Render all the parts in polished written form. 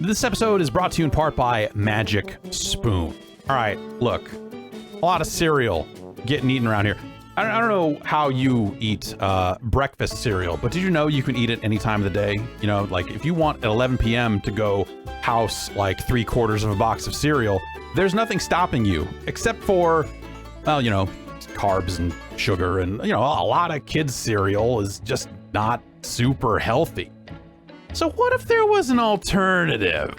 This episode is brought to you in part by Magic Spoon. All right, look, a lot of cereal getting eaten around here. I don't know how you eat breakfast cereal, but did you know you can eat it any time of the day? You know, like if you want at 11 p.m. to go house like 3/4 of a box of cereal, there's nothing stopping you except for, well, you know, carbs and sugar, and you know, a lot of kids' cereal is just not super healthy. So what if there was an alternative?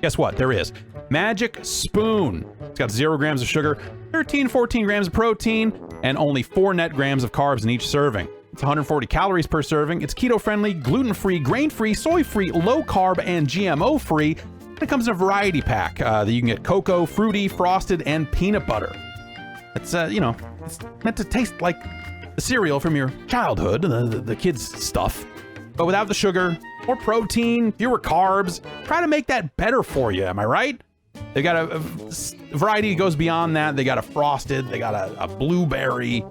Guess what? There is. Magic Spoon. It's got 0 grams of sugar, 14 grams of protein, and only 4 net grams of carbs in each serving. It's 140 calories per serving. It's keto-friendly, gluten-free, grain-free, soy-free, low-carb, and GMO-free. And it comes in a variety pack that you can get cocoa, fruity, frosted, and peanut butter. It's, you know, it's meant to taste like the cereal from your childhood, the kids' stuff, but without the sugar, more protein, fewer carbs. Try to make that better for you, am I right? They got a variety that goes beyond that. They got a frosted, they got a blueberry.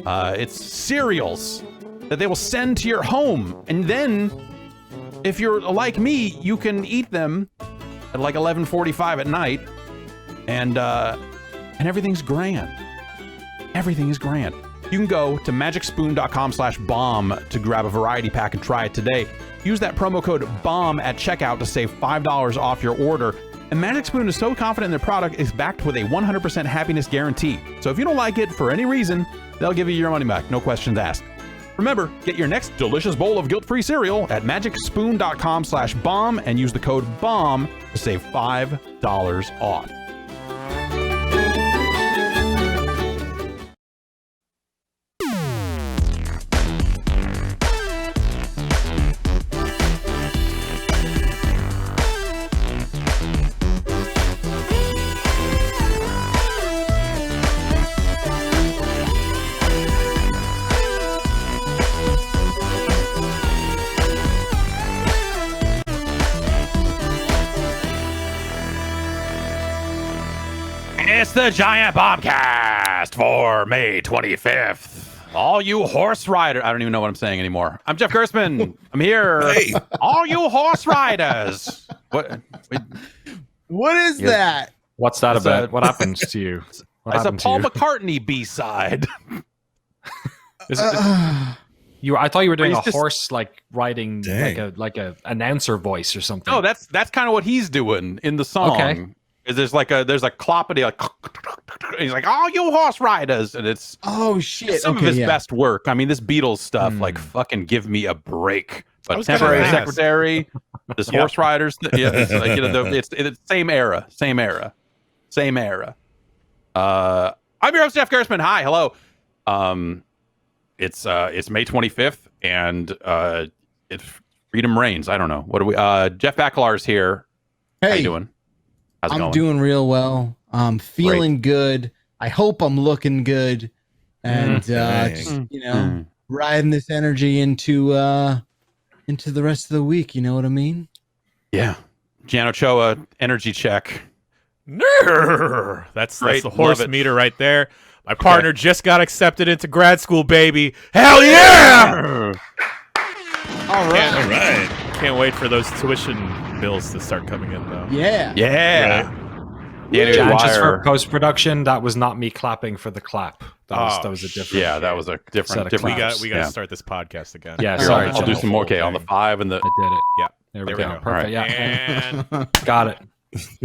It's cereals that they will send to your home. And then, if you're like me, you can eat them at like 11:45 at night, and everything's grand. Everything is grand. You can go to magicspoon.com/bomb to grab a variety pack and try it today. Use that promo code BOMB at checkout to save $5 off your order. And Magic Spoon is so confident in their product, it's backed with a 100% happiness guarantee. So if you don't like it for any reason, they'll give you your money back, no questions asked. Remember, get your next delicious bowl of guilt-free cereal at magicspoon.com/bomb and use the code BOMB to save $5 off. It's the Giant Bombcast for May 25th. All you horse riders. I don't even know what I'm saying anymore. I'm Jeff Gerstmann. I'm here. Hey. All you horse riders. What is that? What's that about? What happens to you? It's a Paul McCartney B-side. I thought you were doing a horse like riding like a announcer voice or something. No, that's kind of what he's doing in the song. Okay. There's a cloppity, like, and he's like, all you horse riders, and it's some of his best work. I mean, this Beatles stuff, like, fucking give me a break. But Temporary Secretary, this horse riders, it's like, you know, it's same era. I'm your host, Jeff Gerstmann. Hi, hello. It's May 25th, and it's freedom reigns. I don't know. What are we? Jeff Bakalar's here. Hey. How you doing? How's it going? I'm doing real well. I'm feeling good. I hope I'm looking good, and just, you know, riding this energy into the rest of the week. You know what I mean? Yeah. Jan Ochoa energy check. That's the horse meter right there. My partner just got accepted into grad school, baby. Hell yeah! All right. Can't wait for those tuition bills to start coming in, though. Yeah. Just for post-production, that was not me clapping for the clap. That was a different. Yeah, that was a different. We got to start this podcast again. Yeah, sorry. I'll do some more. Okay, on the 5 and the. I did it. Yeah, there we go. Perfect. Right. Yeah, got it.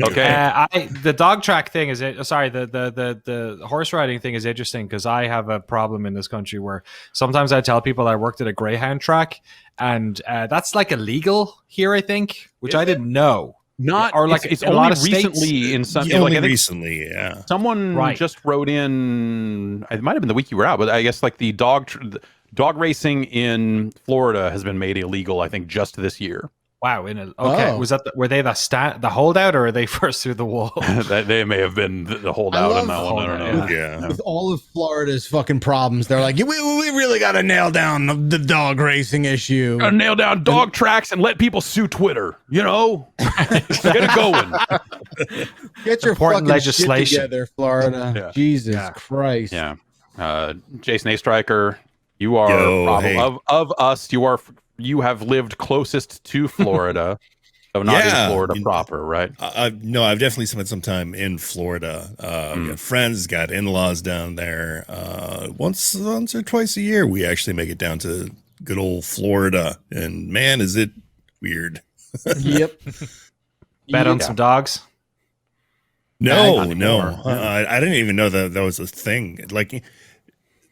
Okay. The dog track thing is the horse riding thing is interesting because I have a problem in this country where sometimes I tell people I worked at a greyhound track, and that's like illegal here, I think, which I didn't know. It's only recently in some. Only recently, yeah. Someone just wrote in. It might have been the week you were out, but I guess like the dog racing in Florida has been made illegal. I think just this year. Wow. Was that were they the holdout, or are they first through the wall? They may have been the holdout on that one. I don't know. Yeah. With all of Florida's fucking problems, they're like, we really got to nail down the dog racing issue. Got to nail down dog tracks and let people sue Twitter. You know, get it going. Get your important fucking legislation shit together, Florida. Yeah. Jesus Christ. Yeah. Jason A. Stryker, you are of us. You are you have lived closest to Florida, so not in Florida proper, right? No, I've definitely spent some time in Florida. Got friends, got in-laws down there. Once or twice a year, we actually make it down to good old Florida, and man, is it weird. Yep. Bet on some dogs. No. I didn't even know that was a thing. Like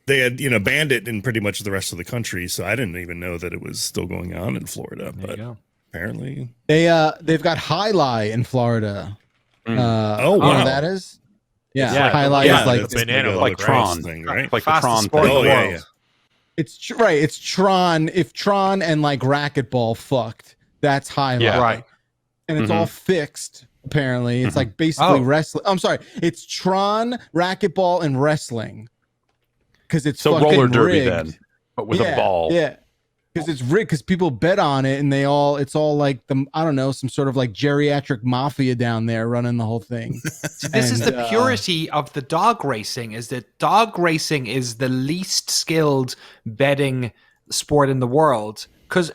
they had, banned it in pretty much the rest of the country, so I didn't even know that it was still going on in Florida. There you But go. apparently, they've got Highlight in Florida. Oh, You know wow. what that is? Yeah, Yeah, Highlight yeah, is like it's banana a boat, like lacrosse Tron thing, right? Like the Fastest Tron sport thing. in the Oh, world. yeah. it's right. It's Tron. If Tron and like racquetball fucked, that's Highlight. Yeah. Right. And it's all fixed. Apparently, it's like basically Oh. wrestling. I'm sorry, it's Tron, racquetball, and wrestling. Because it's So fucking roller derby rigged. then, but with a ball. Yeah, because it's rigged. Because people bet on it, and it's all like I don't know, some sort of like geriatric mafia down there running the whole thing. This is And, the purity of the dog racing, is that dog racing is the least skilled betting sport in the world because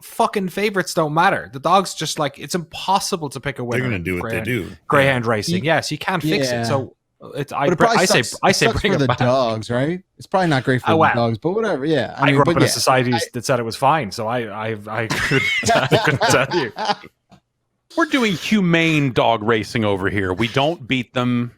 fucking favorites don't matter. The dog's just like, it's impossible to pick a winner. They're going to do what they do. Greyhound racing. Yes, you can't fix Yeah. it. So I But it probably say sucks bring for it the back. dogs, right? It's probably not great for Oh, the wow. dogs, but whatever. Yeah, I grew up but in a yeah. society that said it was fine, so I couldn't tell you. We're doing humane dog racing over here. We don't beat them.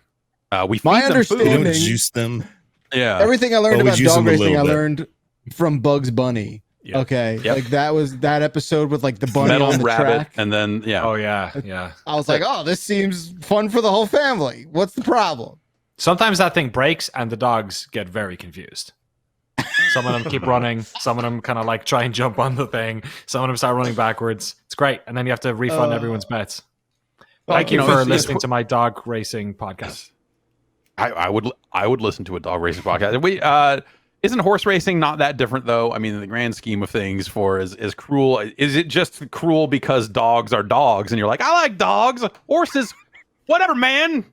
We feed My them You understanding- don't food. juice them. Yeah. Everything I learned Always about use dog them a racing, I little bit. learned from Bugs Bunny. Yeah. Okay, Yep. like that episode with like the bunny Metal on the rabbit, track. and then Oh yeah. I was like, oh, this seems fun for the whole family. What's the problem? Sometimes that thing breaks and the dogs get very confused. Some of them keep running. Some of them kind of like try and jump on the thing. Some of them start running backwards. It's great, and then you have to refund everyone's bets. Thank you you know, for it's- listening to my dog racing podcast. I would listen to a dog racing podcast. Isn't horse racing not that different though? I mean, in the grand scheme of things, for as cruel, is it just cruel because dogs are dogs and you're like, I like dogs, horses, whatever, man.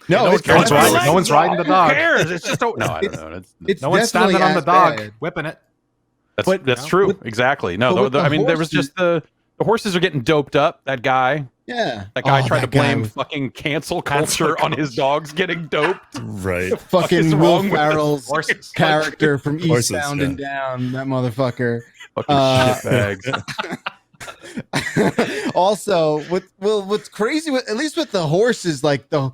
No, No it's one's riding- definitely- no one's riding the dog. Who cares? It's just no, I don't know. It's No one's definitely standing on the as dog, bad. whipping it. That's true. Exactly. No, but with the I mean, there was horses- just the horses are getting doped up. That guy Yeah, tried to that guy blame was fucking cancel culture on his dogs getting doped. Right. fucking is Will wrong with Ferrell's horses? character from Horses, Eastbound yeah. and Down. That motherfucker. Fucking shitbags. Also, what's crazy with, at least with the horses, like the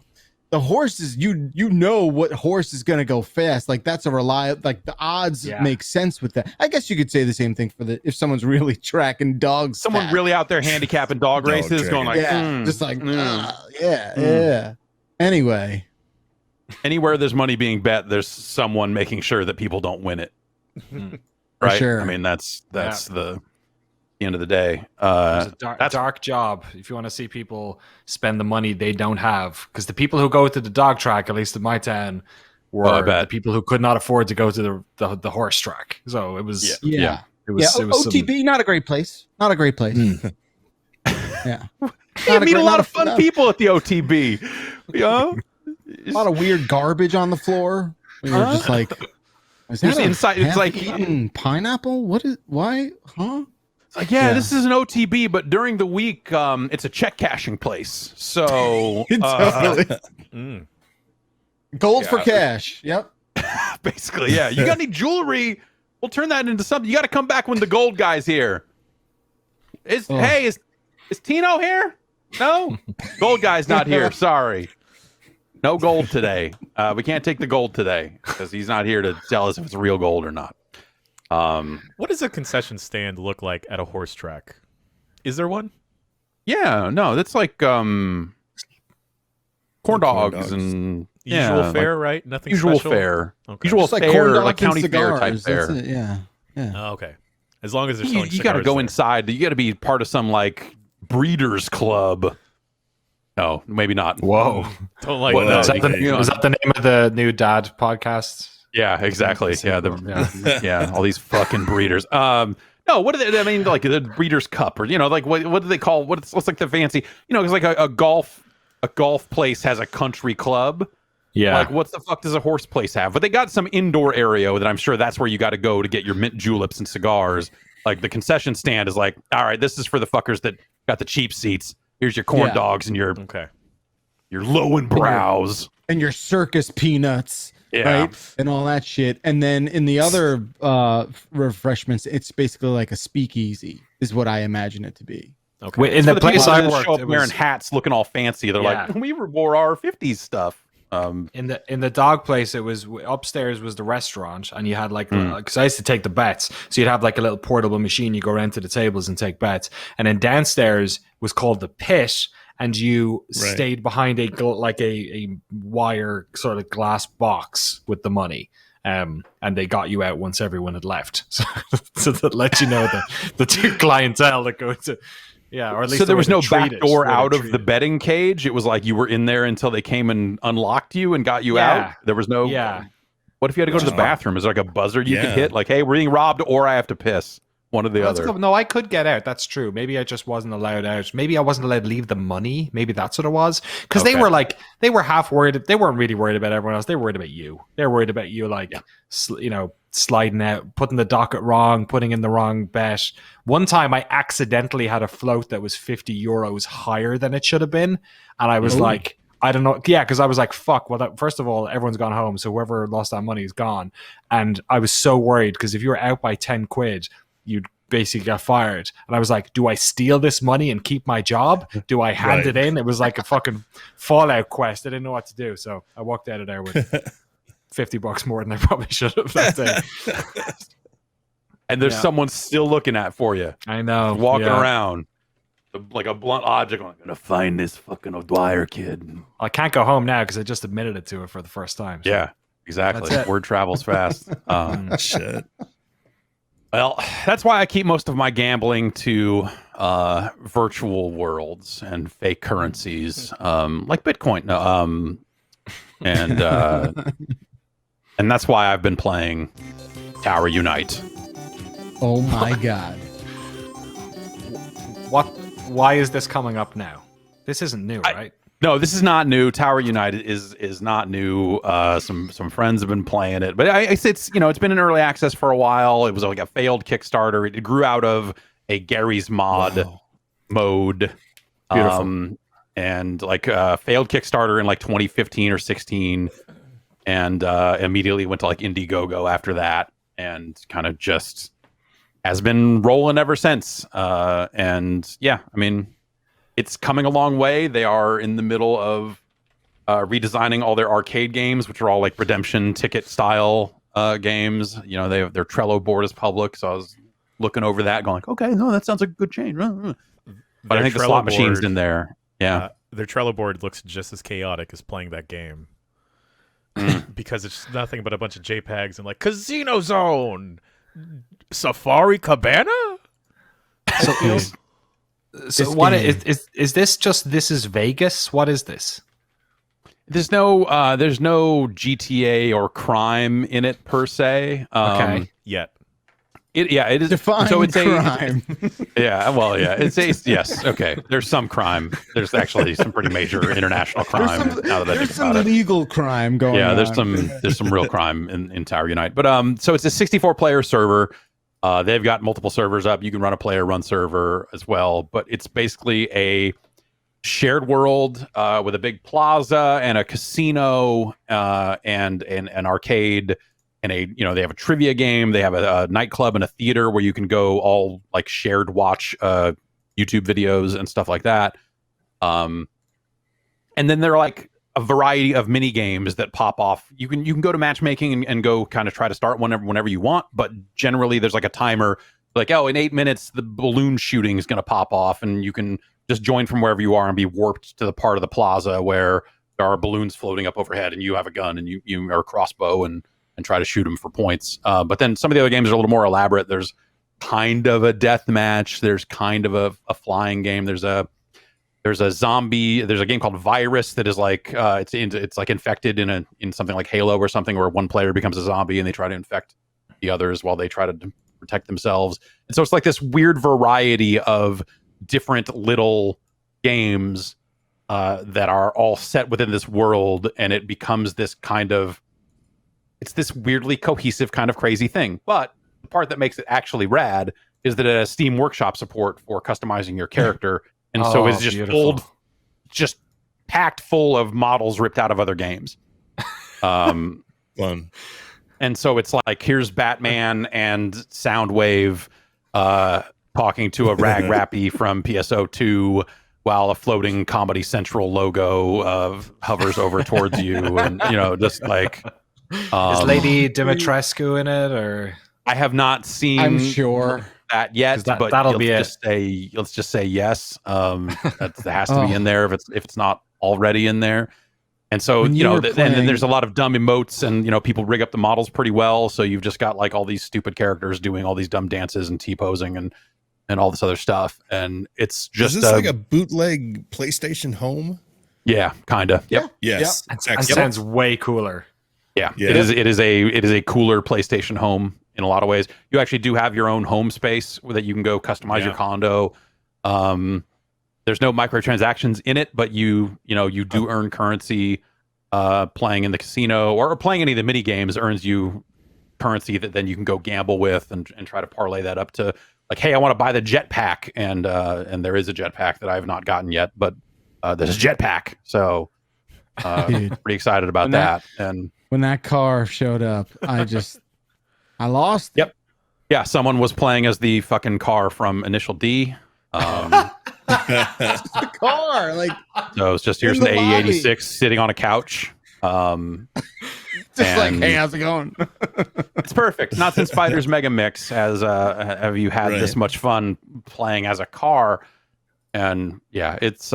horses, you know what horse is gonna go fast. Like that's a reliable, like the odds Yeah. make sense with that. I guess you could say the same thing for if someone's really tracking dogs. Someone fast. really out there handicapping dog Dog races, going like, yeah, just like mm. yeah. Anyway, Anywhere there's money being bet, there's someone making sure that people don't win it. Right? sure. I mean, that's the end of the day. It's a that's dark job if you want to see people spend the money they don't have. Because the people who go to the dog track, at least in my town, were I bet. the people who could not afford to go to the horse track. So it was yeah. it was, Yeah, it was some- OTB, not a great place. Not a great place. Yeah. you meet a lot of not fun people at the OTB. You know? A lot of weird garbage on the floor. We were just like, is There's that inside- it's like- eaten pineapple? What is, why? Huh? It's like, yeah, Yeah. this is an OTB, but during the week, it's a check cashing place. So Gold for cash. Yep. basically, yeah. You got any jewelry? We'll turn that into something. You got to come back when the gold guy's here. Is Tino here? No, gold guy's not here. Sorry, no gold today. We can't take the gold today because he's not here to tell us if it's real gold or not. What does a concession stand look like at a horse track? Is there one? Yeah, no, that's like corn dogs dogs. and Usual fare, right? Nothing usual special? fare, Okay. usual It's like fare, corn dogs like and county fair type cigars. fare. That's it, yeah. Yeah. Oh, okay. As long as they're You, selling got to cigars go there. inside. You got to be part of some like breeders club. No, maybe not. Whoa. Don't like What, that. Is that, the, you know, is that the name of the new dad podcast? Yeah, exactly. Yeah, Yeah. yeah, all these fucking breeders. No, what are they? I mean, like the Breeders' Cup, or like what do they call? What's like the fancy? It's like a golf place has a country club. Yeah. Like, what the fuck does a horse place have? But they got some indoor area that I'm sure that's where you got to go to get your mint juleps and cigars. Like the concession stand is like, all right, this is for the fuckers that got the cheap seats. Here's your corn dogs and your low and brows and your circus peanuts, yeah, right, and all that shit. And then in the other refreshments, it's basically like a speakeasy, is what I imagine it to be. Okay. In the place I worked, show up wearing hats, looking all fancy. They're like, we wore our 50s stuff. In the dog place, it was upstairs was the restaurant, and you had like because I used to take the bets, so you'd have like a little portable machine. You go around to the tables and take bets, and then downstairs was called the pit, and you stayed behind a wire sort of glass box with the money. And they got you out once everyone had left, so that let you know the two clientele that go to. Yeah, or at least so there was no back door out of the betting cage. It was like you were in there until they came and unlocked you and got you out. There was no. Yeah. What if you had to go to the bathroom? Is there like a buzzer you could hit? Like, hey, we're being robbed, or I have to piss. One or the other. Cool. No, I could get out. That's true. Maybe I just wasn't allowed out. Maybe I wasn't allowed to leave the money. Maybe that's what it was. Because they were half worried. They weren't really worried about everyone else. They were worried about you. They were worried about you, like, sliding out, putting the docket wrong, putting in the wrong bet. One time I accidentally had a float that was €50 higher than it should have been. And I was like, I don't know. Yeah, because I was like, fuck. Well, first of all, everyone's gone home. So whoever lost that money is gone. And I was so worried because if you were out by 10 quid, you'd basically get fired. And I was like, do I steal this money and keep my job? Do I hand it in? It was like a fucking Fallout quest. I didn't know what to do. So I walked out of there with $50 more than I probably should have that day. And there's someone still looking at for you. I know. Walking around like a blunt object. I'm going to find this fucking O'Dwyer kid. I can't go home now because I just admitted it to her for the first time. So. Yeah, exactly. Word travels fast. Shit. Well, that's why I keep most of my gambling to virtual worlds and fake currencies, like Bitcoin. And that's why I've been playing Tower Unite. Oh my god! What? Why is this coming up now? This isn't new, right? No, this is not new. Tower United is not new. Some friends have been playing it, but it's been in early access for a while. It was like a failed Kickstarter. It grew out of a Gary's Mod mode. Beautiful. And like failed Kickstarter in like 2015 or 16, and immediately went to like Indiegogo after that, and kind of just has been rolling ever since. And yeah, I mean, it's coming a long way. They are in the middle of redesigning all their arcade games, which are all like redemption ticket style games. You know, their Trello board is public, so I was looking over that, going like, okay, no, that sounds like a good change. But I think the slot machine's in there. Yeah, their Trello board looks just as chaotic as playing that game because it's nothing but a bunch of JPEGs and like Casino Zone, Safari Cabana. So what is this? Just this is Vegas? What is this? There's no GTA or crime in it per se. Okay. Yet. It is. Define so it's crime. Yes. Okay. There's some crime. There's actually some pretty major international crime. There's some legal crime going on. Yeah, there's some real crime in Tower Unite. But so it's a 64-player server. They've got multiple servers up. You can run a player run server as well. But it's basically a shared world with a big plaza and a casino and an arcade. And they have a trivia game. They have a nightclub and a theater where you can go all like shared watch YouTube videos and stuff like that. And then there are like a variety of mini games that pop off. You can go to matchmaking and go kind of try to start whenever you want. But generally there's like a timer like, in 8 minutes, the balloon shooting is going to pop off and you can just join from wherever you are and be warped to the part of the plaza where there are balloons floating up overhead and you have a gun and you are a crossbow and try to shoot them for points. But then some of the other games are a little more elaborate. There's kind of a death match. There's kind of a flying game. There's a zombie. There's a game called Virus that is like it's like infected in something like Halo or something, where one player becomes a zombie and they try to infect the others while they try to protect themselves. And so it's like this weird variety of different little games that are all set within this world, and it becomes this kind of it's this weirdly cohesive kind of crazy thing. But the part that makes it actually rad is that it has Steam Workshop support for customizing your character, and so it's just just packed full of models ripped out of other games. Fun. And so it's like, here's Batman and Soundwave talking to a Rag Rappy from PSO2 while a floating Comedy Central logo hovers over towards you, and just like is Lady Dimitrescu in it, or I have not seen. I'm sure that yet, but that'll be it. Let's just say yes. That has to be in there if it's not already in there. And so and then there's a lot of dumb emotes, and people rig up the models pretty well. So you've just got like all these stupid characters doing all these dumb dances and T-posing and all this other stuff, and it's just is this like a bootleg PlayStation Home? Yeah, kind of. Yep. Yes. It sounds way cooler. Yeah. It is a cooler PlayStation Home in a lot of ways. You actually do have your own home space that you can go customize your condo. There's no microtransactions in it, but you do earn currency playing in the casino or playing any of the mini games earns you currency that then you can go gamble with and try to parlay that up to like, hey, I want to buy the jetpack, and there is a jetpack that I have not gotten yet, but there's a jetpack, so pretty excited about that. And when that car showed up, I lost. Yep. Yeah, someone was playing as the fucking car from Initial D. The car, like, so it's just here's an AE86 sitting on a couch. Just like, hey, how's it going? It's perfect. Not since Fighters Mega Mix have you had this much fun playing as a car. And yeah, it's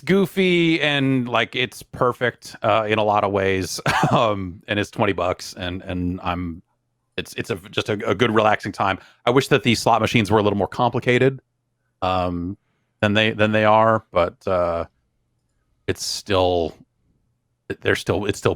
goofy and like it's perfect in a lot of ways. And it's $20, and it's just a good relaxing time. I wish that these slot machines were a little more complicated than they are, but it's still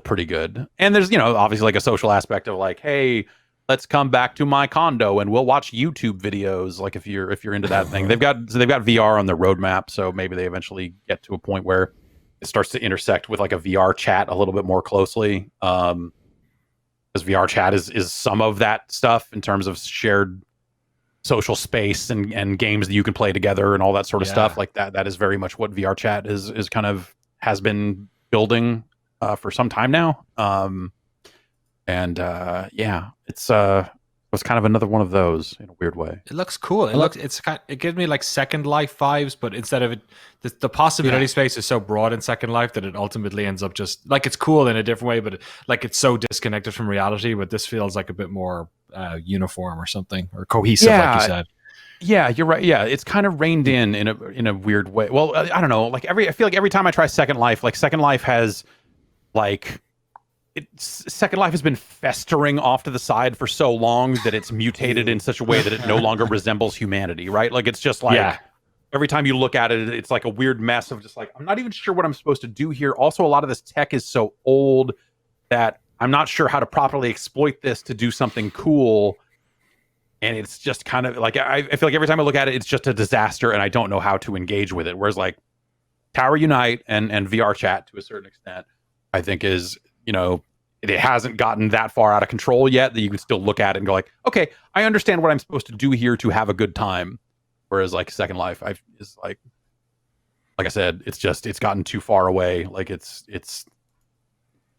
pretty good. And there's obviously like a social aspect of like, hey, let's come back to my condo and we'll watch YouTube videos. Like if you're into that thing, they've got VR on their roadmap, so maybe they eventually get to a point where it starts to intersect with like a VR chat a little bit more closely. Because VR chat is some of that stuff in terms of shared social space and games that you can play together and all that sort of stuff. Like that is very much what VR chat is kind of has been building for some time now. It's kind of another one of those in a weird way. It looks cool. It gives me like Second Life vibes, but instead of it, the possibility space is so broad in Second Life that it ultimately ends up just like it's cool in a different way, but like it's so disconnected from reality. But this feels like a bit more uniform or something, or cohesive, like you said. Yeah, you're right. Yeah, it's kind of reined in a weird way. Well, I don't know. Like I feel like every time I try Second Life, like Second Life has like. Second Life has been festering off to the side for so long that it's mutated in such a way that it no longer resembles humanity, right? Like it's just like every time you look at it, it's like a weird mess of just like, I'm not even sure what I'm supposed to do here. Also, a lot of this tech is so old that I'm not sure how to properly exploit this to do something cool. And it's just kind of like, I feel like every time I look at it, it's just a disaster and I don't know how to engage with it. Whereas like Tower Unite and VR chat to a certain extent, I think is, it hasn't gotten that far out of control yet that you can still look at it and go like, okay, I understand what I'm supposed to do here to have a good time. Whereas like Second Life, is like I said, it's gotten too far away. Like it's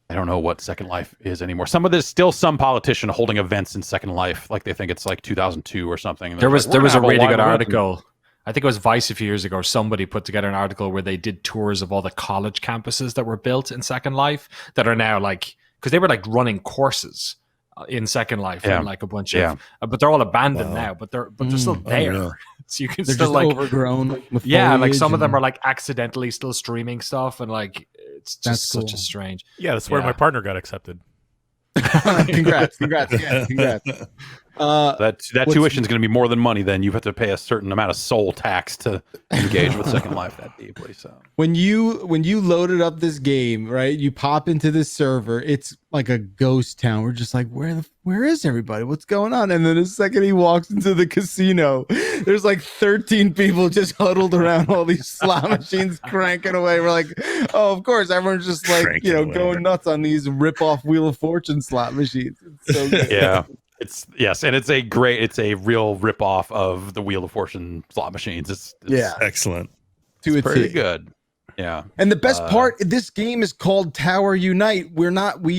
I don't know what Second Life is anymore. There's still some politician holding events in Second Life, like they think it's like 2002 or something. There was a really good article. I think it was Vice a few years ago. Somebody put together an article where they did tours of all the college campuses that were built in Second Life that are now like, because they were like running courses in Second Life and like a bunch of, but they're all abandoned now. But they're still there, so you can they're still just like overgrown. With like some of them are like accidentally still streaming stuff, and like it's just such a strange. Yeah, that's where my partner got accepted. Congrats! Yeah, congrats. That tuition is going to be more than money. Then you have to pay a certain amount of soul tax to engage with Second Life that deeply. So when you loaded up this game, right? You pop into this server. It's like a ghost town. We're just like, where is everybody? What's going on? And then the second he walks into the casino, there's like 13 people just huddled around all these slot machines cranking away. We're like, oh, of course, everyone's just like going nuts on these rip-off Wheel of Fortune slot machines. It's so good. Yeah. Yes, and it's a real ripoff of the Wheel of Fortune slot machines. It's excellent. To it's pretty good. Yeah. And the best part, this game is called Tower Unite. We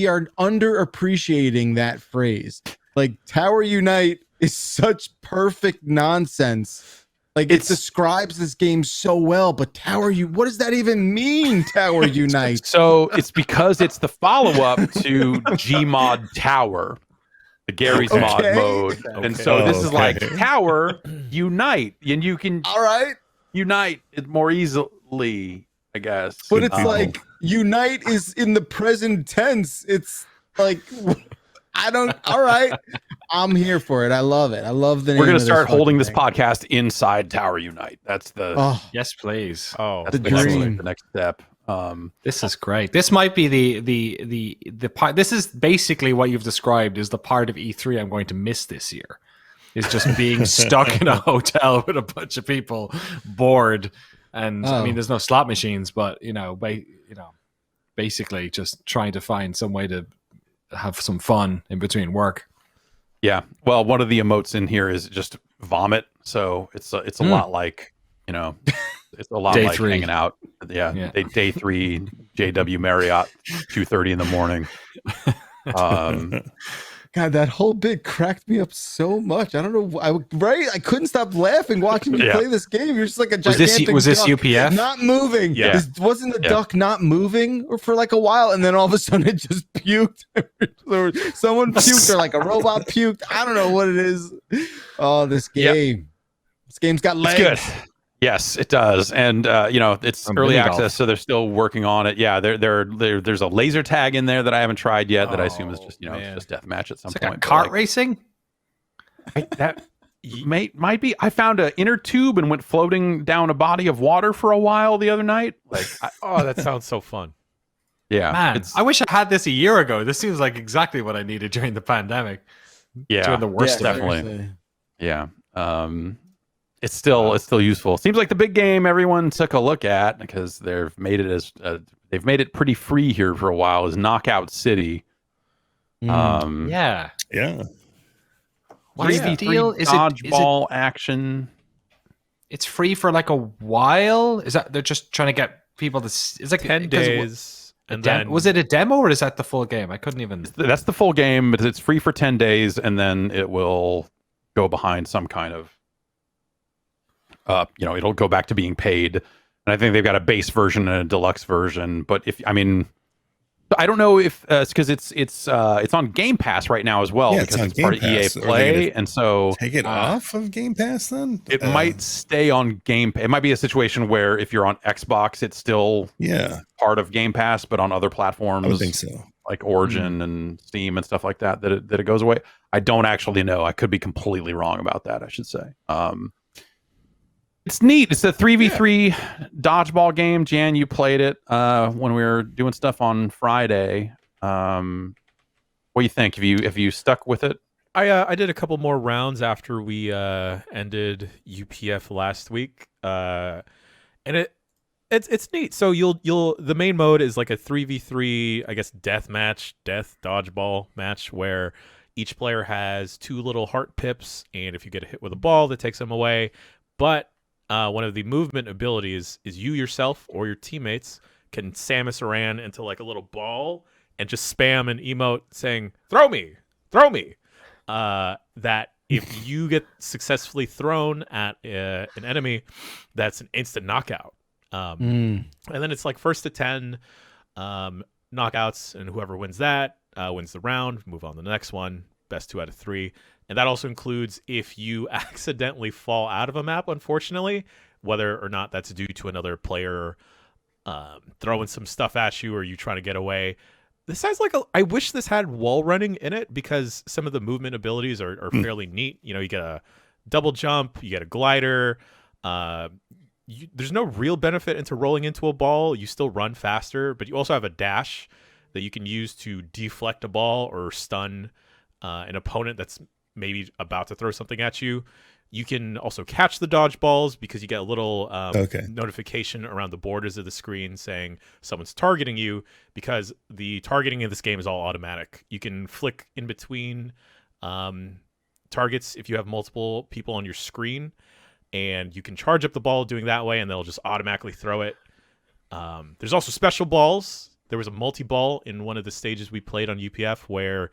are underappreciating that phrase. Like Tower Unite is such perfect nonsense. Like it describes this game so well, but what does that even mean, Tower Unite? So it's because it's the follow-up to Gmod Tower, the Gary's Mod mode. And so this is like Tower Unite, and you can unite it more easily, I guess. But it's like Unite is in the present tense. It's like all right. I'm here for it. I love it. I love the name. We're going to start holding this podcast inside Tower Unite. That's the yes, please. That's the dream. The next step. This is great. This might be the part. This is basically what you've described is the part of E3 I'm going to miss this year. Is just being stuck in a hotel with a bunch of people, bored, and I mean, there's no slot machines, but basically just trying to find some way to have some fun in between work. Yeah. Well, one of the emotes in here is just vomit, so it's a lot like it's a lot day like 3. Hanging out. Yeah. Day 3, JW Marriott, 2:30 in the morning. God, that whole bit cracked me up so much. I don't know. I couldn't stop laughing watching you play this game. You're just like a gigantic Was this duck, UPF? not moving. Yeah. Wasn't the duck not moving for like a while, and then all of a sudden it just puked. Someone puked or like a robot puked. I don't know what it is. Oh, this game. Yep. This game's got legs. It's good. Yes, it does, and it's early access, so they're still working on it. Yeah, there's a laser tag in there that I haven't tried yet. That I assume is just just deathmatch at some point. Like kart racing. That might be. I found an inner tube and went floating down a body of water for a while the other night. Like, that sounds so fun. Yeah, man, I wish I had this a year ago. This seems like exactly what I needed during the pandemic. Yeah, during the worst, definitely. Yeah. It's still useful. Seems like the big game everyone took a look at because they've made it pretty free here for a while is Knockout City. Yeah. What's the deal? Is dodgeball action? It's free for like a while. Is that they're just trying to get people to? It's like 10 days. And then was it a demo or is that the full game? I couldn't even. That's the full game, but it's free for 10 days, and then it will go behind some kind of. It'll go back to being paid, and I think they've got a base version and a deluxe version. But I don't know if it's because it's on Game Pass right now as well because it's part of EA Play, and so take it off of Game Pass. Then it might stay on Game. It might be a situation where if you're on Xbox, it's still part of Game Pass, but on other platforms, I would think so, like Origin and Steam and stuff like that. That it goes away. I don't actually know. I could be completely wrong about that. I should say. It's neat. It's a 3v3 dodgeball game. Jan, you played it when we were doing stuff on Friday. What do you think? Have you stuck with it? I did a couple more rounds after we ended UPF last week, and it's neat. So the main mode is like a 3v3, I guess, death dodgeball match where each player has 2 little heart pips, and if you get hit with a ball, that takes them away. But one of the movement abilities is you yourself or your teammates can Samus Aran into like a little ball and just spam an emote saying, throw me. That if you get successfully thrown at an enemy, that's an instant knockout. And then it's like 1st to 10 knockouts, and whoever wins that wins the round, move on to the next one, best 2 out of 3. And that also includes if you accidentally fall out of a map, unfortunately, whether or not that's due to another player throwing some stuff at you or you trying to get away. This has I wish this had wall running in it because some of the movement abilities are fairly neat. You get a double jump, you get a glider. There's no real benefit into rolling into a ball. You still run faster, but you also have a dash that you can use to deflect a ball or stun an opponent that's maybe about to throw something at you. You can also catch the dodgeballs because you get a little notification around the borders of the screen saying someone's targeting you, because the targeting in this game is all automatic. You can flick in between targets if you have multiple people on your screen, and you can charge up the ball doing that way, and they'll just automatically throw it. There's also special balls. There was a multi-ball in one of the stages we played on UPF where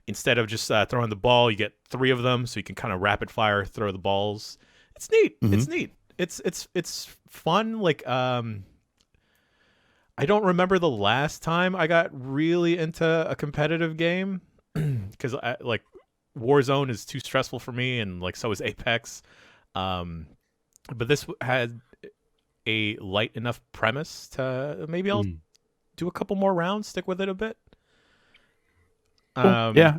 instead of just throwing the ball, you get 3 of them, so you can kind of rapid fire throw the balls. It's neat. Mm-hmm. It's neat. It's fun. Like I don't remember the last time I got really into a competitive game because like Warzone is too stressful for me, and like so is Apex. But this had a light enough premise to maybe I'll do a couple more rounds, stick with it a bit. Cool. Yeah.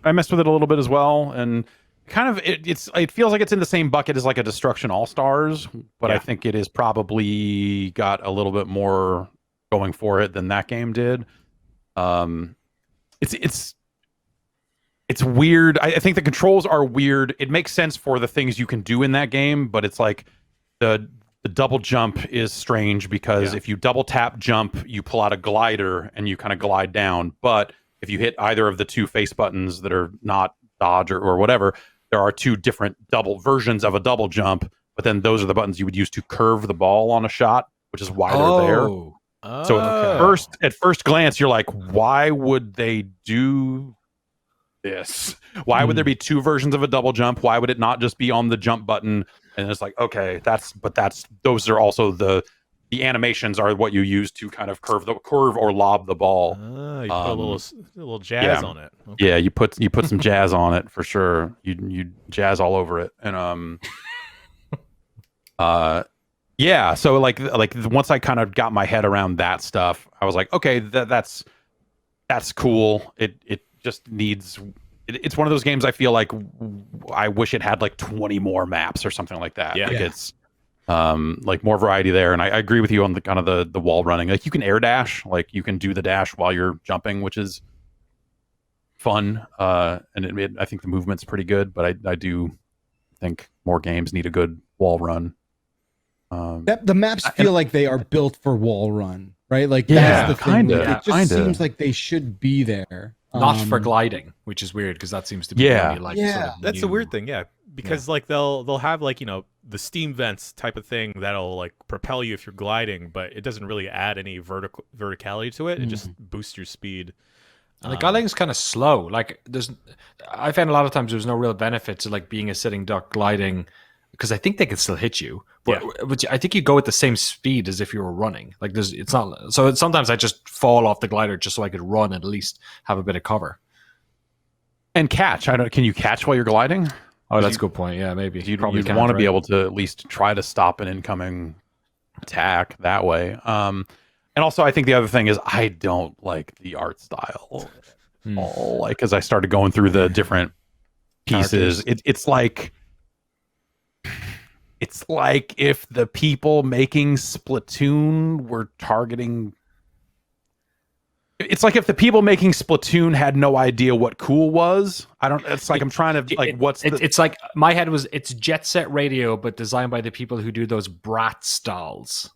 I messed with it a little bit as well, and kind of it feels like it's in the same bucket as like a Destruction All Stars, but I think it is probably got a little bit more going for it than that game did. It's weird. I think the controls are weird. It makes sense for the things you can do in that game, but it's like the double jump is strange because if you double tap jump, you pull out a glider and you kind of glide down. But if you hit either of the 2 face buttons that are not dodge or whatever, there are 2 different double versions of a double jump. But then those are the buttons you would use to curve the ball on a shot, which is why they're there. So at first glance, you're like, why would they do this? Why would there be 2 versions of a double jump? Why would it not just be on the jump button? And it's like, okay, those are also the animations are what you use to kind of curve or lob the ball. You put a little jazz on it. Okay. Yeah, you put some jazz on it for sure. You jazz all over it. And yeah, so like once I kind of got my head around that stuff, I was like, okay, that's cool. It just needs. It's one of those games I feel like I wish it had like 20 more maps or something like that. Yeah. Like it's like more variety there. And I agree with you on the kind of the wall running. Like you can air dash, like you can do the dash while you're jumping, which is fun. And I think the movement's pretty good, but I do think more games need a good wall run. The maps feel like they are built for wall run, right? Like that's the thing. It just seems like they should be there. Not for gliding, which is weird because that seems to be really, like sort of that's the weird thing, because like they'll have like the steam vents type of thing that'll like propel you if you're gliding, but it doesn't really add any verticality to it. It just boosts your speed. And the gliding's kind of slow. Like I found a lot of times there's no real benefit to like being a sitting duck gliding because I think they can still hit you. But I think you go at the same speed as if you were running. Like it's not. So sometimes I just fall off the glider just so I could run and at least have a bit of cover. And catch. Can you catch while you're gliding? Oh, that's a good point. Yeah, maybe. You'd want to be able to at least try to stop an incoming attack that way. And also, I think the other thing is I don't like the art style. Like as I started going through the different pieces, it's like if the people making Splatoon were targeting. It's like if the people making Splatoon had no idea what cool was. It's like I'm trying to like it's like my head was it's Jet Set Radio, but designed by the people who do those Bratz dolls.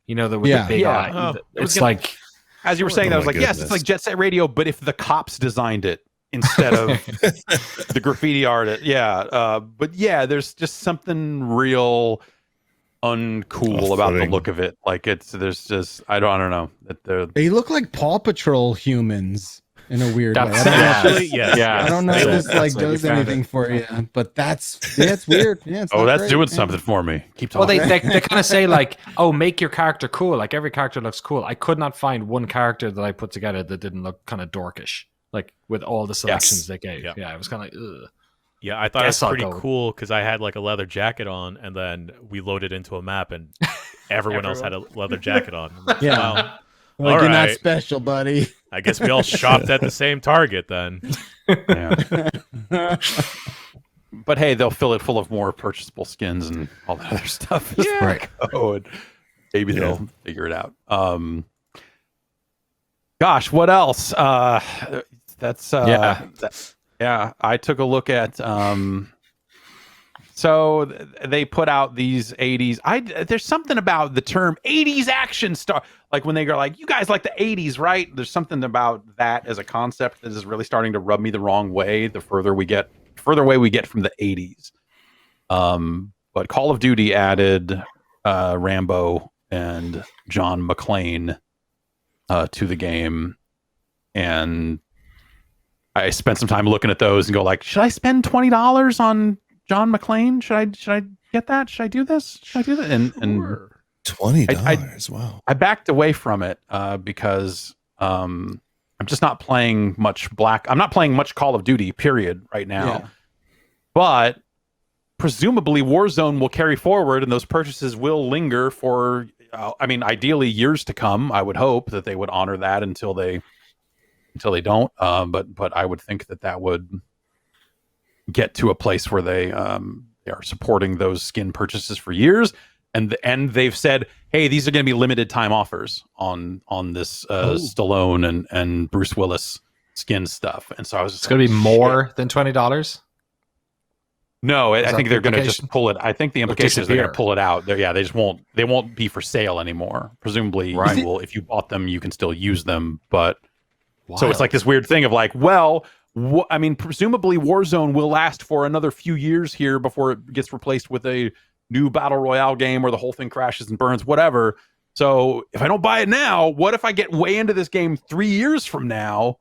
You know, with the big eye. It's like as you were saying, I was like, yes, it's like Jet Set Radio, but if the cops designed it instead of the graffiti art. But yeah, there's just something real uncool about the look of it. Like there's just I don't know. They look like Paw Patrol humans in a weird way. I don't know if this like does anything for you, but it's weird. Yeah, that's doing something for me. Keep talking. Well, they kind of say like, oh, make your character cool. Like every character looks cool. I could not find one character that I put together that didn't look kind of dorkish. Like with all the selections they gave. Yeah, it was kind of like, ugh. Yeah, I thought it was pretty cool because I had like a leather jacket on, and then we loaded into a map, and everyone else had a leather jacket on. Like, yeah, well, you're not special, buddy. I guess we all shopped at the same Target then. Yeah. But hey, they'll fill it full of more purchasable skins and all that other stuff. Right. And maybe they'll figure it out. Gosh, what else? I took a look at So they put out these 80s. There's something about the term 80s action star. Like when they go like, you guys like the 80s, right? There's something about that as a concept that is really starting to rub me the wrong way. The further away we get from the 80s. But Call of Duty added Rambo and John McClane to the game. And I spent some time looking at those and go like, should I spend $20 on John McClane? Should I get that? Should I do this? Should I do that? And $20. Wow. I backed away from it because I'm just not playing much I'm not playing much Call of Duty, period, right now. Yeah. But presumably Warzone will carry forward and those purchases will linger for, ideally years to come. I would hope that they would honor that until they don't. But I would think that would get to a place where they are supporting those skin purchases for years, and they've said, hey, these are going to be limited time offers on this Stallone and Bruce Willis skin stuff. And so I was just, it's going to be more than $20. No, I think they're going to just pull it. I think the implication is they're going to pull it out. They won't be for sale anymore. Presumably, right. you will, if you bought them, you can still use them. But so it's like this weird thing of like, well, presumably Warzone will last for another few years here before it gets replaced with a new battle royale game where the whole thing crashes and burns, whatever. So if I don't buy it now, what if I get way into this game 3 years from now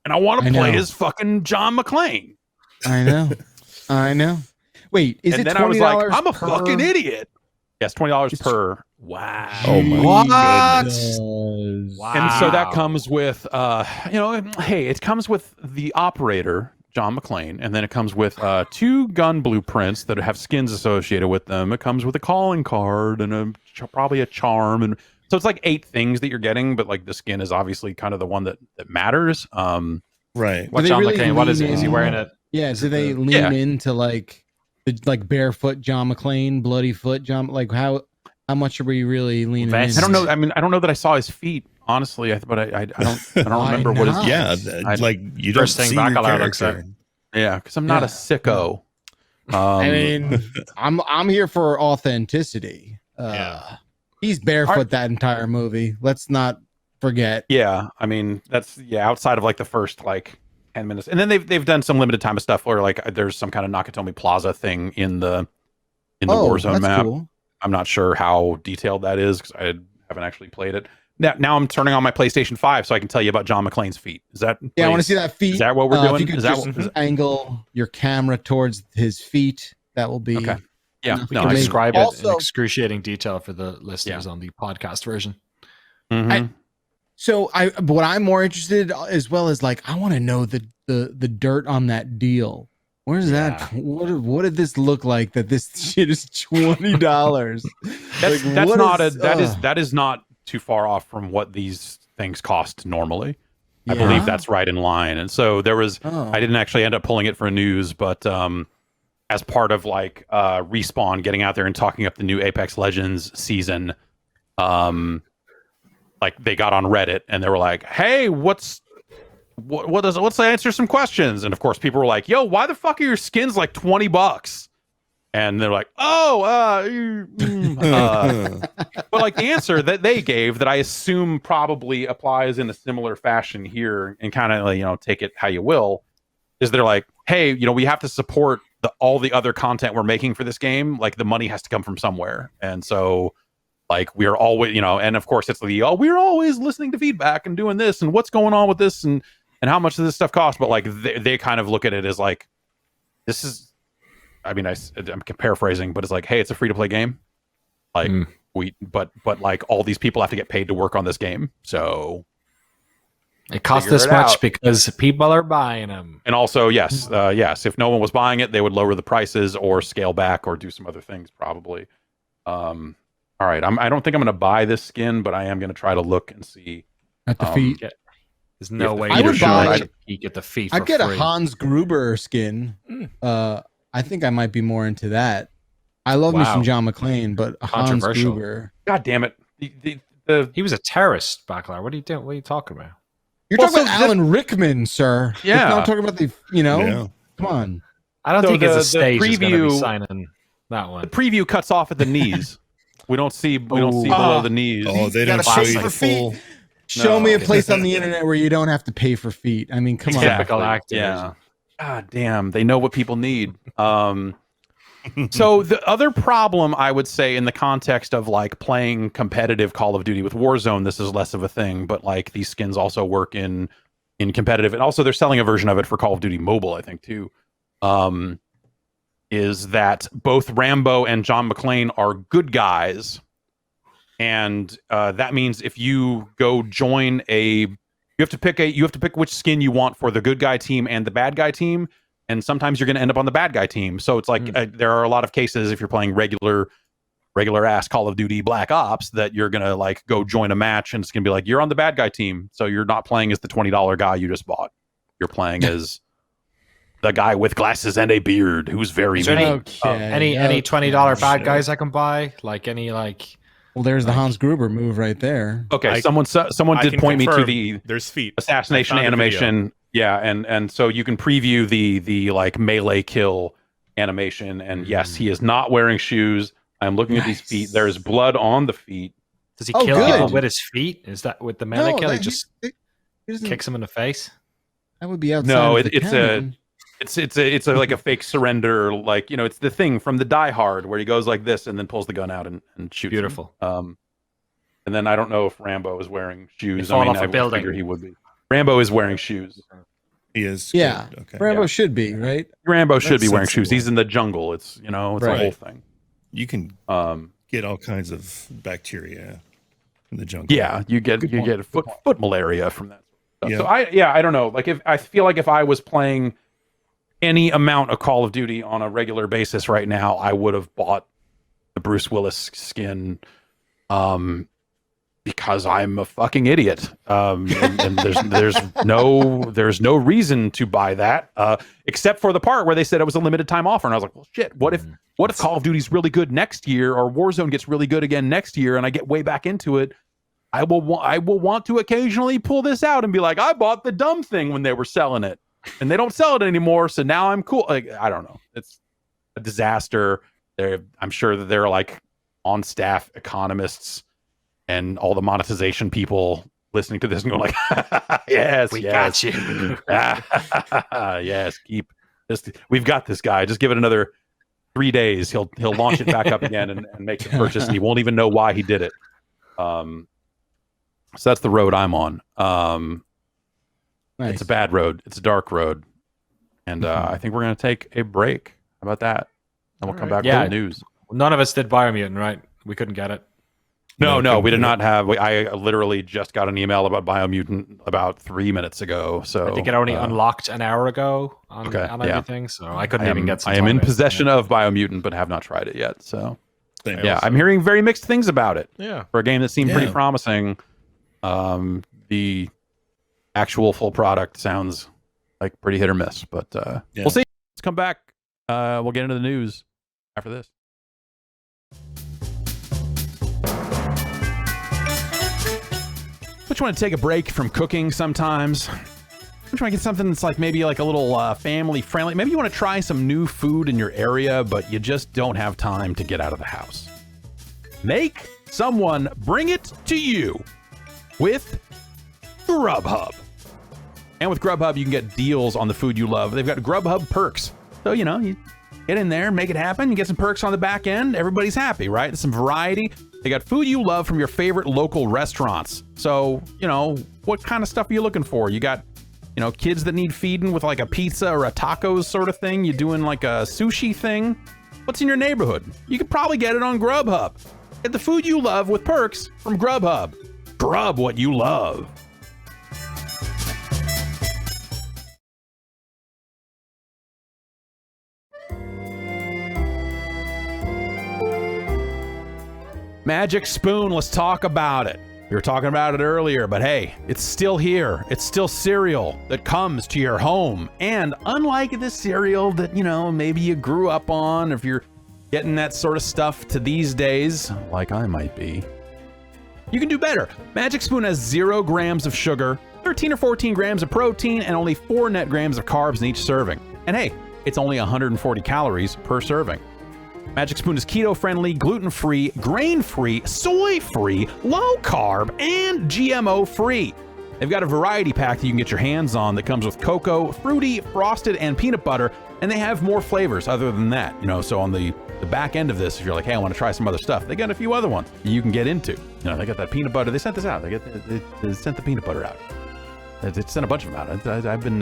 and I want to play as fucking John McClane? I know. Wait, is it $20? I was like, I'm a fucking idiot. Yes, $20 per. Wow. Oh my goodness. Wow. And so that comes with, hey, it comes with the operator, John McClane, and then it comes with 2 gun blueprints that have skins associated with them. It comes with a calling card and probably a charm. And so it's like 8 things that you're getting, but like the skin is obviously kind of the one that matters. Right. What John McClane? What is it? Is he wearing it? Yeah, do they lean into like barefoot John McClane, bloody foot John? Like how much are we really leaning in? I don't know. I don't know that I saw his feet, honestly. But I don't remember what his. Yeah, like you don't see your character. Yeah, because I'm not a sicko. I'm here for authenticity. He's barefoot that entire movie. Let's not forget. Yeah, that's outside of like the first like 10 minutes, and then they've done some limited time of stuff where like there's some kind of Nakatomi Plaza thing in the Warzone map. Cool. I'm not sure how detailed that is because I haven't actually played it. Now I'm turning on my PlayStation 5 so I can tell you about John McClane's feet. Is that? Yeah, I want to see that feet. Is that what we're doing? If you could angle your camera towards his feet, that will be okay. Yeah, we can describe it in excruciating detail for the listeners on the podcast version. Mm-hmm. What I'm more interested as well is like I want to know the dirt on that deal. Where's that? What did this look like that this shit is $20? That is not too far off from what these things cost normally. I believe that's right in line. And so there was I didn't actually end up pulling it for news, but as part of like Respawn getting out there and talking up the new Apex Legends season, like they got on Reddit and they were like, "Hey, let's answer some questions." And of course, people were like, "Yo, why the fuck are your skins like $20?" And they're like, but like the answer that they gave that I assume probably applies in a similar fashion here and kind of take it how you will, is they're like, "Hey, we have to support all the other content we're making for this game. Like the money has to come from somewhere, and so." Like we are always, and of course it's we're always listening to feedback and doing this and what's going on with this and how much does this stuff cost? But like they kind of look at it as like, this is, I'm paraphrasing, but it's like, hey, it's a free to play game. Like but like all these people have to get paid to work on this game. So it costs this much because people are buying them. And also, yes, if no one was buying it, they would lower the prices or scale back or do some other things probably. All right, I don't think I'm going to buy this skin, but I am going to try to look and see at the feet. There's no way I would buy a peek at the feet. I'd get free. a Hans Gruber skin. I think I might be more into that. I love me some John McClane, but Hans Gruber. God damn it! He was a terrorist, Backlar. What are you doing? What are you talking about? You're talking about Alan Rickman, sir. Yeah, I'm talking about the. Come on. I don't So think it's the a stage is going to be preview- signing that one. The preview cuts off at the knees. We don't see below the knees. Oh, they You don't gotta show pay you for the full. Show me a No. place on the internet where you don't have to pay for feet. I mean, come on. Typical Activision. Yeah. God damn, they know what people need. So the other problem I would say in the context of like playing competitive Call of Duty with Warzone, this is less of a thing, but like these skins also work in competitive, and also they're selling a version of it for Call of Duty Mobile, I think too. Is that both Rambo and John McClane are good guys, and that means if you go join you have to pick which skin you want for the good guy team and the bad guy team. And sometimes you're going to end up on the bad guy team. So it's like there are a lot of cases if you're playing regular ass Call of Duty Black Ops that you're going to like go join a match and it's going to be like, you're on the bad guy team. So you're not playing as the $20 guy you just bought. You're playing as the guy with glasses and a beard who's very Is there mean. any $20 bad guys I can buy? Like any like. Well, there's the Hans Gruber move right there. Okay, someone I did can point me to confirm the there's feet assassination I found a video. animation. Yeah, and so you can preview the like melee kill animation, and yes, he is not wearing shoes. I'm looking at these feet. There's blood on the feet. Does he Oh, kill good. people with his feet? Is that with the melee kill? He just he doesn't- kicks him in the face. That would be outside. No, of the canon. it's like a fake surrender, like it's the thing from the Die Hard where he goes like this and then pulls the gun out and shoots. Beautiful. Him. And then I don't know if Rambo is wearing shoes. fall I mean, off a I would building. figure he would be. Rambo is wearing shoes. He is. Yeah. Good. Okay. Rambo Yeah. should be, right? Rambo should That's be wearing shoes. sensible. He's in the jungle. It's it's Right. a whole thing. You can get all kinds of bacteria in the jungle. Yeah, you get foot malaria from that. Stuff. Yeah. So I don't know. Like I feel like if I was playing any amount of Call of Duty on a regular basis right now, I would have bought the Bruce Willis skin. Because I'm a fucking idiot. And there's no reason to buy that, except for the part where they said it was a limited time offer, and I was like, well, shit. What if Call of Duty's really good next year, or Warzone gets really good again next year, and I get way back into it? I will want to occasionally pull this out and be like, I bought the dumb thing when they were selling it, and they don't sell it anymore, so now I'm cool. Like, I don't know. It's a disaster. I'm sure that they're like on staff economists and all the monetization people listening to this and going like, yes, We yes. got you. Yes, we've got this guy. Just give it another 3 days. He'll launch it back up again and make the purchase, and he won't even know why he did it. So that's the road I'm on. Nice. It's a bad road. It's a dark road. And I think we're going to take a break. How about that? And we'll come back Yeah. with the news. None of us did Biomutant, right? We couldn't get it. No, we did not have. I literally just got an email about Biomutant about 3 minutes ago. So I think it only unlocked an hour ago on yeah. everything, so I couldn't even get some I am time in possession of Biomutant, but have not tried it yet. So Same. yeah, I'm hearing very mixed things about it. Yeah. For a game that seemed pretty Yeah. promising, the actual full product sounds like pretty hit or miss. But Yeah. we'll see. Let's come back. We'll get into the news after this. Don't you want to take a break from cooking sometimes? Don't you want to get something that's like maybe like a little family friendly? Maybe you want to try some new food in your area, but you just don't have time to get out of the house. Make someone bring it to you with Grubhub. And with Grubhub, you can get deals on the food you love. They've got Grubhub perks. So, you get in there, make it happen. You get some perks on the back end. Everybody's happy, right? There's some variety. They got food you love from your favorite local restaurants. So, what kind of stuff are you looking for? You got, kids that need feeding with like a pizza or a tacos sort of thing. You doing like a sushi thing? What's in your neighborhood? You could probably get it on Grubhub. Get the food you love with perks from Grubhub. Grub what you love. Magic Spoon, let's talk about it. We were talking about it earlier, but hey, it's still here. It's still cereal that comes to your home. And unlike the cereal that, maybe you grew up on, if you're getting that sort of stuff to these days, like I might be, you can do better. Magic Spoon has 0 grams of sugar, 13 or 14 grams of protein, and only 4 net grams of carbs in each serving. And hey, It's only 140 calories per serving. Magic Spoon is keto-friendly, gluten-free, grain-free, soy-free, low-carb, and GMO-free. They've got a variety pack that you can get your hands on that comes with cocoa, fruity, frosted, and peanut butter, and they have more flavors other than that. So on the back end of this, if you're like, hey, I want to try some other stuff, they got a few other ones you can get into. They got that peanut butter. They sent this out. They sent the peanut butter out. They sent a bunch of them out. I've been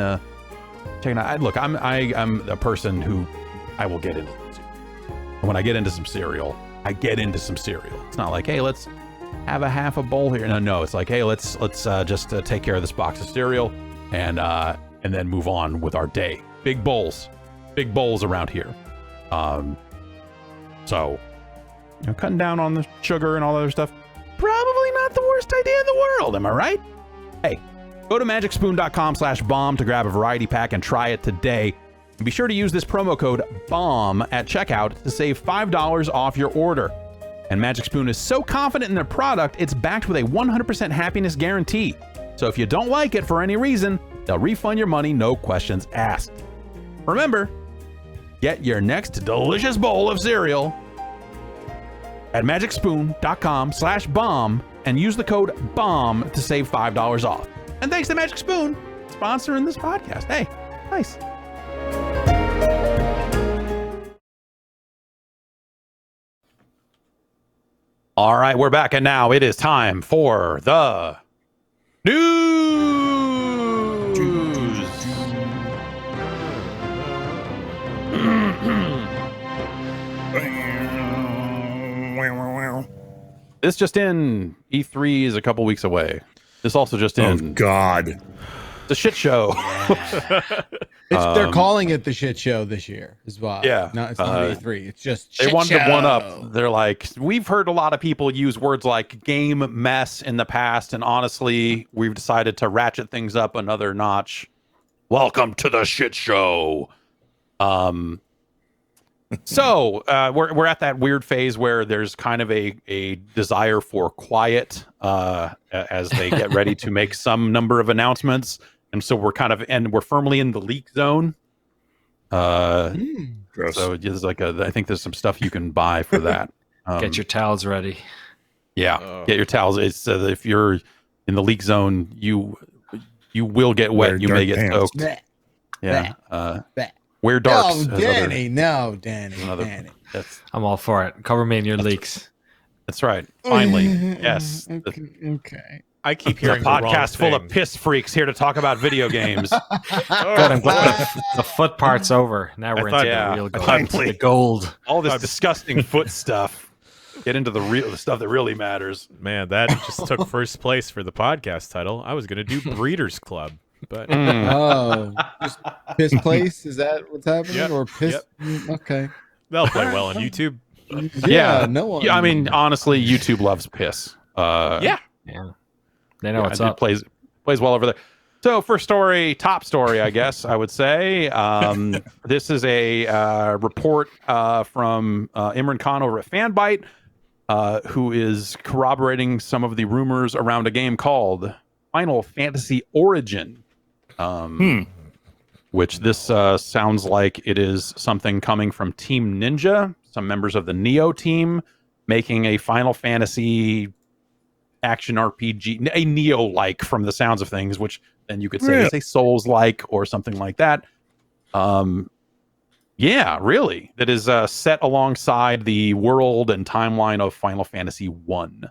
checking out. Look, I'm a person who I will get into cereal. And when I get into some cereal, I get into some cereal. It's not like, hey, let's have a half a bowl here. No, it's like, hey, let's just take care of this box of cereal and then move on with our day. Big bowls around here. So cutting down on the sugar and all that other stuff, probably not the worst idea in the world. Am I right? Hey, go to magicspoon.com/bomb to grab a variety pack and try it today. And be sure to use this promo code BOMB at checkout to save $5 off your order. And Magic Spoon is so confident in their product, it's backed with a 100% happiness guarantee. So if you don't like it for any reason, they'll refund your money, no questions asked. Remember, get your next delicious bowl of cereal at magicspoon.com/bomb and use the code BOMB to save $5 off. And thanks to Magic Spoon, sponsoring this podcast. Hey, nice. All right, we're back, and now it is time for the news. This just in, E3 is a couple weeks away. This also just in. Oh, God. The shit show. They're calling it the shit show this year as well. Yeah. No, it's not E3. It's just they shit wanted show. to one up. They're like, we've heard a lot of people use words like game mess in the past, and honestly, we've decided to ratchet things up another notch. Welcome to the shit show. So we're at that weird phase where there's kind of a desire for quiet as they get ready to make some number of announcements, and so we're firmly in the leak zone. Gross. So there's I think there's some stuff you can buy for that. Get your towels ready. Yeah, get your towels. It's if you're in the leak zone, you will get wet. Wear You may dark get pants. soaked. Yeah. Bleh. Wear darks. No, Danny. Danny. That's I'm all for it. Cover me in your leaks. right. Finally, yes. Okay. I keep A hearing the wrong podcast full of thing. piss freaks here to talk about video games. Good, I'm glad the foot part's over. Now we're into yeah, the real gold. finally. The gold. All this disgusting foot stuff. Get into the stuff that really matters. Man, that just took first place for the podcast title. I was going to do Breeders Club, but Oh, just piss place? Is that what's happening? Yep, Or piss? Okay. they'll play well on YouTube. Yeah, no one. Yeah, I mean, honestly, YouTube loves piss. Yeah. Yeah. They know what's it up. plays well over there. So first story, top story, I guess I would say. This is a report from Imran Khan over at Fanbyte, who is corroborating some of the rumors around a game called Final Fantasy Origin. Which this sounds like it is something coming from Team Ninja, some members of the Neo team, making a Final Fantasy action RPG, a Neo-like from the sounds of things, which then you could say is a Souls-like or something like that. Yeah, really. That is set alongside the world and timeline of Final Fantasy 1.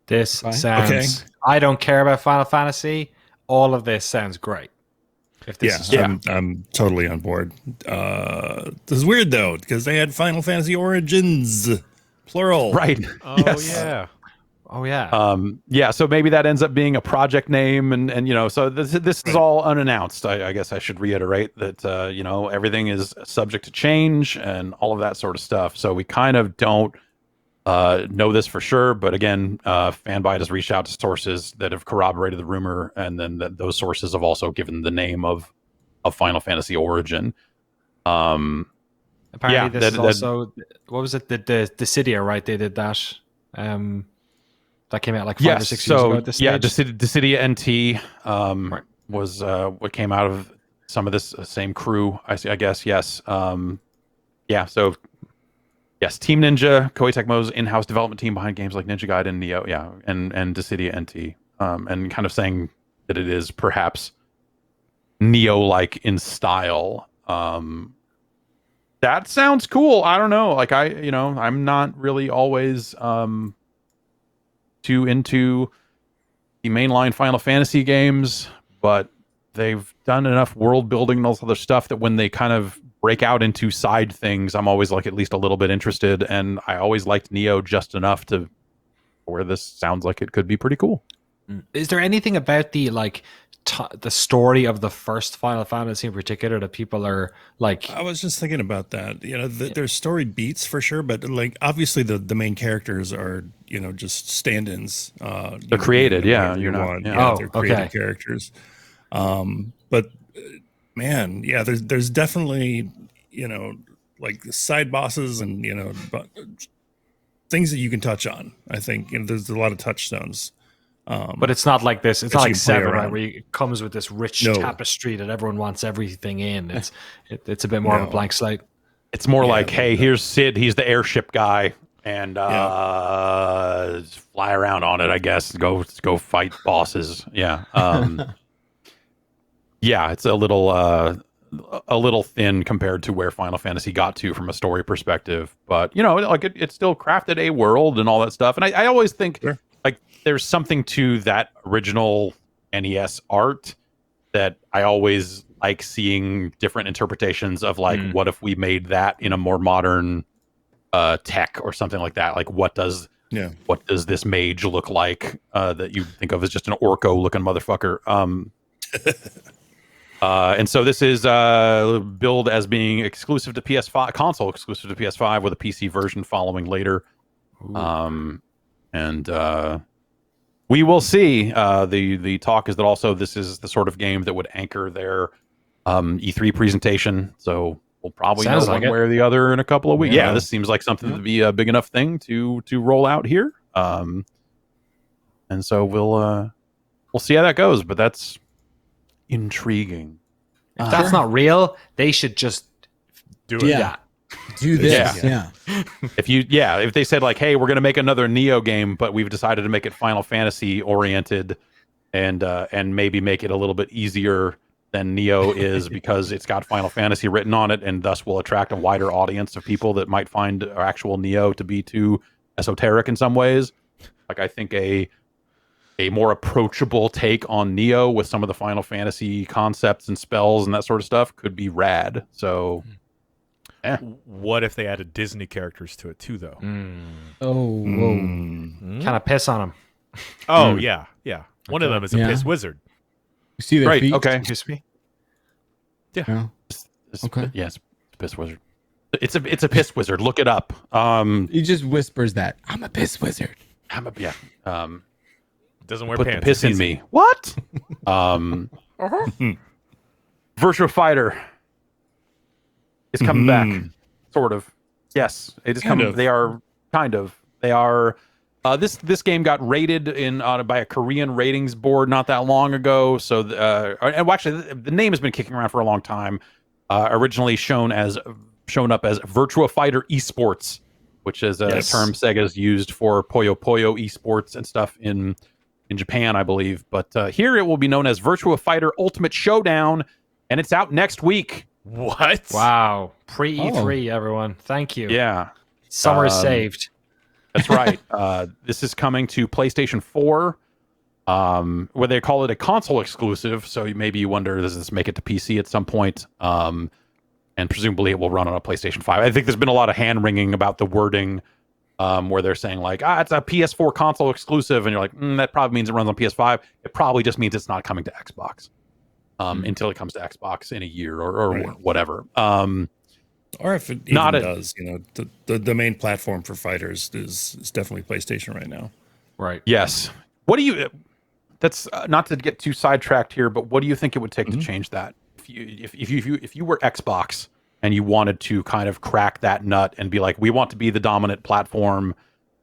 This Fine. sounds. Okay. I don't care about Final Fantasy. All of this sounds great. If this is true. I'm totally on board. This is weird though, because they had Final Fantasy Origins, plural. Right. Oh, Yes. yeah. Oh yeah. Yeah, so maybe that ends up being a project name, and so this is all unannounced. I guess I should reiterate that everything is subject to change and all of that sort of stuff. So we kind of don't know this for sure, but again, Fanbyte has reached out to sources that have corroborated the rumor, and then those sources have also given the name of Final Fantasy Origin. Apparently, yeah, this is also what was it? The Dissidia, right? They did that. That came out like 5 or 6 years ago. At this stage. Dissidia NT was what came out of some of this same crew, I guess. Yes. Yeah. So yes, Team Ninja, Koei Tecmo's in-house development team behind games like Ninja Gaiden, Neo, yeah, and Dissidia NT, and kind of saying that it is perhaps Neo-like in style. That sounds cool. I don't know. Like I'm not really always too into the mainline Final Fantasy games, but they've done enough world building and all this other stuff that when they kind of break out into side things, I'm always like at least a little bit interested. And I always liked Neo just enough to where this sounds like it could be pretty cool. Is there anything about the the story of the first Final Fantasy in particular that people are like? I was just thinking about that. There's story beats for sure, but like obviously the main characters are just stand-ins. They're created, yeah. You're not. Yeah. They're created characters. But man, yeah, there's definitely like side bosses and things that you can touch on. I think there's a lot of touchstones. But it's not like this. It's not like Seven, right? around. Where it comes with this rich tapestry that everyone wants everything in. It's a bit more of a blank slate. It's more like, hey, here's Sid. He's the airship guy, and just fly around on it. I guess go fight bosses. Yeah, yeah. It's a little thin compared to where Final Fantasy got to from a story perspective. But like it still crafted a world and all that stuff. And I always think. Sure. Like there's something to that original NES art that I always like seeing different interpretations of, like what if we made that in a more modern tech or something like that? Like what does this mage look like that you think of as just an Orko looking motherfucker? And so this is billed as being exclusive to PS5, console exclusive to PS5 with a PC version following later. And we will see. The talk is that also this is the sort of game that would anchor their E3 presentation. So we'll probably know one way or the other in a couple of weeks. Yeah, this seems like something to be a big enough thing to roll out here. And so we'll see how that goes. But that's intriguing. If that's not real, they should just do it. Yeah. Do this, If they said like, hey, we're going to make another Neo game, but we've decided to make it Final Fantasy oriented, and maybe make it a little bit easier than Neo is because it's got Final Fantasy written on it, and thus will attract a wider audience of people that might find actual Neo to be too esoteric in some ways. Like I think a more approachable take on Neo with some of the Final Fantasy concepts and spells and that sort of stuff could be rad. So. What if they added Disney characters to it too, though? Kind of piss on them. Oh yeah. One of them is a piss wizard. You see their feet? Okay. Excuse me. Yeah. Okay. Yes, it's a piss wizard. It's a piss wizard. Look it up. He just whispers that I'm a piss wizard. Doesn't wear put pants. The piss in me. What? Virtua Fighter is coming back, sort of. Yes, it is coming. They are kind of. They are. This game got rated by a Korean ratings board not that long ago. So, and actually, the name has been kicking around for a long time. Originally shown up as Virtua Fighter Esports, which is a term Sega's used for Puyo Puyo Esports and stuff in Japan, I believe. But here it will be known as Virtua Fighter Ultimate Showdown, and it's out next week. What? Wow. Pre-E3, everyone. Thank you. Yeah. Summer is saved. That's right. This is coming to PlayStation 4, where they call it a console exclusive. So maybe you wonder, does this make it to PC at some point? And presumably it will run on a PlayStation 5. I think there's been a lot of hand-wringing about the wording where they're saying like, it's a PS4 console exclusive. And you're like, that probably means it runs on PS5. It probably just means it's not coming to Xbox. Until it comes to Xbox in a year or whatever. Or if it even does, the main platform for fighters is definitely PlayStation right now. Right. Yes. What do you? That's not to get too sidetracked here, but what do you think it would take to change that? If you were Xbox and you wanted to kind of crack that nut and be like, we want to be the dominant platform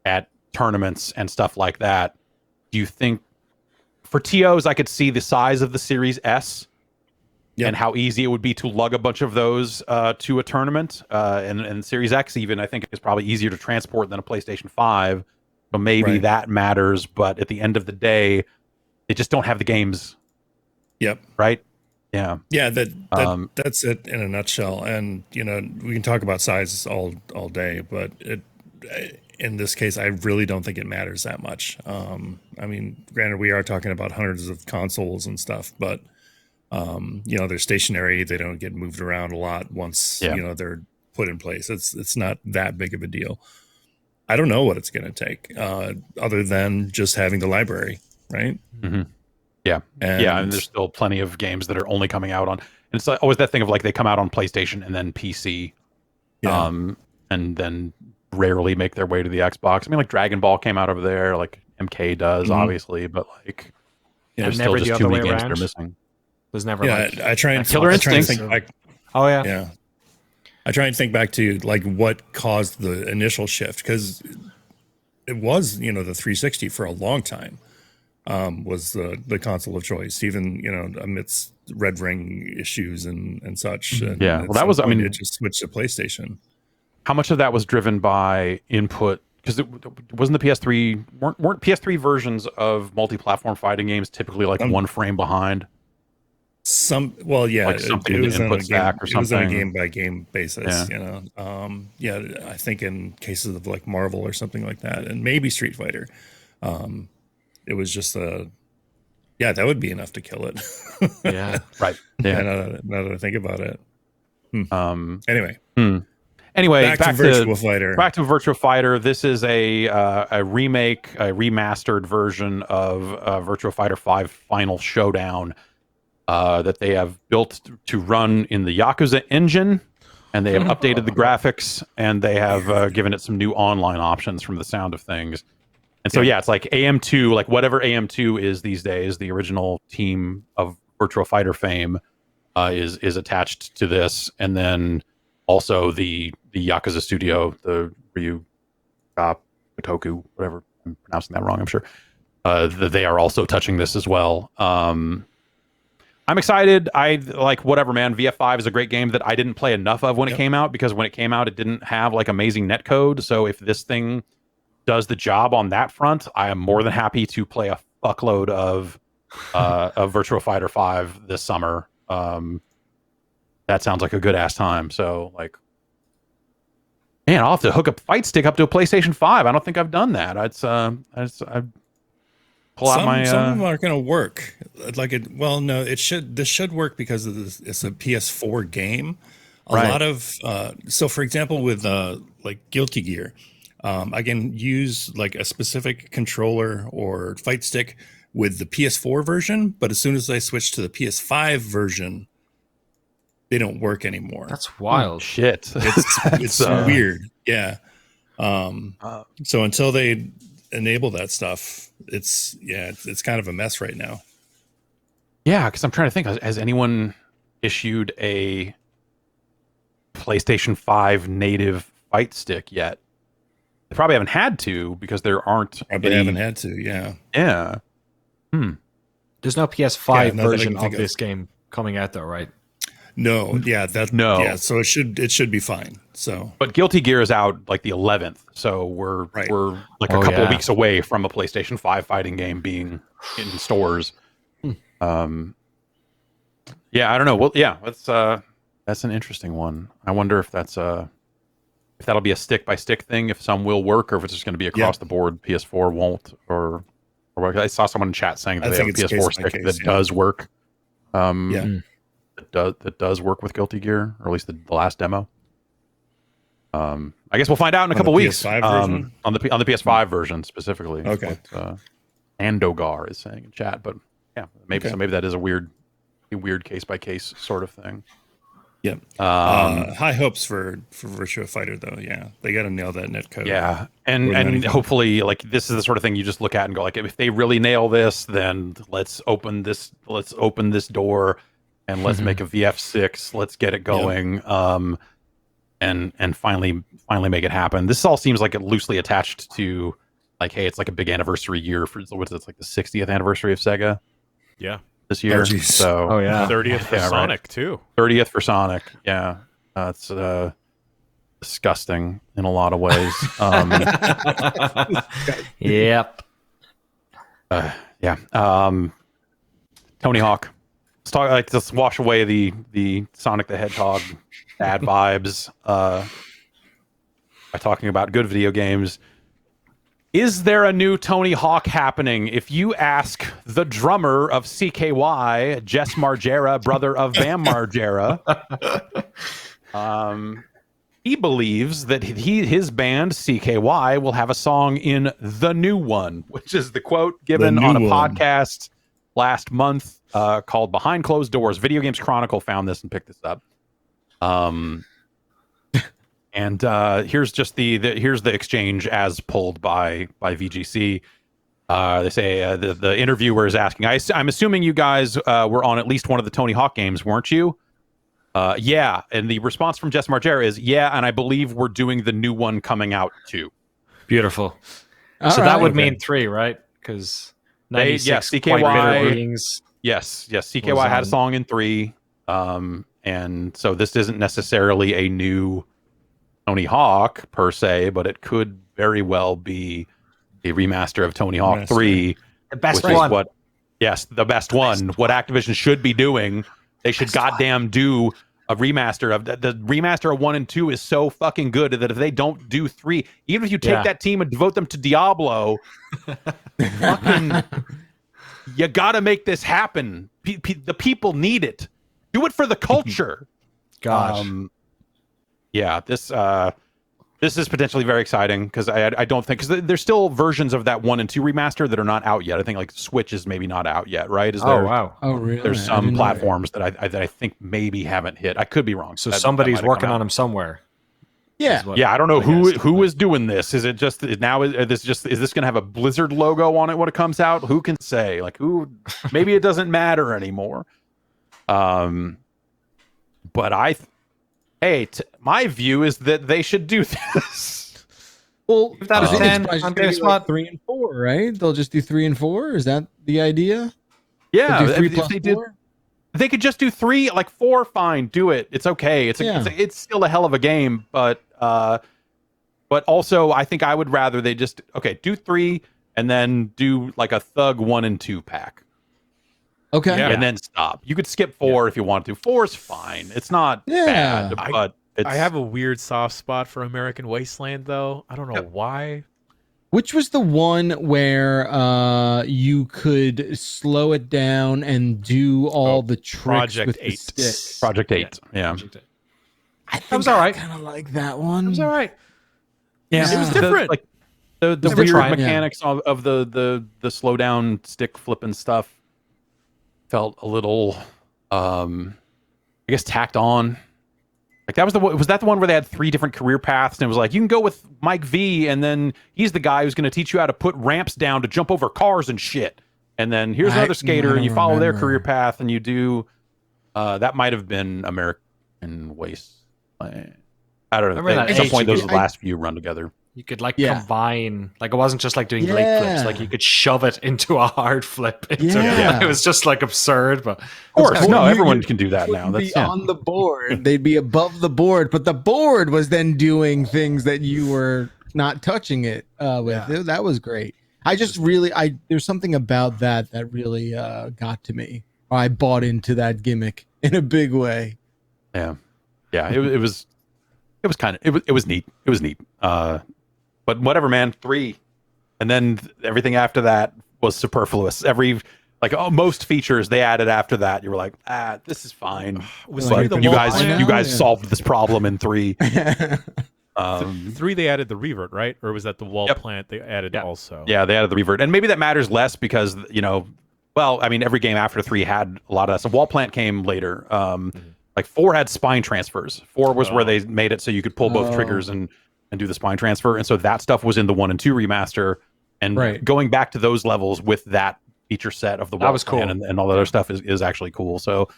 at tournaments and stuff like that, do you think? For TOs, I could see the size of the Series S and how easy it would be to lug a bunch of those to a tournament. And Series X even, I think, is probably easier to transport than a PlayStation 5. So maybe that matters. But at the end of the day, they just don't have the games. Yep. Right? Yeah. Yeah, that's it in a nutshell. And, we can talk about size all day, but in this case, I really don't think it matters that much. I mean, granted, we are talking about hundreds of consoles and stuff, but they're stationary. They don't get moved around a lot once they're put in place. It's not that big of a deal. I don't know what it's going to take, other than just having the library, right? Mm-hmm. Yeah, and there's still plenty of games that are only coming out on. And it's always that thing of like they come out on PlayStation and then PC, and then rarely make their way to the Xbox. I mean, like Dragon Ball came out over there, like MK does, obviously, but like there's still just too many games they're missing. There's never I try and think back. Oh yeah. I try and think back to like what caused the initial shift, because it was the 360 for a long time was the console of choice, even amidst Red Ring issues and such. And well, that was it just switched to PlayStation. How much of that was driven by input? Because it wasn't the PS3 weren't PS3 versions of multi-platform fighting games typically like one frame behind? Like something in the input stack or something. It was on a game by game basis, I think in cases of like Marvel or something like that, and maybe Street Fighter, it was just that would be enough to kill it. Yeah, right. Yeah. Now that I think about it. Anyway, back to Virtua Fighter. Back to Virtua Fighter. This is a remake, a remastered version of Virtua Fighter 5 Final Showdown that they have built to run in the Yakuza engine, and they have updated the graphics, and they have given it some new online options from the sound of things. And so, it's like AM2, like whatever AM2 is these days, the original team of Virtua Fighter fame is attached to this, and then also the Yakuza studio, the Ryu Kotoku, whatever, I'm pronouncing that wrong, I'm sure. They are also touching this as well. I'm excited. I like whatever, man. VF5 is a great game that I didn't play enough of when it came out, because when it came out, it didn't have like amazing netcode. So if this thing does the job on that front, I am more than happy to play a fuckload of Virtua Fighter 5 this summer. That sounds like a good ass time. So like, man, I'll have to hook a fight stick up to a PlayStation 5. I don't think I've done that. I pull out my. Some of them aren't going to work. Like it. Well, no, it should. This should work because it's a PS4 game. A lot of. So, for example, with like Guilty Gear, I can use like a specific controller or fight stick with the PS4 version, but as soon as I switch to the PS5 version, they don't work anymore. That's wild. Shit. It's weird. Yeah. So until they enable that stuff, it's kind of a mess right now. Yeah, because I'm trying to think, has anyone issued a PlayStation 5 native fight stick yet? They probably haven't had to, because there aren't. Haven't had to. Yeah. Yeah. There's no PS5 version of this game coming out, though, right? No, yeah, so it should be fine. So, but Guilty Gear is out like the 11th, so we're like a couple of weeks away from a PlayStation 5 fighting game being in stores. I don't know. Well, yeah, that's an interesting one. I wonder if if that'll be a stick by stick thing, if some will work, or if it's just going to be across the board. PS4 won't, or I saw someone in chat saying that they have a PS4 stick that does work. That does work with Guilty Gear, or at least the last demo. I guess we'll find out in a couple weeks. On the PS5 version specifically. Okay. What, Andogar is saying in chat, but maybe that is a weird case by case sort of thing. Yep. High hopes for Virtua Fighter though. Yeah, they got to nail that netcode. Yeah, and hopefully, like, this is the sort of thing you just look at and go, like, if they really nail this, then let's open this door. And let's make a VF6. Let's get it going, and finally make it happen. This all seems like it loosely attached to, like, hey, it's like a big anniversary year for what's it, like the 60th anniversary of Sega. Yeah. this year. Oh, geez. So Oh yeah. 30th for Yeah, right. Sonic too. 30th for Sonic. Yeah, it's disgusting in a lot of ways. Yep. Yeah. Tony Hawk. Let's talk. Let's wash away the Sonic the Hedgehog bad vibes by talking about good video games. Is there a new Tony Hawk happening? If you ask the drummer of CKY, Jess Margera, brother of Bam Margera, he believes that his band CKY will have a song in the new one, which is the quote given on a podcast last month called "Behind Closed Doors." Video Games Chronicle found this and picked this up. And here's just here's the exchange as pulled by VGC. They say the interviewer is asking, I'm assuming you guys were on at least one of the Tony Hawk games, weren't you? Yeah. And the response from Jess Margera is, yeah, and I believe we're doing the new one coming out too. Beautiful. All so right. that would mean 3, right? Because 96 CKY Quite Bitter Wings. Yes. CKY had a song in 3. And so this isn't necessarily a new Tony Hawk per se, but it could very well be a remaster of Tony Hawk 3. The best which is one. The best one. What Activision should be doing. They should goddamn do a remaster of the remaster of 1 and 2 is so fucking good that if they don't do 3, even if you take that team and devote them to Diablo, fucking, you gotta make this happen. The people need it. Do it for the culture. Gosh. Yeah, this is potentially very exciting because I don't think, because there's still versions of that 1 and 2 remaster that are not out yet. I think like Switch is maybe not out yet, right? Wow. Oh, really? There's some platforms that I think maybe haven't hit. I could be wrong. So somebody's working on them somewhere. Yeah. Yeah, I don't know who is doing this. Is it just now? Is this going to have a Blizzard logo on it when it comes out? Who can say? Like who? Maybe it doesn't matter anymore. But my view is that they should do this. Well, If that is 10 on GameSpot. 3 and 4, right? They'll just do 3 and 4. Is that the idea? Yeah, They'll do 3 if plus they did, 4? they could just do 3, like 4. Fine, do it. It's okay. It's still a hell of a game, but also I think I would rather they just do 3 and then do like a Thug 1 and 2 pack. Okay. And then stop. You could skip 4 if you want to. 4 is fine. It's not bad, but I have a weird soft spot for American Wasteland, though. I don't know why. Which was the one where you could slow it down and do all the tricks Project with 8. the stick? Project 8. Yeah. I think That was all right. kind of like that one. It was all right. Yeah, It was different. The Never weird tried. mechanics of the slow down stick flipping stuff felt a little I guess tacked on. Like that was that the one where they had 3 different career paths and it was like you can go with Mike V and then he's the guy who's going to teach you how to put ramps down to jump over cars and shit. And then here's another skater and you follow their career path and you do that might have been American Wasteland. I don't know. Remember At that some point those HG? last few run together. You could Yeah. combine, like it wasn't just like doing leg flips, like you could shove it into a hard flip. Yeah. It was just like absurd, but Of course, Well, everyone can do that now. Would That's be on the board. They'd be above the board, but the board was then doing things that you were not touching it with. That was great. I just really, there's something about that really got to me. I bought into that gimmick in a big way. Yeah. It was kind of it was neat. It was neat. But whatever, man. 3, and then everything after that was superfluous. Most features they added after that, you were like, this is fine. Was Like, the you wall guys plan? solved this problem in 3. 3 they added the revert, right? Or was that the wall plant they added also? Yeah, they added the revert, and maybe that matters less because every game after 3 had a lot of that. So wall plant came later. Like 4 had spine transfers. 4 was where they made it so you could pull both triggers and do the spine transfer, and so that stuff was in the 1 and 2 remaster. And going back to those levels with that feature set of the wall was cool. plan and all the other stuff is actually cool. So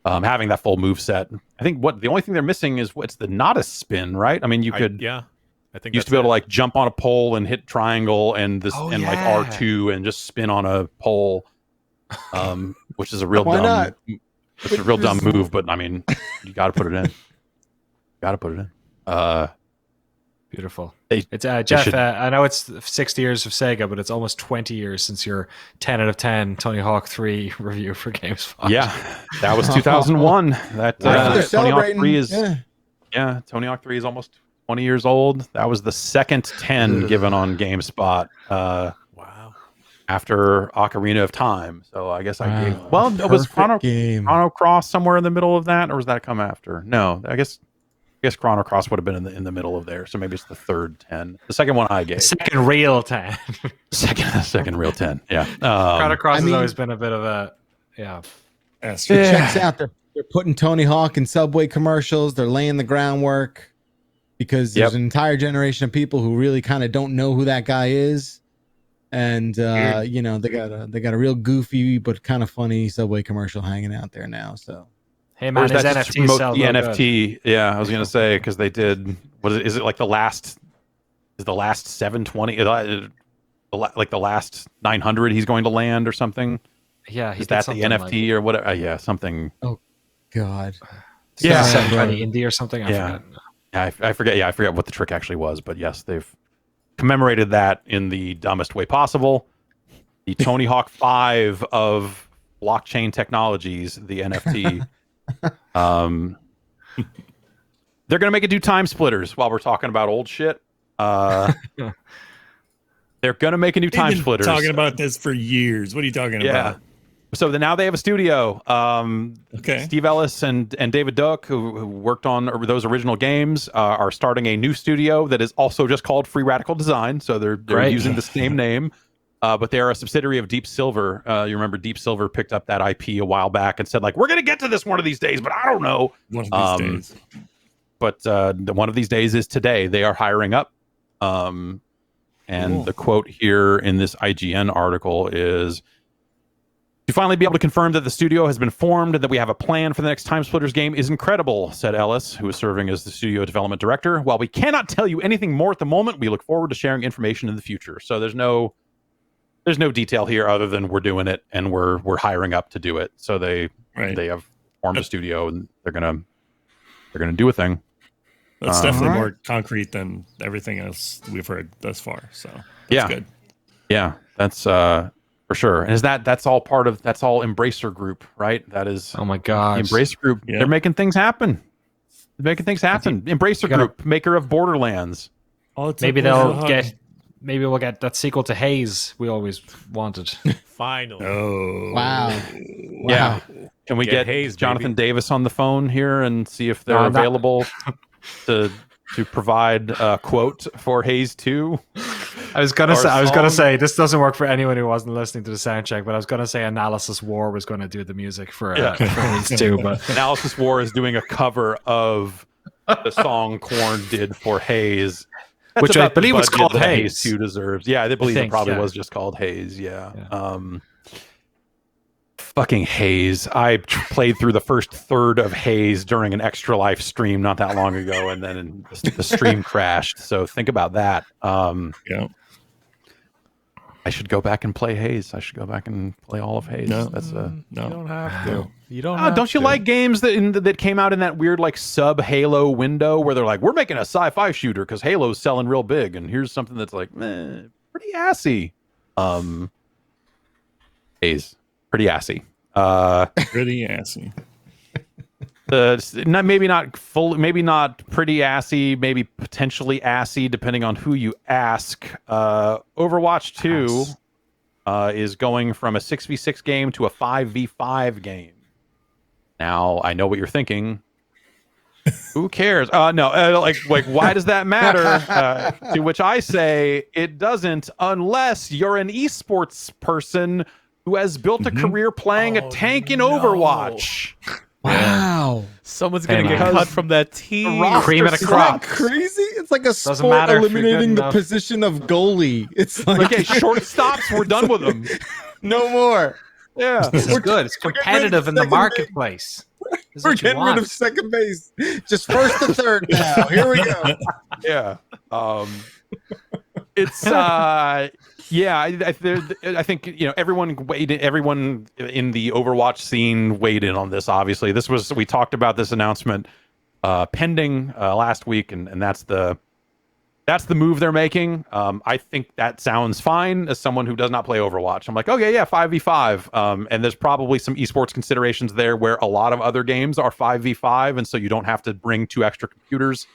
having that full move set, I think the only thing they're missing is what's the not a spin, right? I mean, you could I think used to be able to like jump on a pole and hit triangle and like R2 and just spin on a pole. which is a real Why dumb. not? It's a real dumb move, but I mean, you got to put it in. Got to put it in. Beautiful. It's Jeff. I know it's 60 years of Sega, but it's almost 20 years since your 10 out of 10 Tony Hawk 3 review for GameSpot. Yeah, that was 2001. That Tony Hawk 3 is Tony Hawk 3 is almost 20 years old. That was the second 10 given on GameSpot. Wow. After Ocarina of Time, so I guess I gave. Well, it was Chrono Cross somewhere in the middle of that, or was that come after? No, I guess Chrono Cross would have been in the middle of there, so maybe it's the third 10. The second one I gave. The second real 10. second real 10. Yeah. Chrono Cross has always been a bit of a Checks out. They're putting Tony Hawk in Subway commercials. They're laying the groundwork because there's an entire generation of people who really kind of don't know who that guy is. And you know, they got a real goofy but kind of funny Subway commercial hanging out there now. So hey man, his NFT sell the NFT. Good. Yeah, I was gonna say because they did. Is it like the last 720? Like the last 900 he's going to land or something? Yeah, is that the NFT or whatever? Yeah, something. Oh God. Yeah, 720 indie or something. I forget. I forget what the trick actually was, but yes, they've commemorated that in the dumbest way possible. The Tony Hawk 5 of blockchain technologies, the NFT. They're going to make it do time splitters while we're talking about old shit. They're going to make a new time splitters. Talking about this for years. What are you talking about? So now they have a studio. Okay. Steve Ellis and David Duck, who worked on those original games, are starting a new studio that is also just called Free Radical Design. So they're using the same name, but they are a subsidiary of Deep Silver. You remember Deep Silver picked up that IP a while back and said, like, we're going to get to this one of these days, but I don't know. One of these days. But one of these days is today. They are hiring up. And the quote here in this IGN article is, to finally be able to confirm that the studio has been formed and that we have a plan for the next Time Splitters game is incredible, said Ellis, who is serving as the studio development director. While we cannot tell you anything more at the moment, we look forward to sharing information in the future. So there's no detail here other than we're doing it and we're hiring up to do it. So they have formed a studio and they're gonna do a thing. That's definitely more concrete than everything else we've heard thus far. So that's good. Yeah, that's for sure. And that's all Embracer Group, right? That is, oh my god, the Embracer Group. They're making things happen. Embracer Group, maker of Borderlands. Maybe we'll get that sequel to Haze we always wanted. Finally. Oh wow. Yeah. Can we get Haze, Jonathan Davis on the phone here and see if they're available to provide a quote for Haze 2? I was gonna say this doesn't work for anyone who wasn't listening to the sound check, but I was gonna say Analysis War was gonna do the music for Haze 2, but Analysis War is doing a cover of the song Korn did for Haze, which I believe was called Haze 2 deserves. Yeah, I believe it probably was just called Haze. Yeah. Fucking Haze. I played through the first third of Haze during an Extra Life stream not that long ago, and then the stream crashed. So think about that. I should go back and play Haze. I should go back and play all of Haze. No, you don't have to. You don't. Don't you like games that came out in that weird like sub Halo window where they're like, we're making a sci-fi shooter because Halo's selling real big, and here's something that's like pretty assy. Haze, pretty assy. Pretty assy. Maybe not pretty assy, maybe potentially assy, depending on who you ask. Overwatch 2 is going from a 6v6 game to a 5v5 game. Now, I know what you're thinking. Who cares? Like why does that matter? To which I say, it doesn't, unless you're an esports person who has built a career playing a tank in Overwatch. Wow. Someone's going to get cut from that team. Cream of the crop. Crazy? It's like a sport eliminating the position of goalie. It's like shortstops, we're done with them. No more. Yeah. This is good. It's competitive in the marketplace. We're getting rid of second base. Just first and third now. Here we go. Yeah. It's I think everyone in the Overwatch scene weighed in on this. Obviously, we talked about this announcement pending last week, and that's the move they're making. I think that sounds fine as someone who does not play Overwatch. I'm like, okay, yeah, 5v5. And there's probably some esports considerations there where a lot of other games are 5v5, and so you don't have to bring 2 extra computers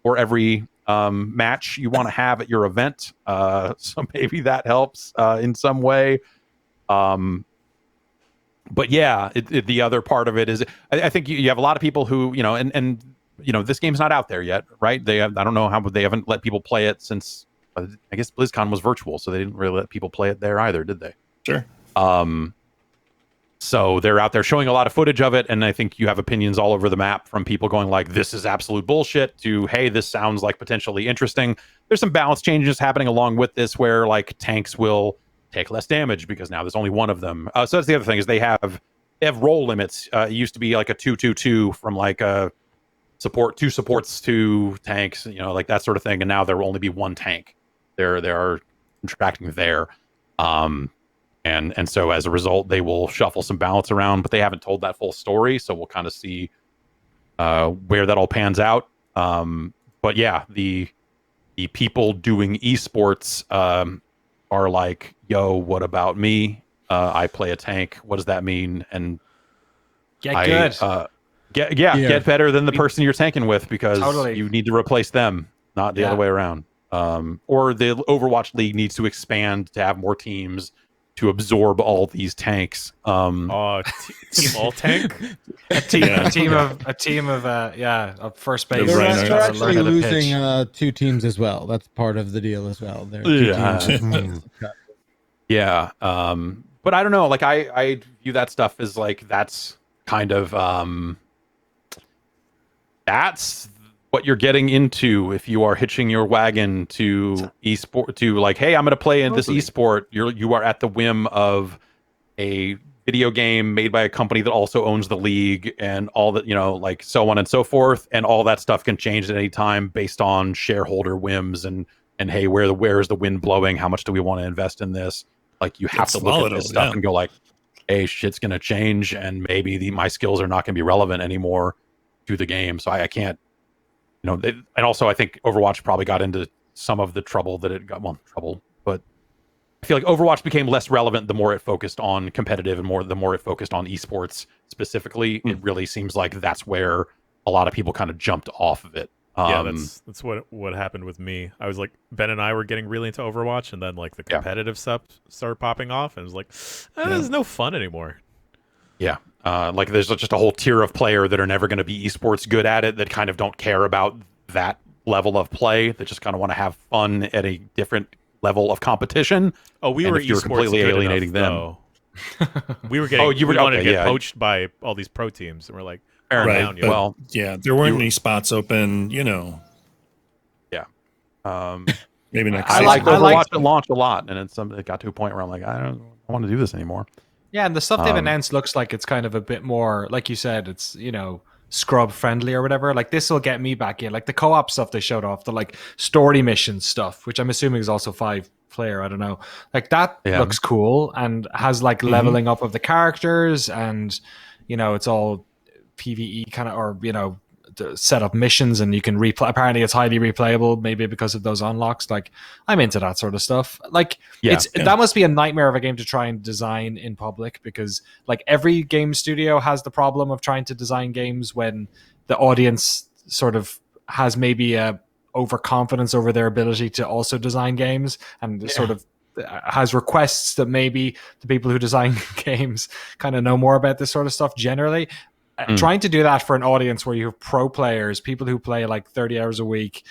for every match you want to have at your event. So maybe that helps in some way. But yeah, the other part of it is I think you have a lot of people who, and this game's not out there yet, right? I don't know how they haven't let people play it since, I guess BlizzCon was virtual, so they didn't really let people play it there either, did they? Sure. So they're out there showing a lot of footage of it, and I think you have opinions all over the map from people going like, this is absolute bullshit, to, hey, this sounds like potentially interesting. There's some balance changes happening along with this where like tanks will take less damage because now there's only one of them. So that's the other thing is they have role limits. It used to be like a 2-2-2 from like a two supports, 2 tanks, like that sort of thing, and now there will only be 1 tank. They are contracting there. And so as a result, they will shuffle some balance around, but they haven't told that full story. So we'll kind of see where that all pans out. But yeah, the people doing esports are like, yo, what about me? I play a tank. What does that mean? And good. Get better than the person you're tanking with because Totally. you need to replace them, not the other way around. Or the Overwatch League needs to expand to have more teams to absorb all these tanks. Team all tank. A team of first base. They're actually losing 2 teams as well. That's part of the deal as well. There are 2 teams. Yeah. But I don't know. Like I view that stuff as like that's kind of that's what you're getting into if you are hitching your wagon to esport, to like, hey, I'm going to play in this esport. You are at the whim of a video game made by a company that also owns the league and all that, like so on and so forth. And all that stuff can change at any time based on shareholder whims and hey, where is the wind blowing? How much do we want to invest in this? Like you have to look at this stuff and go like, hey, shit's going to change and maybe my skills are not going to be relevant anymore to the game. So I can't, and also I think Overwatch probably got into some of the trouble that it got. Well, trouble, but I feel like Overwatch became less relevant the more it focused on competitive and the more it focused on esports specifically. It really seems like that's where a lot of people kind of jumped off of it. Yeah, that's what happened with me. I was like, Ben and I were getting really into Overwatch, and then like the competitive stuff started popping off, and it was like, there's no fun anymore. Yeah. Like there's just a whole tier of player that are never going to be esports good at it, that kind of don't care about that level of play, that just kind of want to have fun at a different level of competition. Oh, we were you're completely alienating them. We were getting. We wanted to get poached by all these pro teams, and we're like, right. Well, yeah, there weren't any spots open. Yeah. Maybe next. I like Overwatch at launch a lot, and it got to a point where I'm like, I don't want to do this anymore. Yeah, and the stuff they've announced looks like it's kind of a bit more, like you said, it's, scrub friendly or whatever. Like this will get me back in. Like the co-op stuff they showed off, the like story mission stuff, which I'm assuming is also 5-player. I don't know. Like that looks cool and has like leveling up of the characters, and it's all PvE kind of, or set up missions, and you can replay. Apparently it's highly replayable, maybe because of those unlocks. Like I'm into that sort of stuff. Like that must be a nightmare of a game to try and design in public, because like every game studio has the problem of trying to design games when the audience sort of has maybe a overconfidence over their ability to also design games, and sort of has requests that maybe the people who design games kind of know more about this sort of stuff generally. Trying to do that for an audience where you have pro players, people who play like 30 hours a week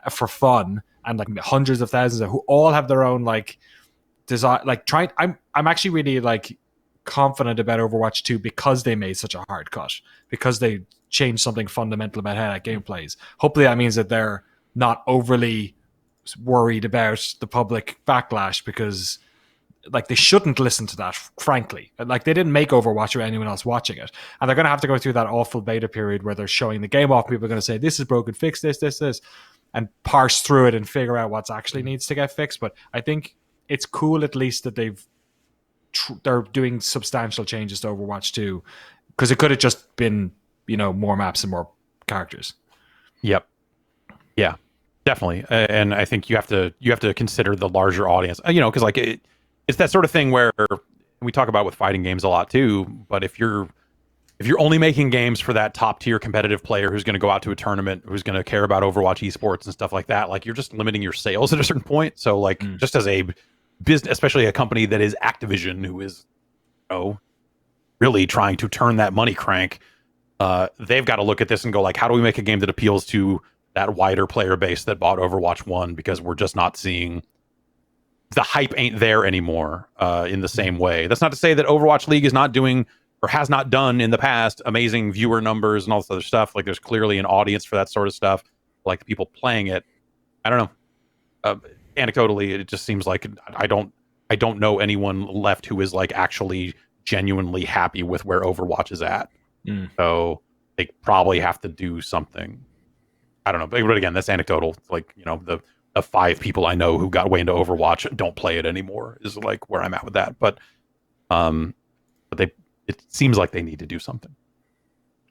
for fun, and like hundreds of thousands who all have their own like design. Like I'm actually really like confident about Overwatch 2 because they made such a hard cut, because they changed something fundamental about how that game plays. Hopefully that means that they're not overly worried about the public backlash, because like they shouldn't listen to that, frankly. Like they didn't make Overwatch or anyone else watching it, and they're going to have to go through that awful beta period where they're showing the game off. People are going to say, this is broken, fix this. and parse through it and figure out what's actually needs to get fixed. But I think it's cool at least that they're doing substantial changes to Overwatch 2, because it could have just been, more maps and more characters. Yep. Yeah, definitely. And I think you have to consider the larger audience, because like it's that sort of thing where we talk about with fighting games a lot too. But if you're only making games for that top tier competitive player who's going to go out to a tournament, who's going to care about Overwatch esports and stuff like that, like you're just limiting your sales at a certain point. So like just as a business, especially a company that is Activision, who is, really trying to turn that money crank, they've got to look at this and go like, how do we make a game that appeals to that wider player base that bought Overwatch 1? Because we're just not seeing the hype ain't there anymore in the same way. That's not to say that Overwatch League is not doing or has not done in the past amazing viewer numbers and all this other stuff. Like there's clearly an audience for that sort of stuff, like the people playing it. I don't know. Anecdotally, it just seems like I don't know anyone left who is like actually genuinely happy with where Overwatch is at. So they probably have to do something. I don't know. But again, that's anecdotal. Like, the 5 people I know who got way into Overwatch don't play it anymore is like where I'm at with that. But it seems like they need to do something.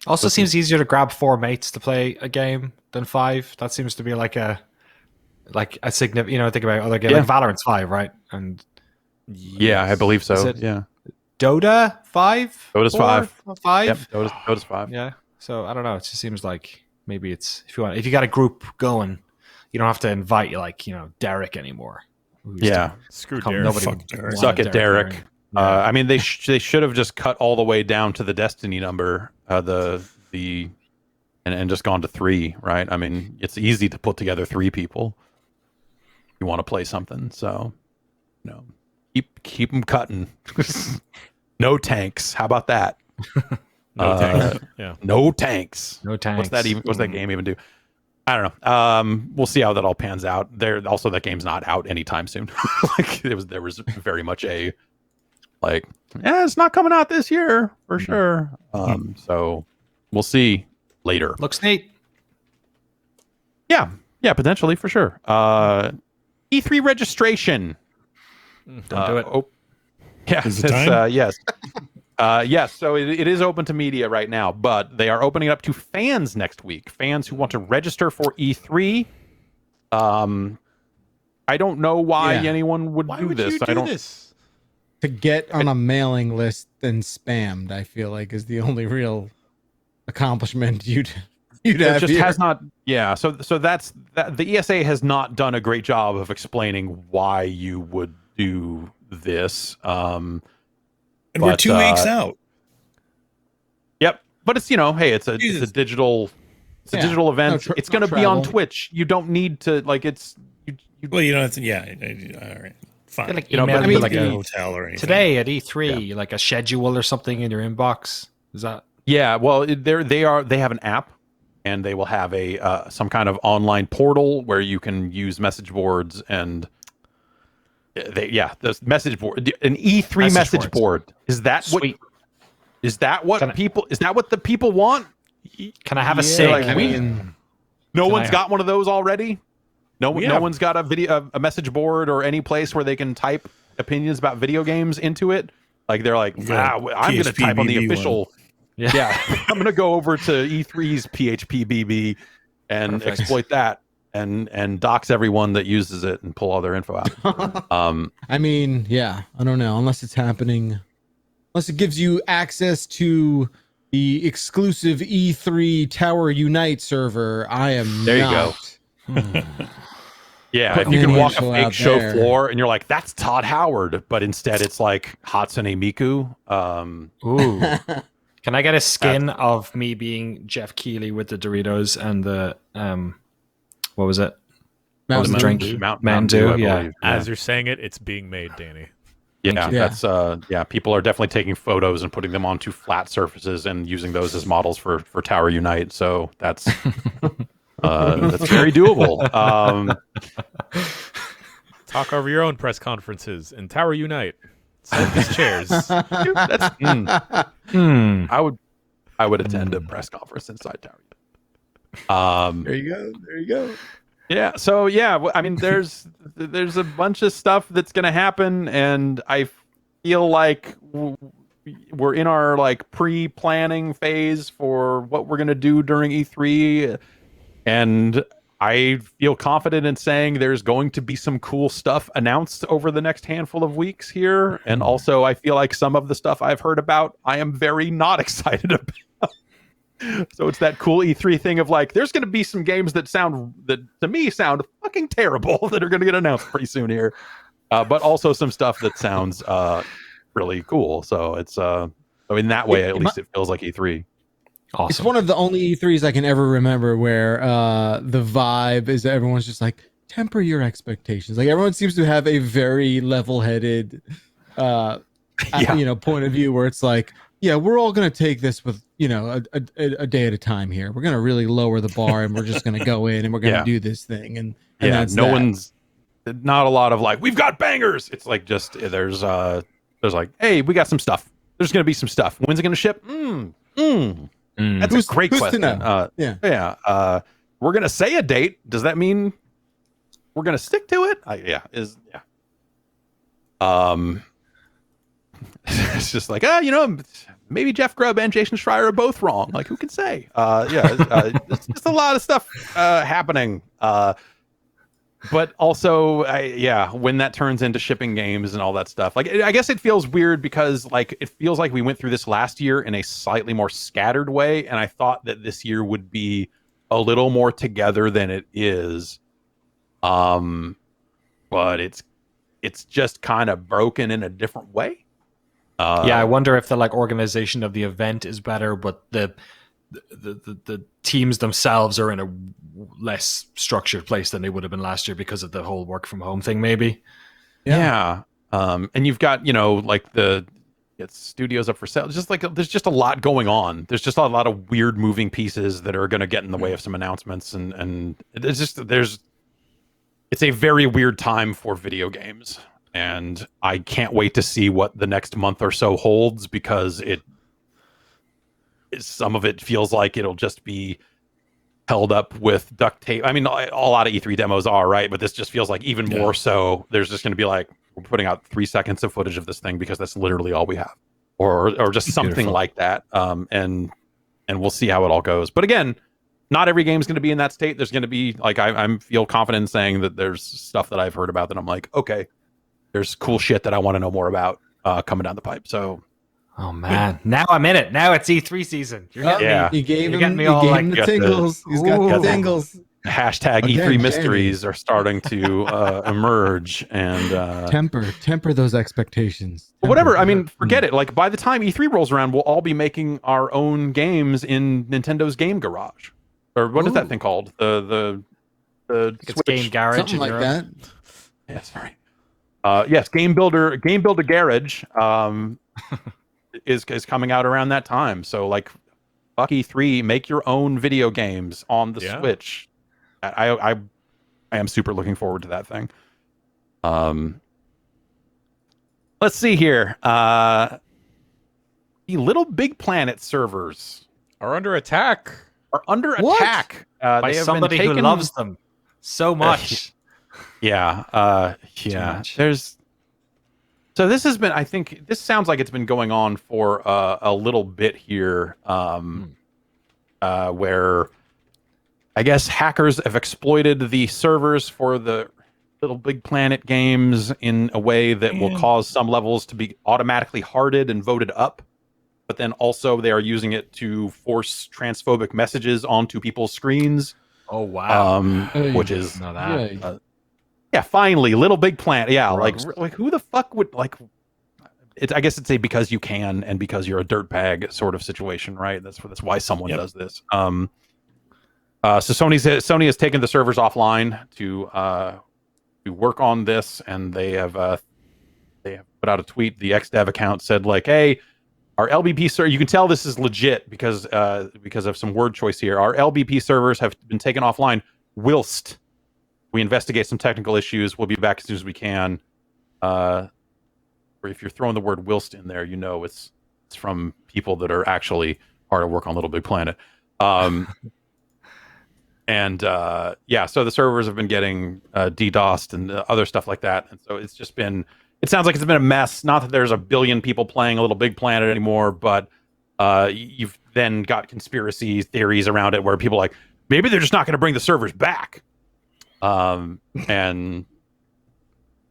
Also seems easier to grab 4 mates to play a game than 5. That seems to be like a significant, think about other games. Yeah. Like Valorant's 5, right? And yeah, I believe so. Yeah. Dota 5? Dota's 5. 5? Yep, Dota's 5. Yeah. So I don't know. It just seems like maybe it's if you got a group going, you don't have to invite Derek anymore. Screw Derek. Fuck Derek. Suck it, Derek. I mean, they should have just cut all the way down to the Destiny number, and just gone to 3, right? I mean, it's easy to put together 3 people. You want to play something, so keep them cutting. No tanks. How about that? No tanks. Yeah. No tanks. No tanks. What's that game even do? I don't know. We'll see how that all pans out. Also, that game's not out anytime soon. Like there was very much a it's not coming out this year for sure. So we'll see later. Looks neat. Yeah, potentially for sure. E3 registration. Don't do it. Yeah, Is it time? Yes. Yes, so it is open to media right now, but they are opening it up to fans next week. Fans who want to register for E3. I don't know why anyone would do this. You do this? To get on a mailing list and spammed, I feel like is the only real accomplishment you'd have just here. has not. Yeah, so that's that. The ESA has not done a great job of explaining why you would do this. And we're 2 weeks out. Yep, but it's hey, it's a digital digital event. It's going to be on Twitch. You don't need to Well, you don't have to. Yeah, all right, fine. Like You know, email but- you but like a a hotel or anything today at E3, like a schedule or something in your inbox. Is that? Yeah, well, they have an app, and they will have a some kind of online portal where you can use message boards and the message board, an E3 message board. Is that Sweet. what the people want? Can I have a Yeah, sig? I mean, No Can one's I- got one of those already. No Yeah. one's got a message board or any place where they can type opinions about video games into it. Like they're like, I'm going to type on the PHPBB official. Yeah. Yeah, I'm going to go over to E3's PHPBB and Perfect. exploit that and dox everyone that uses it and pull all their info out. I mean, yeah, I don't know. Unless it's happening, unless it gives you access to the exclusive E3 Tower Unite server, I am There you not. Yeah, if Putting you can any walk a info fake out show there. floor and you're like, that's Todd Howard, but instead it's like Hatsune Miku. Ooh. Can I get a skin of me being Jeff Keighley with the Doritos and the what was it? What was the Mountain drink? Dew. Mountain Dew, I yeah. believe. As you're saying it, it's being made, Danny. Yeah, you. that's people are definitely taking photos and putting them onto flat surfaces and using those as models for Tower Unite. So that's that's very doable. Talk over your own press conferences in Tower Unite. Set these chairs. That's Hmm. I would attend a press conference inside Tower Unite. There you go. There you go. Yeah. So yeah, I mean, there's a bunch of stuff that's gonna happen, and I feel like we're in our like pre-planning phase for what we're gonna do during E3, and I feel confident in saying there's going to be some cool stuff announced over the next handful of weeks here. And also, I feel like some of the stuff I've heard about, I am very not excited about. So it's that cool E3 thing of like, there's going to be some games that to me sound fucking terrible that are going to get announced pretty soon here, but also some stuff that sounds really cool. So it's in that way, at least it feels like E3. Awesome. It's one of the only E3s I can ever remember where the vibe is that everyone's just like, temper your expectations. Like everyone seems to have a very level-headed point of view where it's like, yeah, we're all going to take this with, a day at a time here. We're going to really lower the bar and we're just going to go in and we're going to do this thing. And that's not a lot of like, we've got bangers. It's like just there's like, hey, we got some stuff. There's going to be some stuff. When's it going to ship? That's a great question. We're going to say a date. Does that mean we're going to stick to it? It's just like, maybe Jeff Grubb and Jason Schreier are both wrong. Like, who can say? It's just a lot of stuff happening. But also, when that turns into shipping games and all that stuff, like, I guess it feels weird because, like, it feels like we went through this last year in a slightly more scattered way, and I thought that this year would be a little more together than it is. But it's just kind of broken in a different way. I wonder if the like organization of the event is better, but the teams themselves are in a less structured place than they would have been last year because of the whole work from home thing, maybe. Yeah. And you've got, like it's studios up for sale. It's just like there's just a lot going on. There's just a lot of weird moving pieces that are going to get in the way of some announcements, and it's a very weird time for video games. And I can't wait to see what the next month or so holds, because some of it feels like it'll just be held up with duct tape. I mean, a lot of E3 demos are, right? But this just feels like even more so. There's just going to be like, we're putting out 3 seconds of footage of this thing because that's literally all we have, or just something like that. And we'll see how it all goes. But again, not every game's going to be in that state. There's going to be like, I feel confident in saying that there's stuff that I've heard about that I'm like, okay, there's cool shit that I want to know more about coming down the pipe. So, oh man, now I'm in it. Now it's E3 season. You're getting me. You gave You're him, getting me all like the tingles. He's got the tingles. Hashtag E3 mysteries are starting to emerge, and temper those expectations. Whatever. I mean, forget it. Like, by the time E3 rolls around, we'll all be making our own games in Nintendo's Game Garage, or what is that thing called? The it's Game Garage, something like that. Yeah, sorry. Yes, Game Builder Garage is coming out around that time. So like, fuck E3, make your own video games on the Switch. I am super looking forward to that thing. Let's see here. The Little Big Planet servers are under attack. By somebody who loves them so much. There's so this has been, I think this sounds like it's been going on for a little bit here, where I guess hackers have exploited the servers for the Little Big Planet games in a way that will cause some levels to be automatically hearted and voted up, but then also they are using it to force transphobic messages onto people's screens. Oh wow! Which is finally, Little Big Planet. Yeah, like who the fuck would like? I guess it's a because you can and because you're a dirtbag sort of situation, right? That's why someone does this. So Sony has taken the servers offline to work on this, and they have put out a tweet. The XDev account said like, "Hey, our LBP server, you can tell this is legit because of some word choice here. Our LBP servers have been taken offline whilst we investigate some technical issues. We'll be back as soon as we can." Or if you're throwing the word whilst in there, it's from people that are actually hard at work on Little Big Planet. And so the servers have been getting DDoSed and other stuff like that. And so it's just been, it sounds like it's been a mess. Not that there's a billion people playing a Little Big Planet anymore, but you've then got conspiracy theories around it where people are like, maybe they're just not going to bring the servers back. And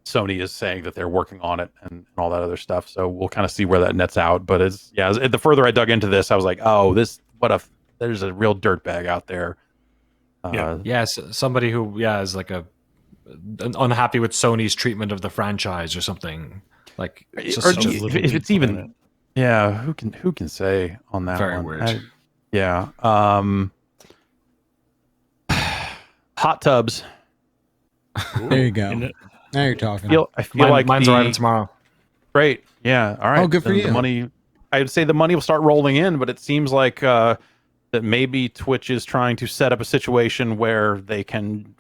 Sony is saying that they're working on it and all that other stuff. So we'll kind of see where that nets out. But the further I dug into this, I was like, oh, there's a real dirtbag out there. Somebody who is like unhappy with Sony's treatment of the franchise or something. Like, it's just if it's even, who can say on that? Very one? weird. Hot tubs. There you go. Now you're talking. I feel like mine's arriving tomorrow. Great. Yeah. All right. Oh, good for you. The money. I would say the money will start rolling in, but it seems like that maybe Twitch is trying to set up a situation where they can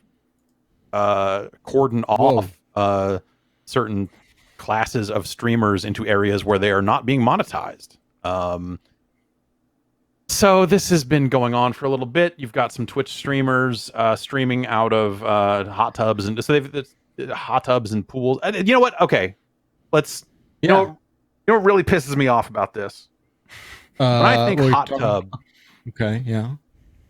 cordon off certain classes of streamers into areas where they are not being monetized. So this has been going on for a little bit. You've got some Twitch streamers streaming out of hot tubs, and so they've hot tubs and pools. You know what? Okay, let's. You know what really pisses me off about this? When I think hot tub, okay, yeah,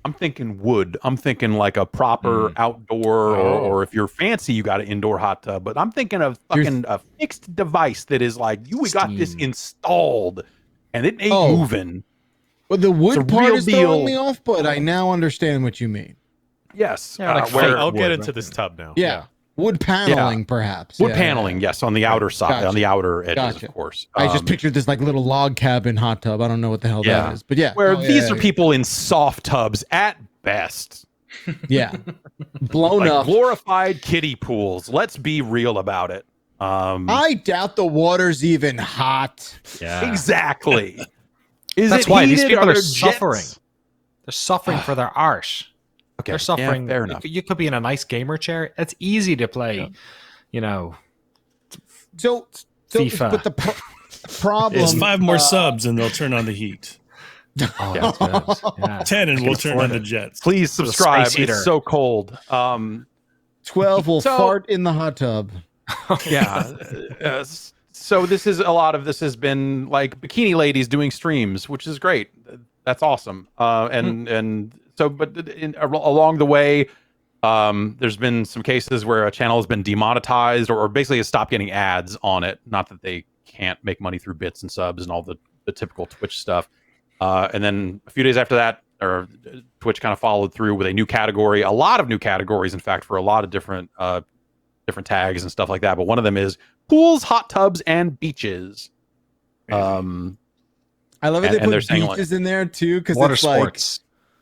I'm thinking wood. I'm thinking like a proper outdoor, or if you're fancy, you got an indoor hot tub. But I'm thinking of fucking a fixed device that is like we got this installed, and it ain't moving. Well, the wood part is throwing me off, but I now understand what you mean. Yes. I'll get into this tub now. Yeah. Wood paneling, perhaps. Wood paneling, yes, on the outer side, on the outer edges, of course. I just pictured this like little log cabin hot tub. I don't know what the hell that is, but where these are people in soft tubs at best. Yeah. Blown up. Glorified kiddie pools. Let's be real about it. I doubt the water's even hot. Yeah. Exactly. That's why these people are suffering. They're suffering for their art. Okay, they're suffering. Fair enough. You could be in a nice gamer chair. It's easy to play, So FIFA. But the problem is 5 more subs and they'll turn on the heat. That's good. Yeah. 10 and we'll turn on the jets. Please subscribe. It's so cold. 12 will fart in the hot tub. So this is a lot of this has been like bikini ladies doing streams, which is great. That's awesome. And so, but along the way, there's been some cases where a channel has been demonetized or basically has stopped getting ads on it. Not that they can't make money through bits and subs and all the typical Twitch stuff. And then a few days after that, Twitch kind of followed through with a new category, a lot of new categories, in fact, for a lot of different tags and stuff like that. But one of them is pools, hot tubs, and beaches. I love it. They put beaches in there too, because water it's sports.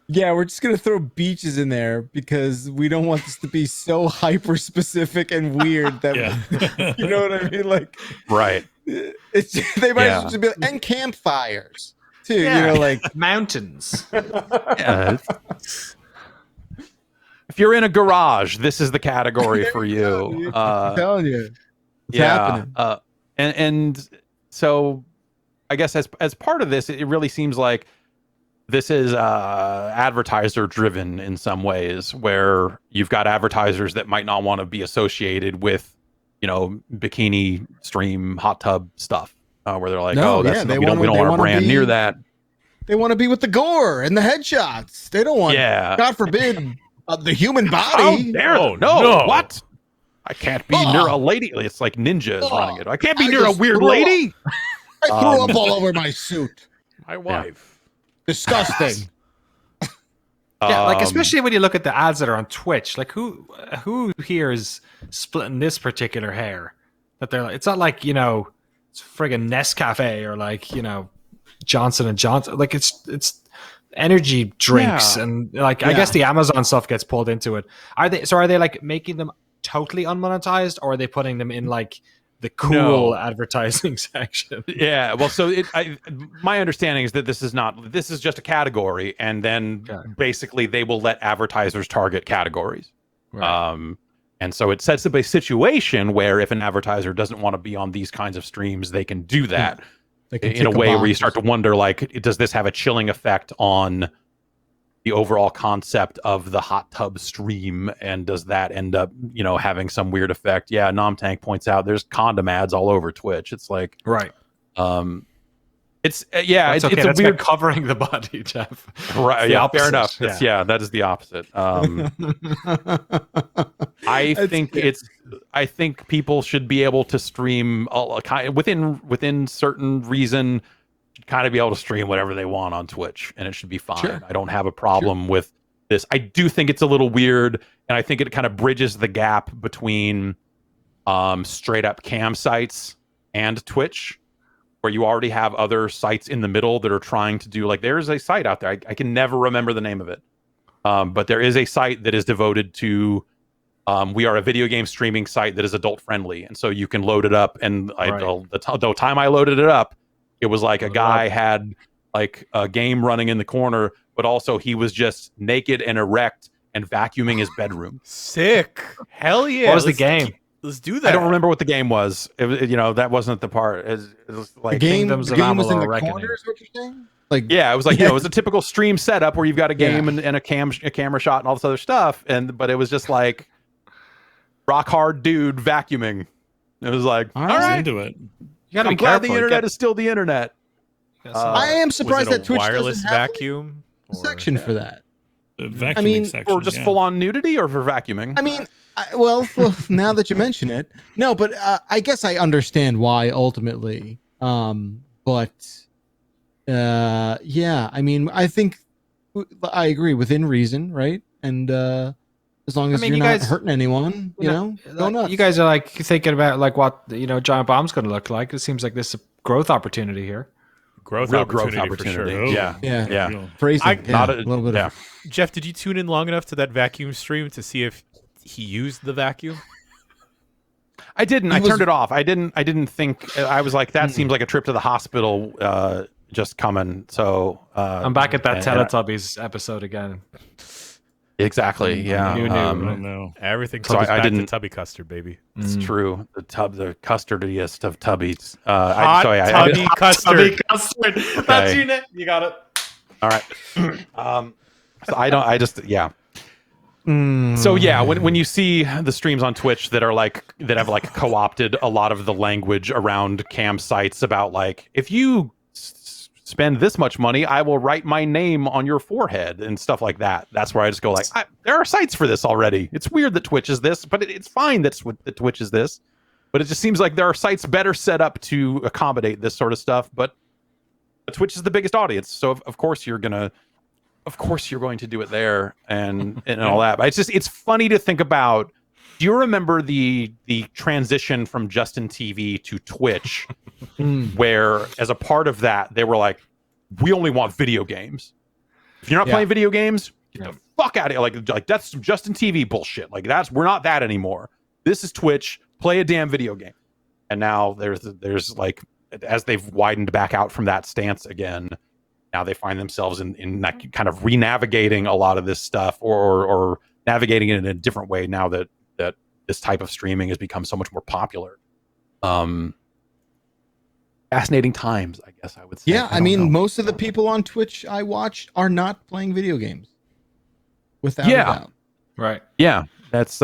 We're just gonna throw beaches in there because we don't want this to be so hyper specific and weird that you know what I mean. Like, right? It's they might just be and campfires too. You know, like mountains. If you're in a garage, this is the category for you. I'm telling you. It's happening. And so I guess as part of this, it really seems like this is advertiser driven in some ways, where you've got advertisers that might not want to be associated with, bikini stream hot tub stuff, where they're like, we don't want our brand near that. They want to be with the gore and the headshots. They don't want, God forbid, the human body. No. What? I can't be near a lady. It's like ninjas running it. I can't be near a weird lady. I threw up all over my suit. My wife. Disgusting. Like especially when you look at the ads that are on Twitch, like who here is splitting this particular hair? That they're like, it's not like it's friggin' Nescafe or like Johnson and Johnson. Like it's energy drinks and like I guess the Amazon stuff gets pulled into it. Are they like making them totally unmonetized, or are they putting them in like the cool advertising section? Yeah, well, so my understanding is that this is just a category, and then basically they will let advertisers target categories. Right. And so it sets up a situation where if an advertiser doesn't want to be on these kinds of streams, they can do that in a way where you start to wonder, like, does this have a chilling effect on the overall concept of the hot tub stream, and does that end up, having some weird effect? Yeah, Nomtank points out there's condom ads all over Twitch. It's like, Right. It's it's okay. a That's weird covering the body, Jeff. right. The Yeah, opposite. fair enough. That is the opposite. I think people should be able to stream within certain reason, kind of be able to stream whatever they want on Twitch, and it should be fine. Sure. I don't have a problem with this. I do think it's a little weird, and I think it kind of bridges the gap between straight up cam sites and Twitch, where you already have other sites in the middle that are trying to do, like, there's a site out there. I can never remember the name of it. But there is a site that is devoted to, we are a video game streaming site that is adult friendly. And so you can load it up. And the time I loaded it up, it was like a guy had like a game running in the corner, but also he was just naked and erect and vacuuming his bedroom. Sick. Hell yeah. What was the game? Let's do that. I don't remember what the game was. It was, that wasn't the part. It was like the Kingdoms of game was in Amalur the Reckoning. corners, what you're saying? Like, yeah, it was like, it was a typical stream setup where you've got a game and a camera shot and all this other stuff. But it was just like rock hard dude vacuuming. It was like, all right, into it. You gotta I'm be glad careful. the internet is still the internet. I am surprised was it that a Twitch wireless doesn't have vacuum a section for that. The vacuuming I mean, section, Or just full on nudity, or for vacuuming. I mean, well, now that you mention it, no, but I guess I understand why ultimately. But yeah, I mean, I think I agree within reason, right? And as long as you're not hurting anyone, go nuts. You guys are like thinking about like what Giant Bomb's going to look like. It seems like this is a growth opportunity here. Growth Real opportunity, growth for sure. opportunity. Oh, Yeah. Phrasing, Not a little bit. Of, Jeff, did you tune in long enough to that vacuum stream to see if he used the vacuum? I didn't. I turned it off. I didn't think. I was like, that seems like a trip to the hospital just coming. So I'm back at that Teletubbies episode again. Exactly. Yeah. You knew, I don't know. Everything So comes I back to didn't- Tubby Custard, baby. It's true. The custardiest of tubbies. Tubby Custard. Tubby Custard. That's your name. You got it. All right. So I just. So yeah, when you see the streams on Twitch that have like co-opted a lot of the language around cam sites about like, if you spend this much money, I will write my name on your forehead and stuff like that. That's where I just go like, there are sites for this already. It's weird that Twitch is this, but it's fine that Twitch is this. But it just seems like there are sites better set up to accommodate this sort of stuff. But Twitch is the biggest audience, so of course you're going to do it there and all that. But it's funny to think about. Do you remember the transition from Justin TV to Twitch, where as a part of that they were like, we only want video games. If you're not playing video games, get the fuck out of here. Like that's some Justin TV bullshit. Like we're not that anymore. This is Twitch. Play a damn video game. And now there's like, as they've widened back out from that stance again, now they find themselves in that kind of re-navigating a lot of this stuff or navigating it in a different way now that this type of streaming has become so much more popular. Fascinating times, I guess I would say. Yeah, I mean, most of the people on Twitch I watch are not playing video games. Without a doubt. Right. Yeah, that's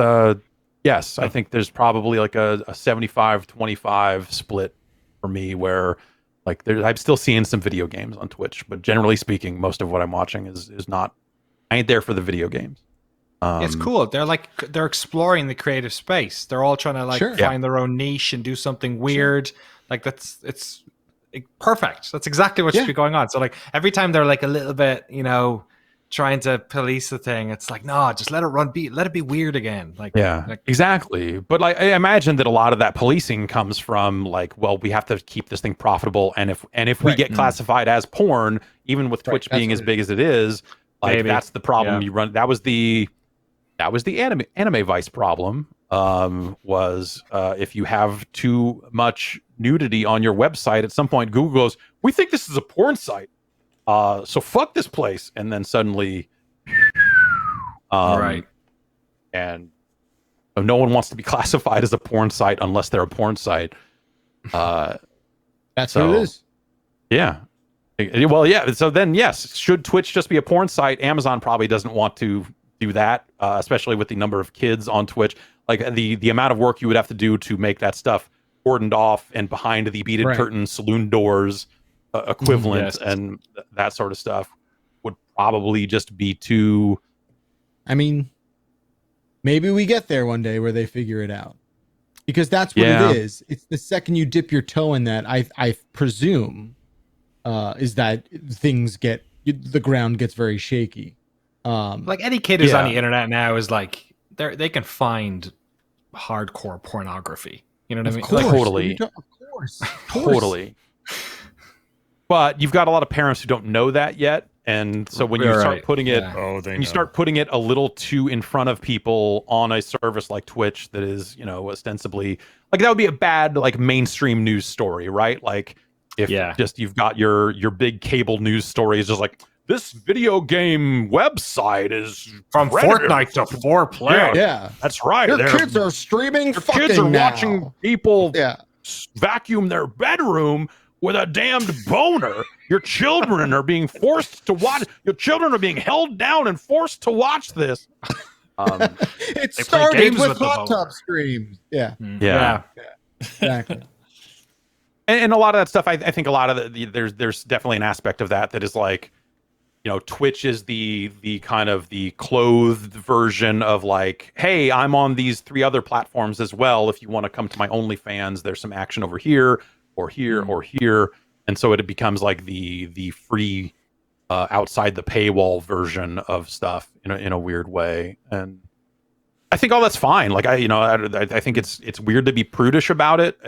yes. I think there's probably like a 75-25 split for me where like I'm still seeing some video games on Twitch, but generally speaking, most of what I'm watching is not. I ain't there for the video games. It's cool. They're exploring the creative space. They're all trying to find their own niche and do something weird. Like it's perfect. That's exactly what should be going on. So like every time they're like a little bit, trying to police the thing, it's like, no, just let it be weird again. Like exactly. But like I imagine that a lot of that policing comes from like, well, we have to keep this thing profitable, and if we get classified as porn, even with Twitch being as big as it is, like that's the problem you run. That was the anime Vice problem. Was if you have too much nudity on your website, at some point Google goes, we think this is a porn site. So fuck this place, and then suddenly, and no one wants to be classified as a porn site unless they're a porn site. That's what it is. Yeah, Well, yeah. So then, yes, should Twitch just be a porn site? Amazon probably doesn't want to do that, especially with the number of kids on Twitch. Like the amount of work you would have to do to make that stuff cordoned off and behind the beaded curtain saloon doors equivalent and that sort of stuff would probably just be too. I mean, maybe we get there one day where they figure it out, because that's what it is. It's the second you dip your toe in that, I presume, is that the ground gets very shaky. Like any kid who's on the internet now is like they can find hardcore pornography. You know what I mean? Course. Like, Totally. Of course. Totally. But you've got a lot of parents who don't know that yet. And so when you start putting it, you start putting it a little too in front of people on a service like Twitch that is, ostensibly like, that would be a bad like mainstream news story, right? Like if just you've got your big cable news story is just like, this video game website is from Fortnite to 4Play. Yeah, that's right. Your kids are streaming. Your kids are now. watching people vacuum their bedroom with a damned boner. Your children are being forced to watch. Your children are being held down and forced to watch this. It started with hot tub streams. Yeah. Exactly. And a lot of that stuff, I think a lot of there's definitely an aspect of that is like, Twitch is the kind of the clothed version of like, hey, I'm on these 3 other platforms as well. If you want to come to my OnlyFans, there's some action over here or here or here. And so it becomes like the free outside the paywall version of stuff in a weird way. And I think all that's fine. Like I think it's weird to be prudish about it.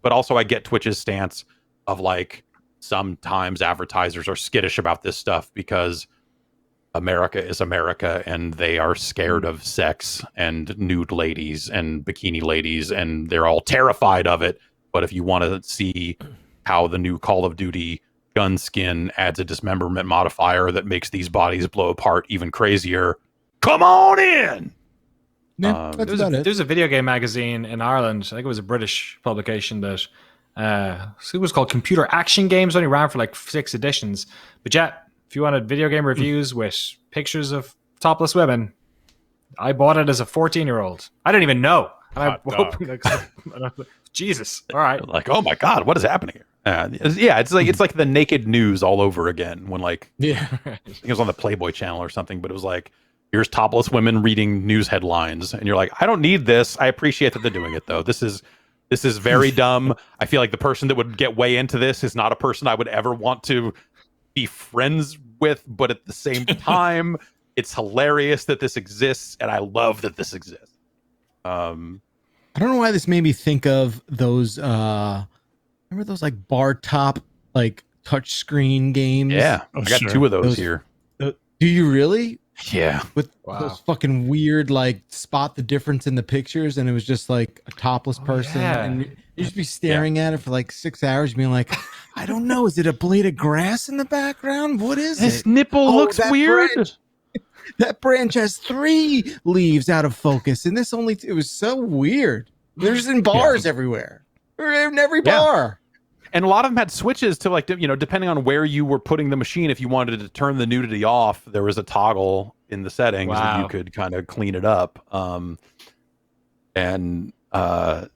But also I get Twitch's stance of like, sometimes advertisers are skittish about this stuff because America is America and they are scared of sex and nude ladies and bikini ladies and they're all terrified of it. But if you want to see how the new Call of Duty gun skin adds a dismemberment modifier that makes these bodies blow apart even crazier, come on in. Yeah, there's a video game magazine in Ireland. I think it was a British publication that it was called Computer Action Games. Only ran for like 6 editions. But yeah, if you wanted video game reviews with pictures of topless women, I bought it as a 14-year-old. I didn't even know. And Jesus. All right. Like, oh my God, what is happening here? It's like the naked news all over again. When like, I think it was on the Playboy channel or something, but it was like, here's topless women reading news headlines, and you're like, I don't need this. I appreciate that they're doing it though. This is very dumb. I feel like the person that would get way into this is not a person I would ever want to be friends with, but at the same time, it's hilarious that this exists, and I love that this exists. I don't know why this made me think of those remember those like bar top like touch screen games? Yeah, I got 2 of those here. Do you really? Yeah. With those fucking weird like spot the difference in the pictures, and it was just like a topless person and you just be staring at it for like 6 hours being like, I don't know, is it a blade of grass in the background? What is this it? nipple looks weird. That branch has 3 leaves out of focus, and this only it was so weird. They're just in bars everywhere. They're in every bar. And a lot of them had switches to like, depending on where you were putting the machine. If you wanted to turn the nudity off, there was a toggle in the settings that you could kind of clean it up. So I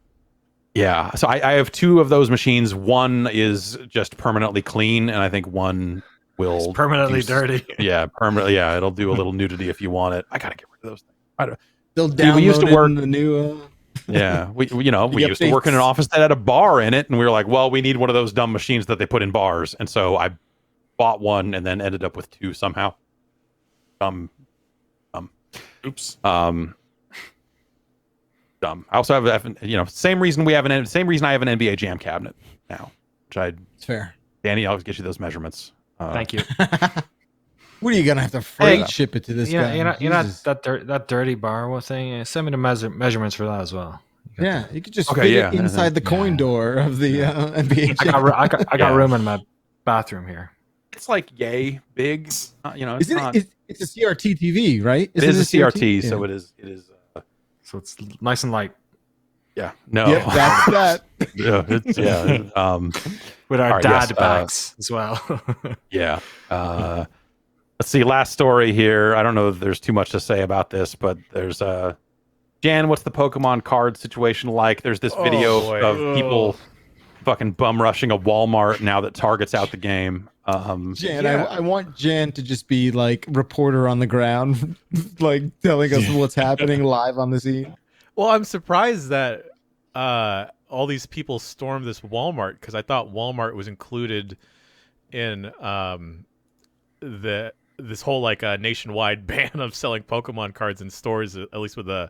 have 2 of those machines. One is just permanently clean, and I think one will permanently dirty. Yeah, permanently. Yeah, it'll do a little nudity if you want it. I gotta get rid of those things. They'll download we used to work in the new. Yeah, we used to work in an office that had a bar in it, and we were like, well, we need one of those dumb machines that they put in bars, and so I bought one and then ended up with 2 somehow. Oops. Dumb. I also have same reason I have an NBA Jam cabinet now, which It's fair. Danny, I'll always get you those measurements. Thank you. What are you gonna have to freight ship it to this guy? You know that dirty bar thing. Send me the measurements for that as well. You could just fit it inside the coin door of the NBA. I got room in my bathroom here. It's like yay big. It's a CRT TV, right? It is a CRT, so it is. So it's nice and light. Yeah. No. Yep, that's that. With our All right, dad yes, backs as well. Yeah. Let's see. Last story here. I don't know if there's too much to say about this, but there's Jan, what's the Pokemon card situation like? There's this video boy. of people fucking bum rushing a Walmart now that Target's out the game. Jan, I want Jan to just be like reporter on the ground, like telling us what's happening live on the scene. Well, I'm surprised that all these people stormed this Walmart because I thought Walmart was included in this whole like nationwide ban of selling Pokemon cards in stores, at least with the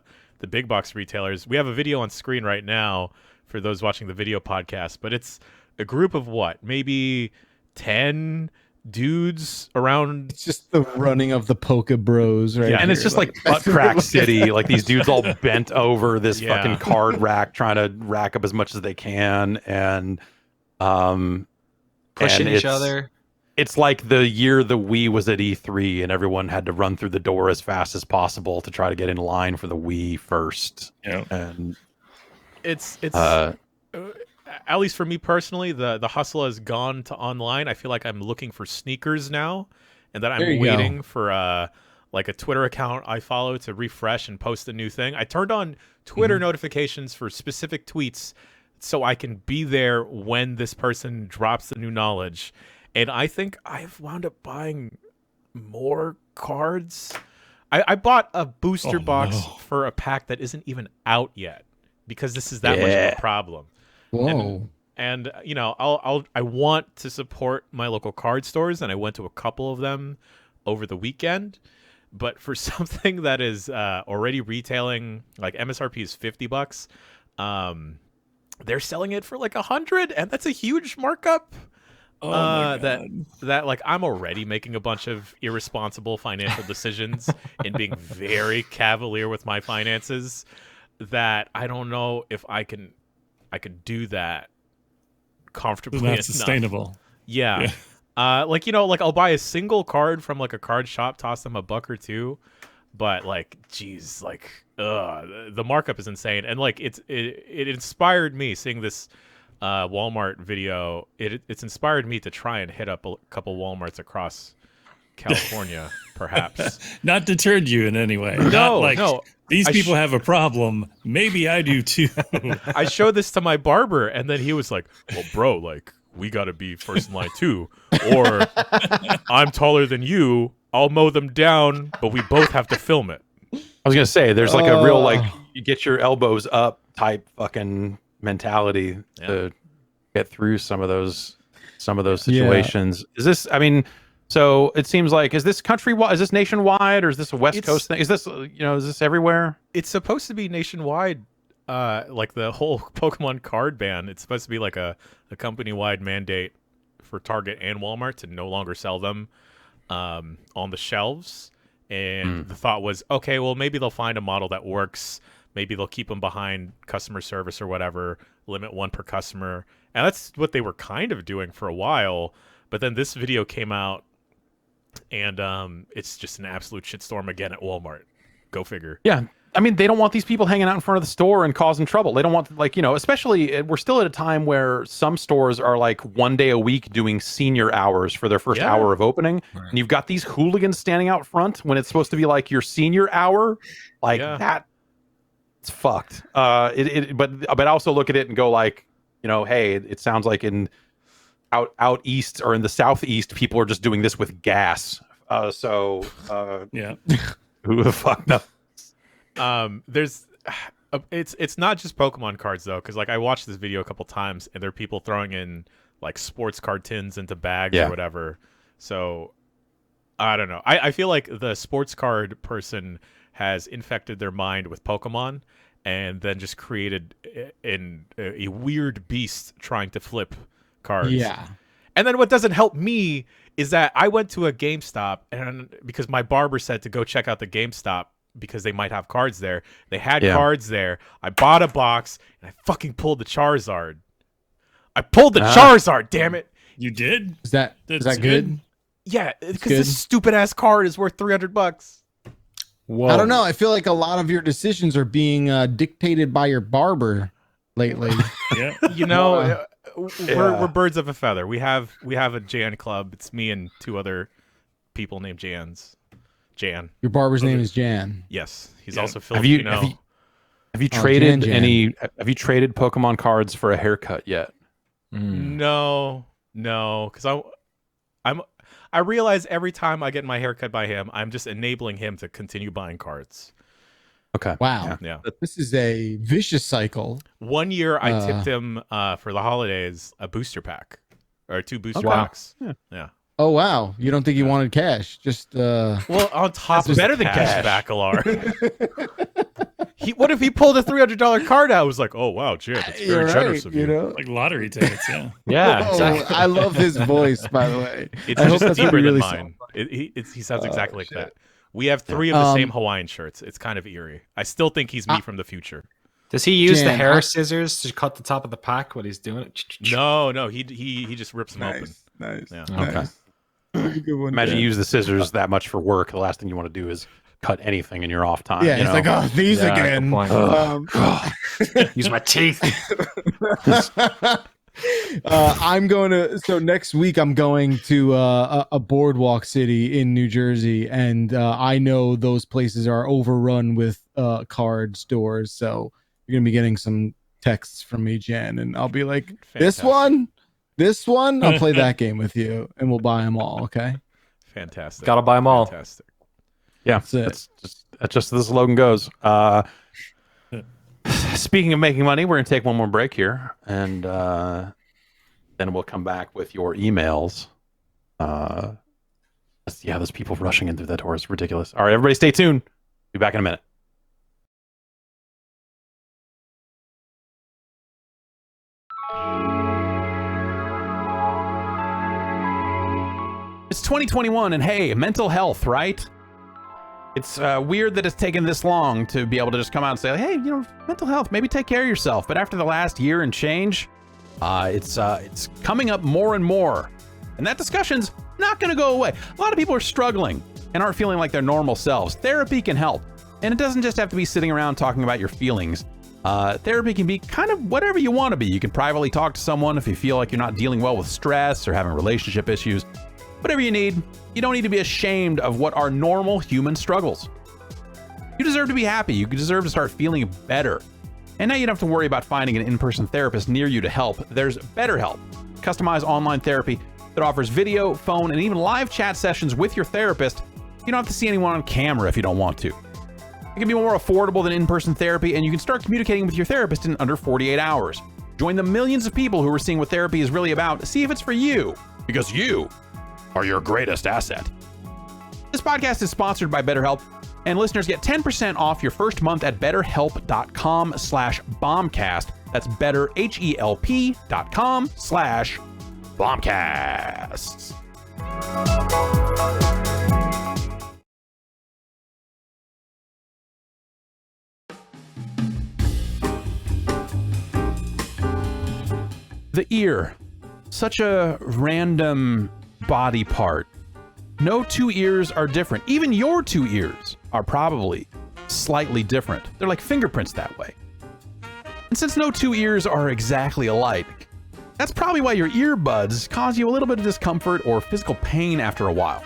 big box retailers. We have a video on screen right now for those watching the video podcast, but it's a group of what, maybe 10 dudes around. It's just the running of the Poke Bros, right? Yeah, and it's just like butt crack city. Like these dudes all bent over this fucking card rack, trying to rack up as much as they can, and pushing and each other. It's like the year the Wii was at E3 and everyone had to run through the door as fast as possible to try to get in line for the Wii first. Yeah. And it's at least for me personally, the hustle has gone to online. I feel like I'm looking for sneakers now, and that I'm waiting for like a Twitter account I follow to refresh and post a new thing. I turned on Twitter notifications for specific tweets so I can be there when this person drops the new knowledge. And I think I've wound up buying more cards. I bought a booster box for a pack that isn't even out yet because this is that much of a problem. Whoa. And you know, I want to support my local card stores, and I went to a couple of them over the weekend. But for something that is already retailing, like MSRP is $50, they're selling it for like $100, and that's a huge markup. That like I'm already making a bunch of irresponsible financial decisions and being very cavalier with my finances, that I don't know if I could do that comfortably It's not enough. sustainable. Yeah. Like, you know, like I'll buy a single card from like a card shop, toss them $1 or $2, but like, geez, like, the markup is insane, and like it inspired me seeing this Walmart video. It's inspired me to try and hit up a couple Walmarts across California, perhaps. Not deterred you in any way. No, Not like, no. These people have a problem. Maybe I do too. I showed this to my barber, and then he was like, well, bro, like, we got to be first in line too. Or I'm taller than you. I'll mow them down, but we both have to film it. I was going to say, there's like a real, like, you get your elbows up type fucking mentality to get through some of those situations. Is this, I mean, so it seems like, is this countrywide, is this nationwide, or is this a West Coast thing? Is this, you know, is this everywhere? It's supposed to be nationwide, like the whole Pokemon card ban. It's supposed to be like a company-wide mandate for Target and Walmart to no longer sell them on the shelves. And the thought was, okay, well, maybe they'll find a model that works. Maybe they'll keep them behind customer service or whatever, limit one per customer. And that's what they were kind of doing for a while. But then this video came out, and it's just an absolute shitstorm again at Walmart. Go figure. Yeah. I mean, they don't want these people hanging out in front of the store and causing trouble. They don't want, like, you know, especially we're still at a time where some stores are like one day a week doing senior hours for their first hour of opening. Right. And you've got these hooligans standing out front when it's supposed to be like your senior hour. Like that. It's fucked. But I also look at it and go like, you know, hey, it sounds like in out east or in the southeast, people are just doing this with gas. So who the fuck knows? There's it's not just Pokemon cards though, because like I watched this video a couple times, and there are people throwing in like sports card tins into bags or whatever. So I don't know. I feel like the sports card person has infected their mind with Pokemon, and then just created a weird beast trying to flip cards. Yeah. And then what doesn't help me is that I went to a GameStop, and because my barber said to go check out the GameStop because they might have cards there. They had cards there. I bought a box, and I fucking pulled the Charizard. I pulled the Charizard, damn it. You did? Is that good? Yeah, because this stupid ass card is worth $300. Whoa. I don't know. I feel like a lot of your decisions are being dictated by your barber. lately. Yeah. You know, we're birds of a feather. We have a Jan club. It's me and 2 other people named Jan. Your barber's name is Jan. Yes, he's Yeah. also Filipino. Have you Oh, traded Jan. Have you traded Pokemon cards for a haircut yet? No, because I realize every time I get my hair cut by him, I'm just enabling him to continue buying cards. Okay. Wow. Yeah. This is a vicious cycle. One year I tipped him for the holidays a booster pack or 2 booster packs. Yeah. Oh wow. You don't think he wanted cash? Just Well, on top of better than cash. Bacalar. What if he pulled a $300 card out? I was like, oh wow, Jim, that's very You're generous right, of you. know? Like lottery tickets, yeah. Yeah, Oh, exactly. I love his voice, by the way. It's I hope just that's deeper what he than really mine. He sounds exactly like shit. that. We have 3 of the same Um, Hawaiian shirts. It's kind of eerie. I still think he's me from the future. Does he use the Jan, hair I- scissors to cut the top of the pack when he's doing it? No, he just rips them open. Nice. Yeah. Okay. Good one, Imagine Jan. you use the scissors that much for work. The last thing you want to do is cut anything in your off time. Yeah, you it's know? like, oh, these Yeah, again. good point. Use my teeth. I'm going to. So next week, I'm going to a boardwalk city in New Jersey, and I know those places are overrun with card stores. So you're gonna be getting some texts from me, Jan, and I'll be like, this one. I'll play that game with you, and we'll buy them all. Okay. Fantastic. Gotta buy 'em all. Fantastic. Yeah, That's it. that's just the slogan goes. Speaking of making money, we're gonna take one more break here, and then we'll come back with your emails. There's people rushing in through that door. It's ridiculous. All right, everybody, stay tuned. Be back in a minute. It's 2021, and hey, mental health, right? It's weird that it's taken this long to be able to just come out and say, hey, mental health, maybe take care of yourself. But after the last year and change, it's coming up more and more. And that discussion's not going to go away. A lot of people are struggling and aren't feeling like their normal selves. Therapy can help. And it doesn't just have to be sitting around talking about your feelings. Therapy can be kind of whatever you want to be. You can privately talk to someone if you feel like you're not dealing well with stress or having relationship issues. Whatever you need, you don't need to be ashamed of what are normal human struggles. You deserve to be happy. You deserve to start feeling better. And now you don't have to worry about finding an in-person therapist near you to help. There's BetterHelp, customized online therapy that offers video, phone, and even live chat sessions with your therapist. You don't have to see anyone on camera if you don't want to. It can be more affordable than in-person therapy, and you can start communicating with your therapist in under 48 hours. Join the millions of people who are seeing what therapy is really about. See if it's for you, because you are your greatest asset. This podcast is sponsored by BetterHelp, and listeners get 10% off your first month at betterhelp.com/bombcast. That's betterhelp.com/bombcast. The ear, such a random body part. No 2 ears are different. Even your 2 ears are probably slightly different. They're like fingerprints that way. And since no 2 ears are exactly alike, that's probably why your earbuds cause you a little bit of discomfort or physical pain after a while.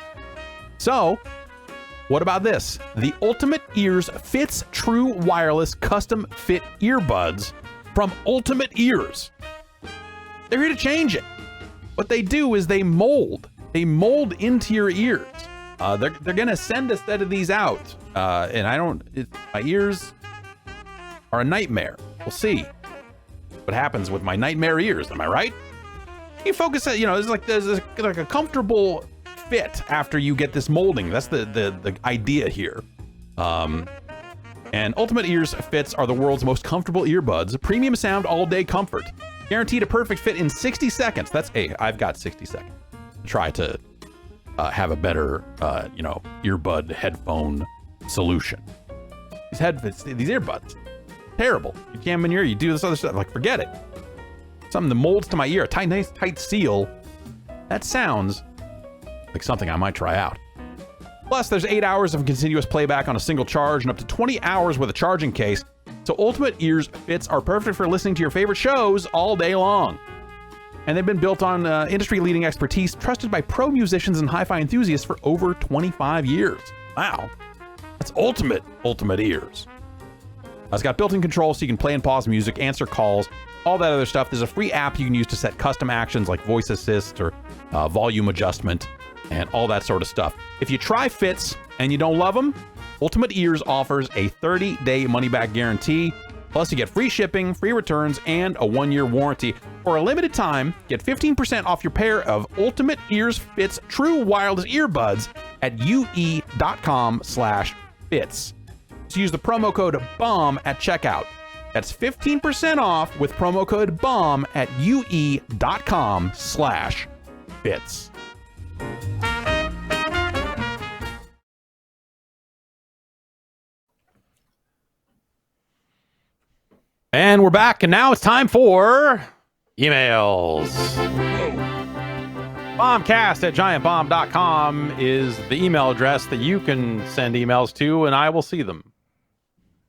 So, what about this? The Ultimate Ears Fits True Wireless Custom Fit Earbuds from Ultimate Ears. They're here to change it. What they do is they mold into your ears. They're gonna send a set of these out, and my ears are a nightmare. We'll see what happens with my nightmare ears. Am I right? You focus, there's like a comfortable fit after you get this molding. That's the idea here. And Ultimate Ears Fits are the world's most comfortable earbuds. Premium sound, all day comfort. Guaranteed a perfect fit in 60 seconds. I've got 60 seconds. Try to have a better, earbud headphone solution. These earbuds, terrible. You jam them in your ear, you do this other stuff, like forget it. Something that molds to my ear, a nice tight seal. That sounds like something I might try out. Plus, there's 8 hours of continuous playback on a single charge and up to 20 hours with a charging case. So Ultimate Ears Fits are perfect for listening to your favorite shows all day long. And they've been built on industry-leading expertise, trusted by pro musicians and hi-fi enthusiasts for over 25 years. Wow. That's ultimate ears. It's got built-in controls so you can play and pause music, answer calls, all that other stuff. There's a free app you can use to set custom actions like voice assist or volume adjustment and all that sort of stuff. If you try Fits and you don't love them, Ultimate Ears offers a 30-day money-back guarantee. Plus, you get free shipping, free returns, and a 1-year warranty. For a limited time, get 15% off your pair of Ultimate Ears Fits True Wireless Earbuds at ue.com/fits. So use the promo code BOMB at checkout. That's 15% off with promo code BOMB at ue.com/fits. And we're back, and now it's time for emails. Bombcast at giantbomb.com is the email address that you can send emails to, and I will see them.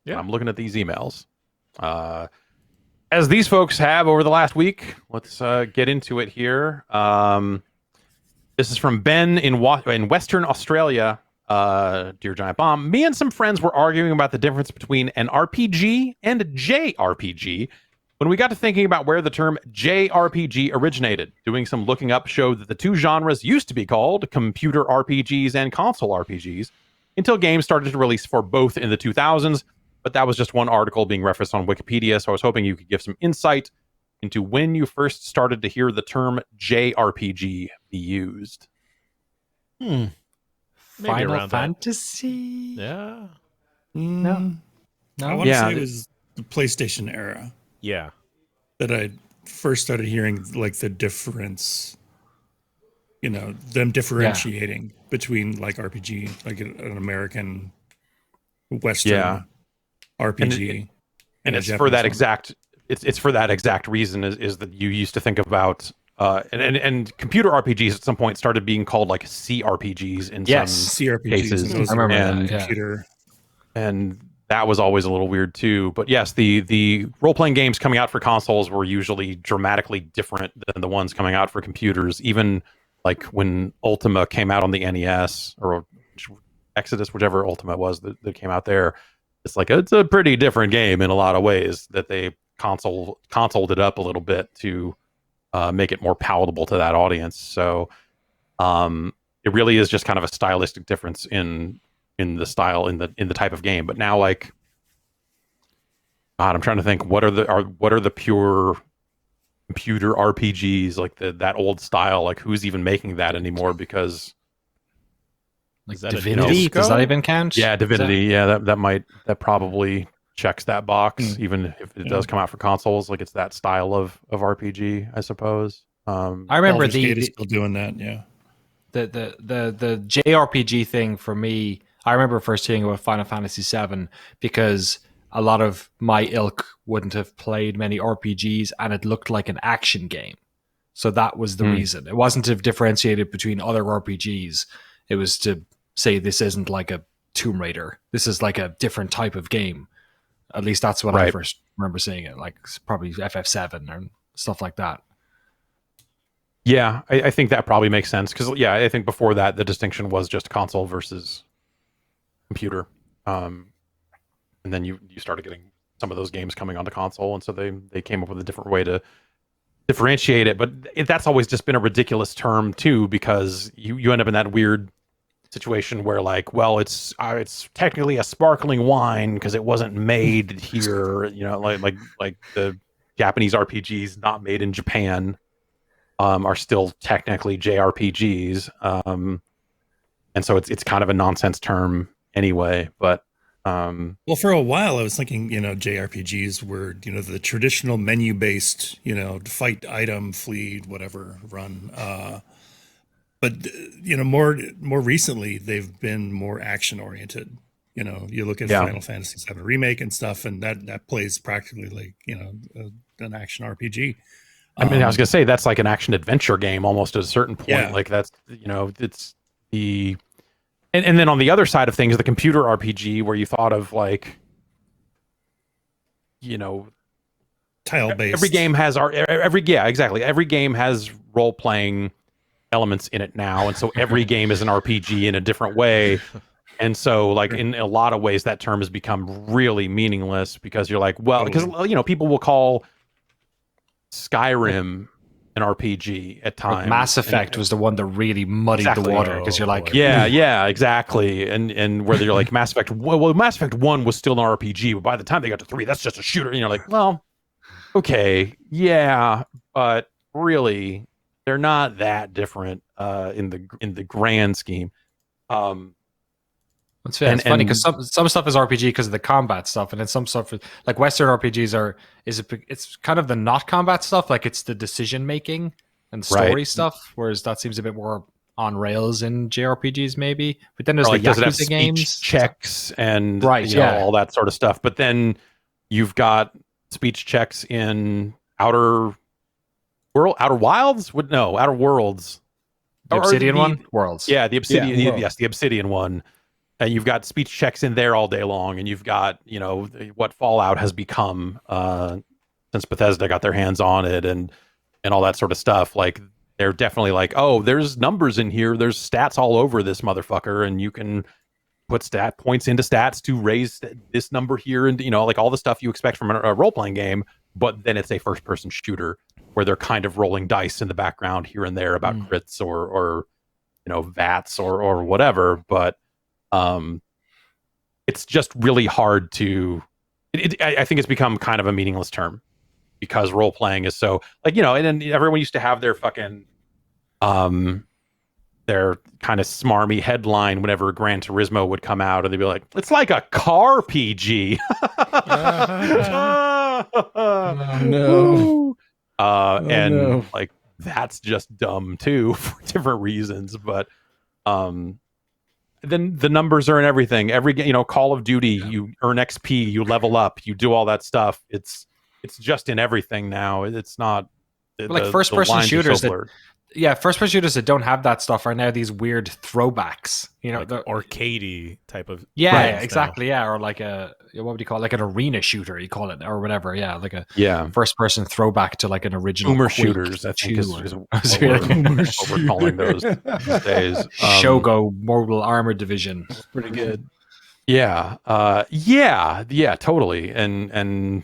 Yeah, I'm looking at these emails. As these folks have over the last week, let's get into it here. This is from Ben in Western Australia. Dear Giant Bomb, me and some friends were arguing about the difference between an RPG and a JRPG when we got to thinking about where the term JRPG originated. Doing some looking up showed that the two genres used to be called computer RPGs and console RPGs until games started to release for both in the 2000s, but that was just one article being referenced on Wikipedia, so I was hoping you could give some insight into when you first started to hear the term JRPG be used. Final Fantasy? Yeah. No. I want to say it was the PlayStation era Yeah. that I first started hearing like the difference, them differentiating between like RPG, like an American Western RPG. And it's for that exact it's for that exact reason is that you used to think about and computer RPGs at some point started being called like CRPGs in some CRPGs cases. I remember that. Computer. And that was always a little weird too. But yes, the role-playing games coming out for consoles were usually dramatically different than the ones coming out for computers. Even like when Ultima came out on the NES or Exodus, whichever Ultima was that came out there, it's a pretty different game in a lot of ways that they consoled it up a little bit to make it more palatable to that audience. So it really is just kind of a stylistic difference in the style in the type of game. But now, like, God, I'm trying to think what are the pure computer RPGs, like that old style, like who's even making that anymore? Because Like Is that a Divinity? disco? Does that even count? yeah, Divinity, that probably checks that box, even if it does come out for consoles. Like it's that style of RPG, I suppose. I remember Baldur's Gate the is still doing that. Yeah. the JRPG thing for me. I remember first hearing about Final Fantasy VII because a lot of my ilk wouldn't have played many RPGs, and it looked like an action game. So that was the reason. It wasn't to differentiate it between other RPGs. It was to say this isn't like a Tomb Raider. This is like a different type of game. At least that's when I first remember seeing it. Like probably FF7 or stuff like that. Yeah, I think that probably makes sense because I think before that the distinction was just console versus computer, and then you started getting some of those games coming onto console, and so they came up with a different way to differentiate it. But that's always just been a ridiculous term too, because you end up in that weird situation where like, well, it's technically a sparkling wine because it wasn't made here, like the Japanese RPGs not made in Japan are still technically JRPGs, and so it's kind of a nonsense term anyway. But well, for a while I was thinking, JRPGs were, the traditional menu based, fight, item, flee, whatever, run. But more recently they've been more action oriented. You look at Final Fantasy VII Remake and stuff, and that plays practically like an action RPG. I mean, I was gonna say that's like an action adventure game almost at a certain point. Yeah. Like that's it's the and then on the other side of things, the computer RPG where you thought of like you know, Tile based. every game has every game has role playing elements in it now, and so every game is an RPG in a different way. And so, like, in a lot of ways, that term has become really meaningless because you're like, well, because you know, people will call Skyrim an RPG at times. Mass Effect was the one that really muddied the water because you're like, yeah, exactly. And whether you're like Mass Effect, well, Mass Effect 1 was still an RPG, but by the time they got to 3, that's just a shooter. And you're like, well, okay, yeah, but really, they're not that different in the grand scheme. It's funny because some stuff is RPG because of the combat stuff, and then some stuff like Western RPGs it's kind of the not combat stuff, like it's the decision making and story stuff, whereas that seems a bit more on rails in JRPGs maybe. But then there's like, the does it have Yakuza speech games, checks, and you know, all that sort of stuff. But then you've got speech checks in Outer Wilds. Outer Worlds. The Obsidian one, Worlds. Yeah, the Obsidian. Yeah, yes, the Obsidian one. And you've got speech checks in there all day long, and you've got, you know, what Fallout has become since Bethesda got their hands on it, and all that sort of stuff. Like, they're definitely like, oh, there's numbers in here, there's stats all over this motherfucker, and you can put stat points into stats to raise this number here, and you know, like all the stuff you expect from a role-playing game. But then it's a first-person shooter where they're kind of rolling dice in the background here and there about crits or you know, VATs or whatever, but it's just really hard to. I think it's become kind of a meaningless term because role playing is so, like, you know, and then everyone used to have their fucking their kind of smarmy headline whenever Gran Turismo would come out, and they'd be like, "It's like a car PG." No. And like, that's just dumb too for different reasons, but then the numbers are in everything. Every, you know, Call of Duty, you earn XP, you level up, you do all that stuff. It's just in everything now. It's not like first person shooters first person shooters that don't have that stuff are now these weird throwbacks. You know, like arcadey type of exactly, or like a, what would you call it? Like an arena shooter, you call it, or whatever. Yeah, like a first person throwback to like an original boomer shooters. I think is what we're calling those these days. Shogo Mobile Armor Division. That's pretty good. Yeah, totally. And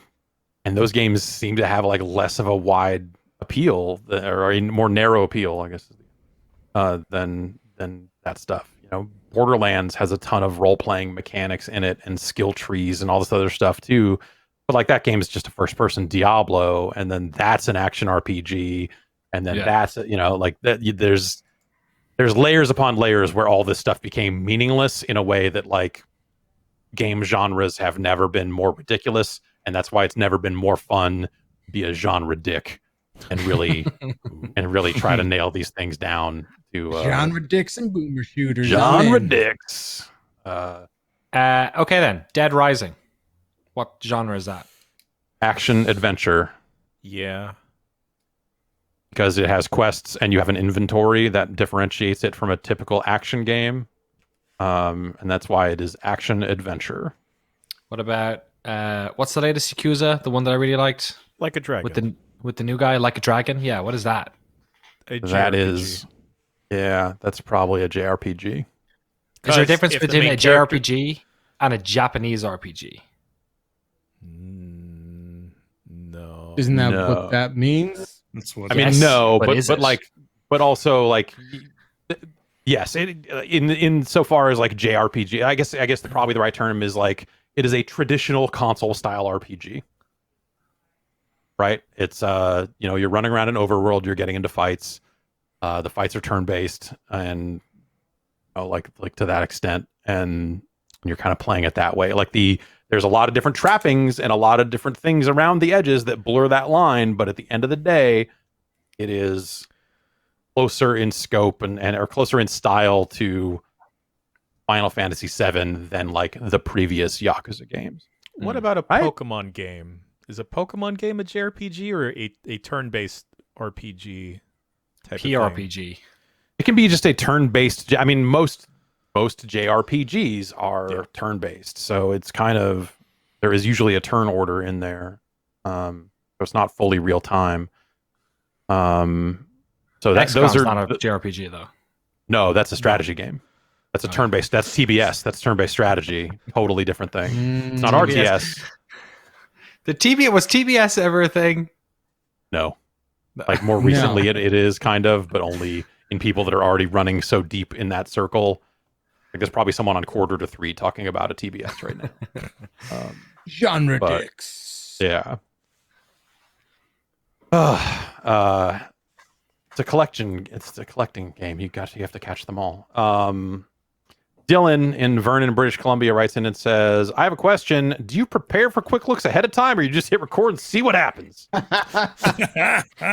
those games seem to have like less of a wide appeal, or a more narrow appeal, I guess, than that stuff. You know, Borderlands has a ton of role playing mechanics in it and skill trees and all this other stuff too. But like, that game is just a first person Diablo, and then that's an action RPG, and then that's, you know, like that. There's layers upon layers where all this stuff became meaningless in a way that, like, game genres have never been more ridiculous, and that's why it's never been more fun to be a genre dick and really try to nail these things down to genre dicks and boomer shooters. Genre dicks. Okay then, Dead Rising. What genre is that? Action adventure. Yeah. Because it has quests and you have an inventory that differentiates it from a typical action game. And that's why it is action adventure. What about what's the latest Yakuza? The one that I really liked? Like a Dragon. With the new guy, Like a Dragon? Yeah, what is that? That is, yeah, that's probably a JRPG. Is there a difference between a JRPG and a Japanese RPG? No. Isn't that what that means? That's what I mean, no, but also, like, yes, in so far as like JRPG, I guess probably the right term is like, it is a traditional console style RPG. Right? It's you know, you're running around an overworld, you're getting into fights. The fights are turn-based, and you know, like to that extent, and you're kind of playing it that way. Like, there's a lot of different trappings and a lot of different things around the edges that blur that line, but at the end of the day, it is closer in scope and or closer in style to Final Fantasy VII than like the previous Yakuza games. What about a Pokemon game? Is a Pokemon game a JRPG or a turn-based RPG type PRPG? of thing? It can be just a turn-based. I mean, most JRPGs are turn-based, so it's kind of there is usually a turn order in there. So it's not fully real time. So those are not a JRPG though. No, that's a strategy game. That's a turn-based. That's TBS. That's turn-based strategy. Totally different thing. It's not RTS. Was TBS ever a thing? No. Like more recently, it is kind of, but only in people that are already running so deep in that circle. Like there's probably someone on Quarter to 3 talking about a TBS right now. Genre dicks. Yeah. It's a collection. It's a collecting game. You have to catch them all. Dylan in Vernon, British Columbia writes in and says, I have a question. Do you prepare for quick looks ahead of time or you just hit record and see what happens?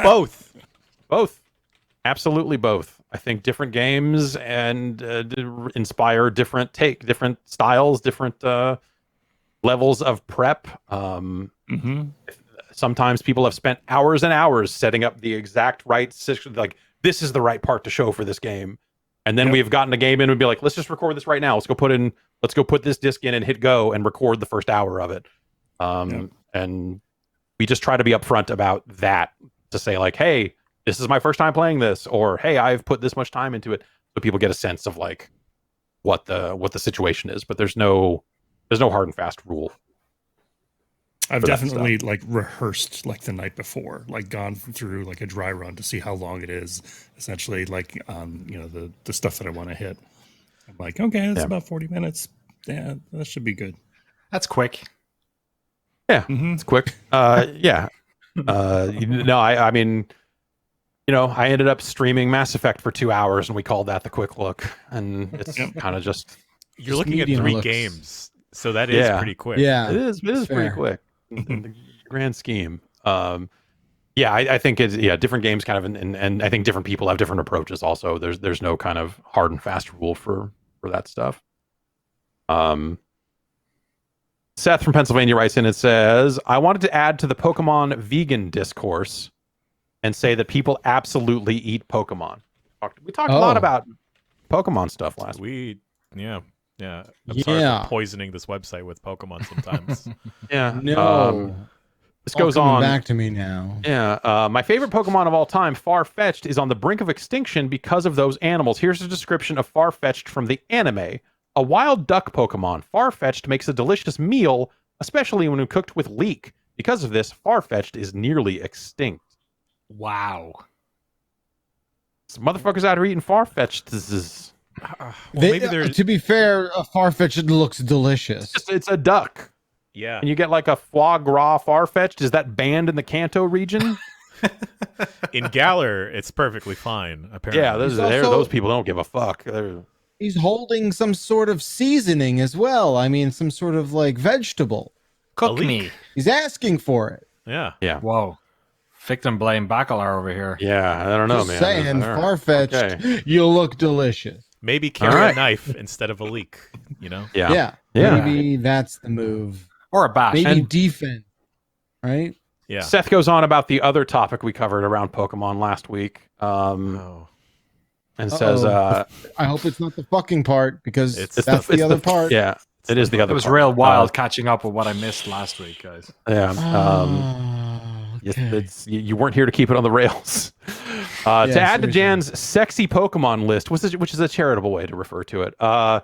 Both. Both. Absolutely both. I think different games and inspire different styles, different levels of prep. Sometimes people have spent hours and hours setting up the exact right, like this is the right part to show for this game. And then we've gotten a game in and be like, let's just record this right now. Let's go put this disc in and hit go and record the first hour of it. And we just try to be upfront about that to say like, hey, this is my first time playing this, or hey, I've put this much time into it, so people get a sense of like what the situation is. But there's no hard and fast rule. I've definitely like rehearsed like the night before, like gone through like a dry run to see how long it is. Essentially, like the stuff that I want to hit. I'm like, okay, it's about 40 minutes. Yeah, that should be good. That's quick. Yeah, it's quick. I mean, I ended up streaming Mass Effect for 2 hours, and we called that the quick look. And it's kind of just you're looking at 3 games, so that is pretty quick. Yeah, it is pretty quick in the grand scheme. I think it's different games kind of, and I think different people have different approaches. Also, there's no kind of hard and fast rule for that stuff. Seth from Pennsylvania writes in and says, I wanted to add to the Pokemon vegan discourse and say that people absolutely eat Pokemon. We talked a lot about Pokemon stuff last week. I'm sorry for poisoning this website with Pokemon sometimes. This goes on. Back to me now. My favorite Pokemon of all time, Farfetch'd, is on the brink of extinction because of those animals. Here's a description of Farfetch'd from the anime. A wild duck Pokemon, Farfetch'd makes a delicious meal, especially when cooked with leek. Because of this, Farfetch'd is nearly extinct. Wow. Some motherfuckers out here eating Farfetch'd. To be fair, a Farfetch'd looks delicious. It's a duck. Yeah. And you get like a foie gras Farfetch'd. Is that banned in the Kanto region? In Galar, it's perfectly fine, apparently. Yeah, those people don't give a fuck. He's holding some sort of seasoning as well. I mean, some sort of like vegetable. Cook me. He's asking for it. Yeah. Whoa. Victim blame Bacalar over here. Yeah, I don't know, Just man. saying, Farfetch'd, you look delicious. Maybe carry a knife instead of a leek, Yeah. Maybe that's the move. Or a bash. Maybe defense, right? Yeah. Seth goes on about the other topic we covered around Pokemon last week. And says, I hope it's not the fucking part, because it's the other part. Yeah, it is the other part. It was real wild catching up with what I missed last week, guys. Yeah. You weren't here to keep it on the rails. To add to Jan's sexy Pokemon list, which is a charitable way to refer to it, I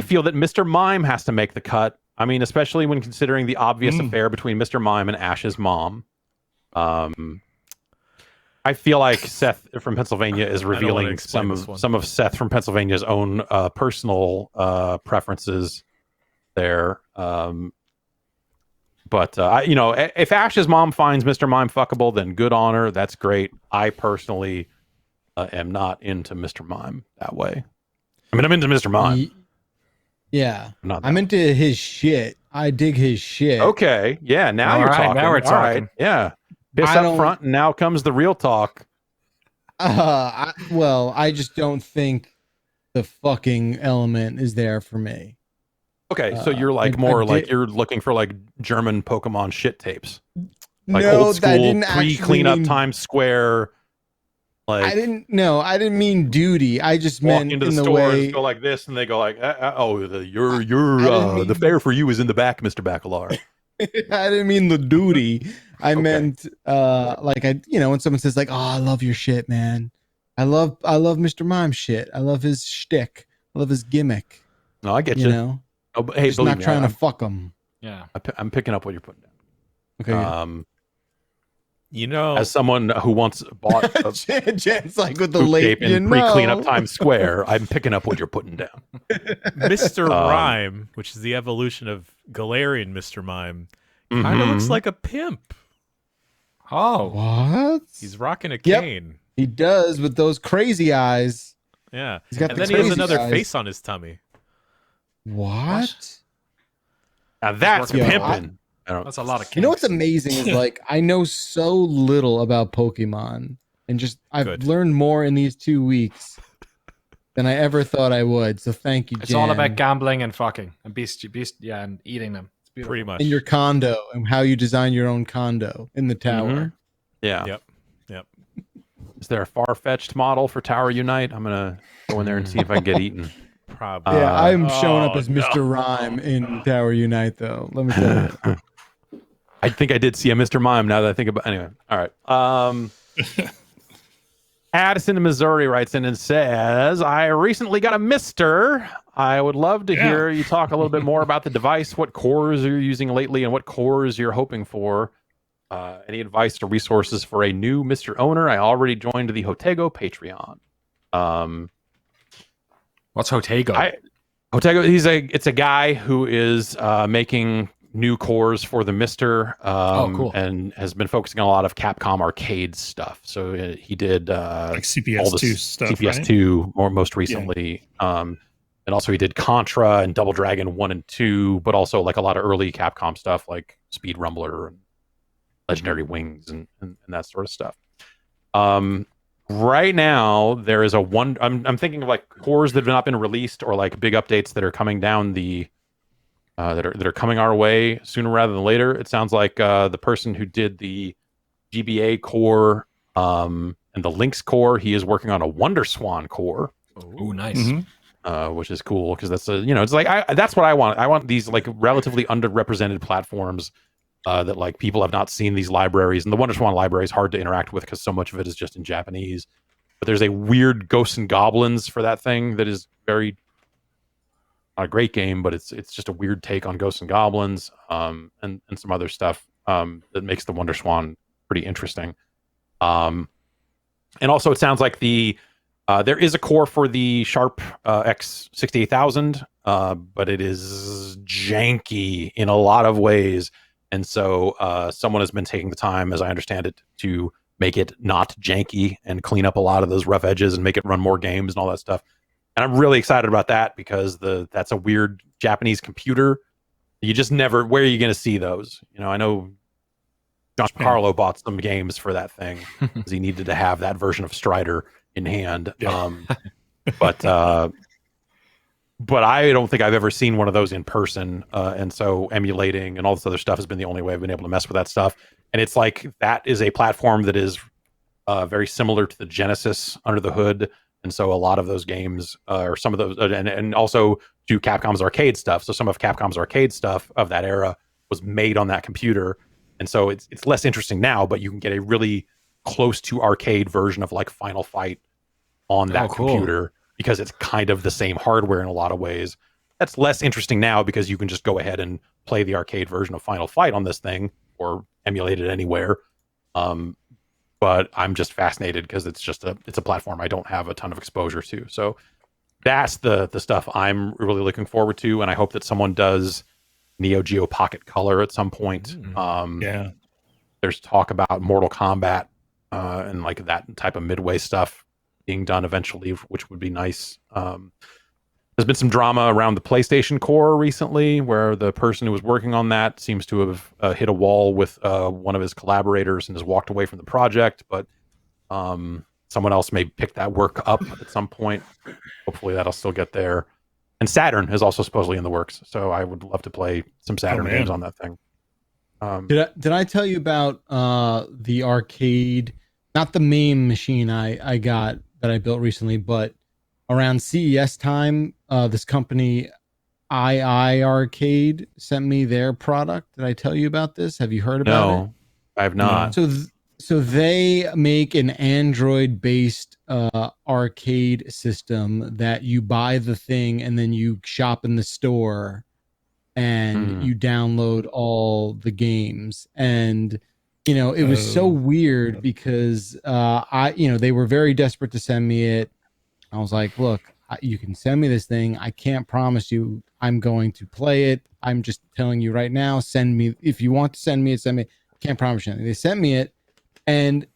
feel that Mr. Mime has to make the cut. I mean, especially when considering the obvious affair between Mr. Mime and Ash's mom. I feel like Seth from Pennsylvania is revealing some of Seth from Pennsylvania's own personal preferences there. But if Ash's mom finds Mr. Mime fuckable, then good on her. That's great. I personally am not into Mr. Mime that way. I mean, I'm into Mr. Mime. Yeah, I'm into his shit. I dig his shit. Okay, yeah. Now you're talking. Now we're talking. All right. Yeah. Piss up front, and now comes the real talk. I just don't think the fucking element is there for me. Okay, so you're like you're looking for like German Pokemon shit tapes, like no, old school pre-cleanup Times Square, I didn't mean duty. I just walk meant into in the the stores, way. go like this, and they go like, didn't the mean- fare for you is in the back, Mr. Bacalar. I didn't mean the duty. I Okay. meant like when someone says like, "Oh, I love your shit, man. I love Mr. Mime shit. I love his shtick. I love his gimmick." No, I get You you. know, Oh, but hey, just believe not me, trying I'm, to fuck him. Yeah. I'm picking up what you're putting down. Okay. You know, As someone who once bought a Jen's like with the food late, tape in pre-cleanup Times Square, I'm picking up what you're putting down. Mr. Rhyme, which is the evolution of Galarian Mr. Mime, kind of Mhm. looks like a pimp. Oh. What? He's rocking a Yep. cane. He does with those crazy eyes. Yeah. He's got And the then he has crazy another eyes. face on his tummy. What? Now that's Yo, pimping. I don't. That's a lot of. You know what's kinks. amazing is like I know so little about Pokemon, and just I've Good. learned more in these 2 weeks than I ever thought I would. So thank you, Jen. It's all about gambling and fucking and and eating them. It's beautiful. Pretty much. in your condo and how you design your own condo in the tower. Yeah. Yep. Is there a far-fetched model for Tower Unite? I'm gonna go in there and see if I can get eaten. Probably. Yeah, I'm showing up oh, as Mr. Rhyme in Tower Unite, though. Let me tell you. I think I did see a Mr. Mime now that I think about. Anyway, all right. Addison in Missouri writes in and says, "I recently got a Mister. I would love to hear you talk a little bit more about the device, what cores you're using lately, and what cores you're hoping for. Any advice or resources for a new Mister owner? I already joined the Hotego Patreon." What's Hotego? Hotego, it's a guy who is making new cores for the Mister, cool. and has been focusing on a lot of Capcom arcade stuff. So he did Like all the CPS2 stuff, CPS2 most recently, and also he did Contra and Double Dragon 1 and 2, but also like a lot of early Capcom stuff like Speed Rumbler and Legendary Wings and that sort of stuff. Right now, there is I'm thinking of like cores that have not been released or like big updates that are coming down the that are coming our way sooner rather than later. It sounds like the person who did the GBA core and the Lynx core, he is working on a Wonder Swan core. Oh, nice. Which is cool because that's it's like that's what I want. I want these like relatively underrepresented platforms that like people have not seen these libraries, and the Wonder Swan library is hard to interact with because so much of it is just in Japanese. But there's a weird Ghosts and Goblins for that thing that is very not a great game, but it's just a weird take on Ghosts and Goblins, and some other stuff that makes the Wonder Swan pretty interesting. And also, it sounds like there is a core for the Sharp X68000, but it is janky in a lot of ways. And so someone has been taking the time, as I understand it, to make it not janky and clean up a lot of those rough edges and make it run more games and all that stuff. And I'm really excited about that because that's a weird Japanese computer. You just never, where are you going to see those? I know Josh Carlo bought some games for that thing because he needed to have that version of Strider in hand. But I don't think I've ever seen one of those in person. And so emulating and all this other stuff has been the only way I've been able to mess with that stuff. And it's like that is a platform that is very similar to the Genesis under the hood. And so a lot of those games, or some of those, and also to Capcom's arcade stuff. So some of Capcom's arcade stuff of that era was made on that computer. And so it's less interesting now, but you can get a really close to arcade version of like Final Fight on that computer. Because it's kind of the same hardware in a lot of ways. That's less interesting now because you can just go ahead and play the arcade version of Final Fight on this thing or emulate it anywhere. But I'm just fascinated because it's a platform I don't have a ton of exposure to. So that's the stuff I'm really looking forward to, and I hope that someone does Neo Geo Pocket Color at some point. There's talk about Mortal Kombat and like that type of midway stuff being done eventually, which would be nice. There's been some drama around the PlayStation Core recently, where the person who was working on that seems to have hit a wall with one of his collaborators and has walked away from the project. But someone else may pick that work up at some point. Hopefully, that'll still get there. And Saturn is also supposedly in the works, so I would love to play some Saturn games on that thing. Did I tell you about the arcade not the MAME machine I got that I built recently, but around CES time, this company II Arcade sent me their product. Did I tell you about this? Have you heard about it? No, I have not. So they make an Android-based arcade system that you buy the thing and then you shop in the store and you download all the games. And it was so weird because they were very desperate to send me it. I was like, look, you can send me this thing. I can't promise you I'm going to play it. I'm just telling you right now, send me, if you want to send me it, send me. Can't promise you anything. They sent me it, and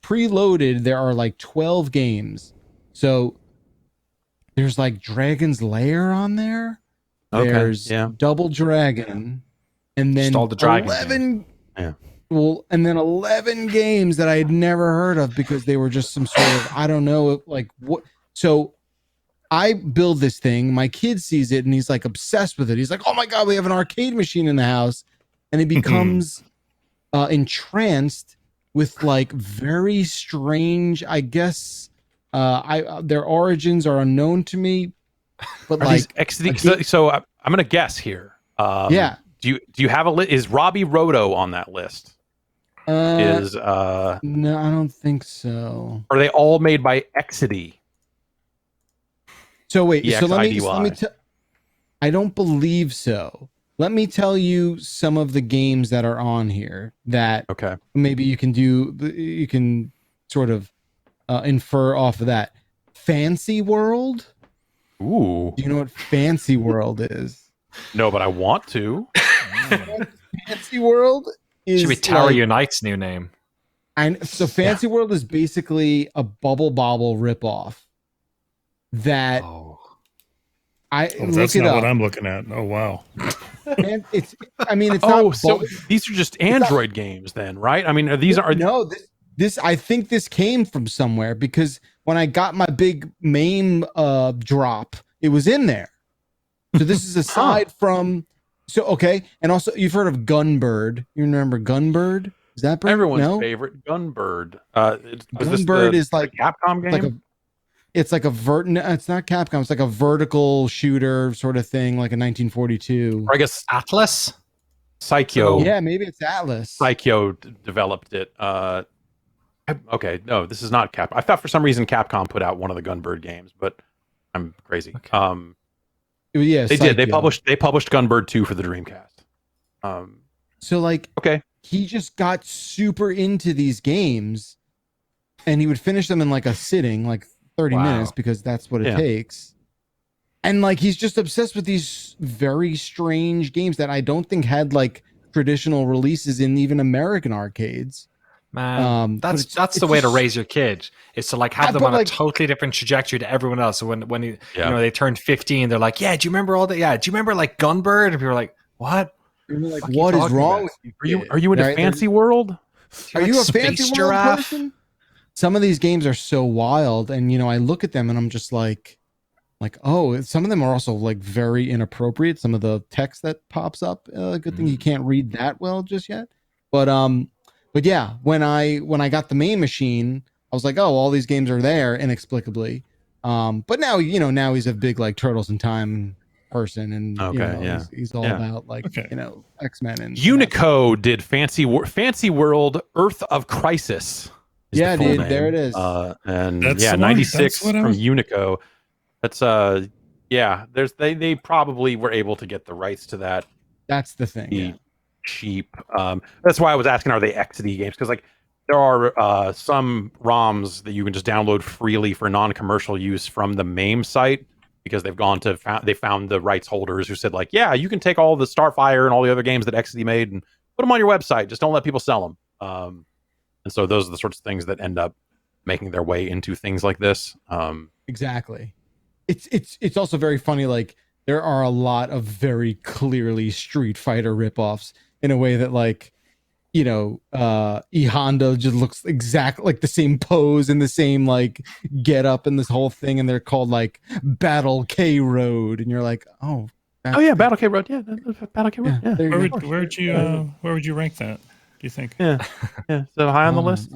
preloaded, there are like 12 games. So there's like Dragon's Lair on there. Okay, There's Double Dragon, and then Stole the Dragon 11 well, and then 11 games that I had never heard of because they were just some sort of, I don't know, like what. So I build this thing, my kid sees it and he's like obsessed with it. He's like, oh my God, we have an arcade machine in the house. And he becomes entranced with like very strange, I guess, their origins are unknown to me, but Are like XD, so I'm going to guess here. Do you have a list? Is Robbie Roto on that list? No, I don't think so. Are they all made by Exidy? So wait, so let me EXIDY. I don't believe so. Let me tell you some of the games that are on here that maybe you can sort of infer off of that. Fancy World? Ooh. Do you know what Fancy World is? No, but I want to. Fancy World is should be Tower Unite's new name. So Fancy World is basically a Bubble Bobble ripoff. That that's not what I'm looking at. Oh wow. And it's not. So these are just Android games then, right? I mean, this I think this came from somewhere because when I got my big MAME drop, it was in there. So this is aside from. So and also you've heard of Gunbird. You remember Gunbird? Is that everyone's favorite Gunbird? Gunbird is like a Capcom game. It's like it's not Capcom. It's like a vertical shooter sort of thing, like a 1942. Or I guess Atlas. Psycho. Yeah, maybe it's Atlas. Psycho developed it. Okay, no, this is not Cap. I thought for some reason Capcom put out one of the Gunbird games, but I'm crazy. Okay. They Psycho. did. They published Gunbird 2 for the Dreamcast. So like, he just got super into these games, and he would finish them in like a sitting, like 30 minutes, because that's what it takes. And like, he's just obsessed with these very strange games that I don't think had like traditional releases in even American arcades. Man, that's the way to raise your kid, is to like have them on a totally different trajectory to everyone else. So when you know they turned 15, they're like, yeah, do you remember all that? Yeah, do you remember like Gunbird? And people are like, what? Like, what is wrong with you? Are you into Fancy World? Are you a Fancy World person? Some of these games are so wild, and I look at them and I'm just like, oh, some of them are also like very inappropriate. Some of the text that pops up, good thing you can't read that well just yet. But yeah, when I got the MAME machine, I was like, oh, all these games are there inexplicably. But now now he's a big like Turtles in Time person, and he's all about like X-Men and Unico did Fancy World Earth of Crisis. Yeah, dude, there it is. And that's 96 from Unico. That's they probably were able to get the rights to that. That's the thing. Cheap. That's why I was asking, are they XD games? Because like there are some ROMs that you can just download freely for non-commercial use from the MAME site, because they've gone to they found the rights holders who said like, yeah, you can take all the Starfire and all the other games that XD made and put them on your website. Just don't let people sell them. And so those are the sorts of things that end up making their way into things like this. Exactly. It's also very funny. Like there are a lot of very clearly Street Fighter ripoffs in a way that like, E Honda just looks exactly like the same pose and the same like get up and this whole thing. And they're called like Battle K Road. And you're like, oh yeah, Battle K Road. Yeah, Battle K Road. Yeah. Where would you rank that? Do you think? Yeah. So high on the list.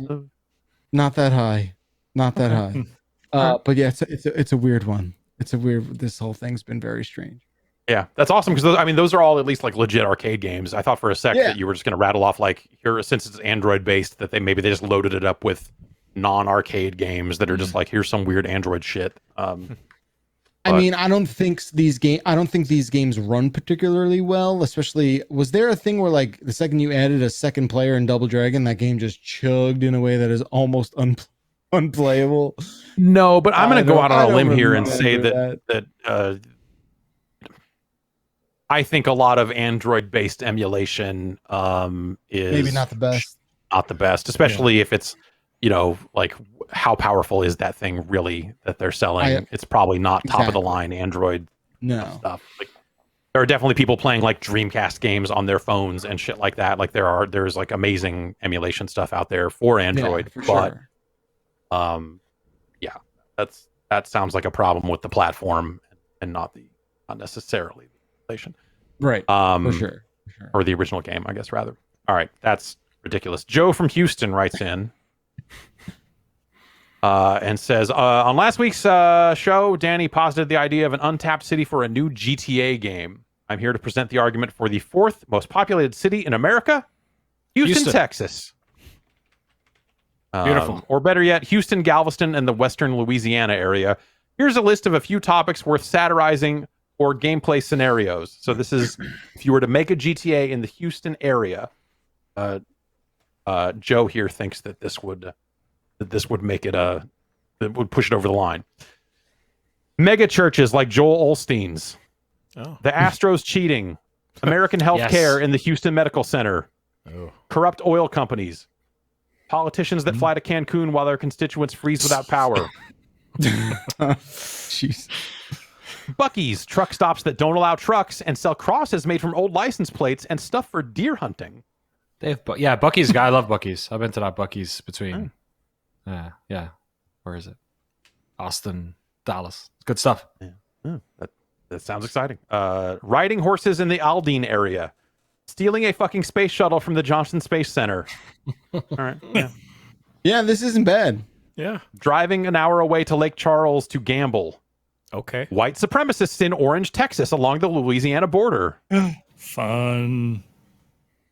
Not that high. Not that high. But yeah, it's a weird one. This whole thing's been very strange. Yeah, that's awesome because those are all at least like legit arcade games. I thought for a sec that you were just going to rattle off like here, since it's Android based, that they just loaded it up with non-arcade games that are just like, here's some weird Android shit. I don't think these games run particularly well. Especially, was there a thing where like the second you added a second player in Double Dragon, that game just chugged in a way that is almost unplayable? No, but I'm going to go out on a limb here and say that I think a lot of Android-based emulation is maybe not the best. Not the best, especially if it's, like how powerful is that thing really that they're selling? It's probably not top of the line Android stuff. Like, there are definitely people playing like Dreamcast games on their phones and shit like that. Like there's like amazing emulation stuff out there for Android, but that sounds like a problem with the platform and not necessarily the emulation. Right. For sure. Or the original game, I guess, rather. All right. That's ridiculous. Joe from Houston writes in and says, on last week's show, Danny posited the idea of an untapped city for a new GTA game. I'm here to present the argument for the fourth most populated city in America, Houston. Texas. Beautiful. Or better yet, Houston, Galveston, and the western Louisiana area. Here's a list of a few topics worth satirizing or gameplay scenarios. So this is if you were to make a GTA in the Houston area. Joe here thinks that this would make it that would push it over the line. Mega churches like Joel Osteen's, the Astros cheating, American healthcare in the Houston Medical Center, corrupt oil companies, politicians that fly to Cancun while their constituents freeze without power. Jeez. Buc-ee's, truck stops that don't allow trucks and sell crosses made from old license plates and stuff for deer hunting. They have Buc-ee's. I love Buc-ee's. I've been to that Buc-ee's between, where is it? Austin, Dallas. It's good stuff. Yeah. That sounds exciting. Riding horses in the Aldine area, stealing a fucking space shuttle from the Johnson Space Center. All right. Yeah, this isn't bad. Yeah. Driving an hour away to Lake Charles to gamble. Okay. White supremacists in Orange, Texas, along the Louisiana border. Fun.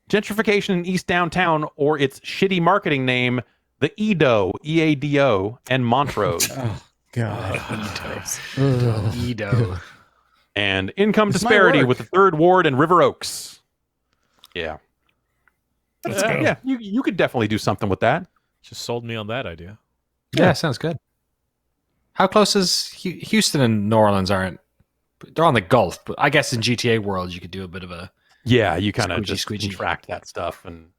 Gentrification in East Downtown, or its shitty marketing name, the Edo, EADO, and Montrose. Oh, God. Edo. And income disparity with the Third Ward and River Oaks. Yeah. Let's go. Yeah, you could definitely do something with that. Just sold me on that idea. Yeah, sounds good. How close is Houston and New Orleans? They're on the Gulf, but I guess in GTA world you could do a bit of a you kind of just contract that stuff. And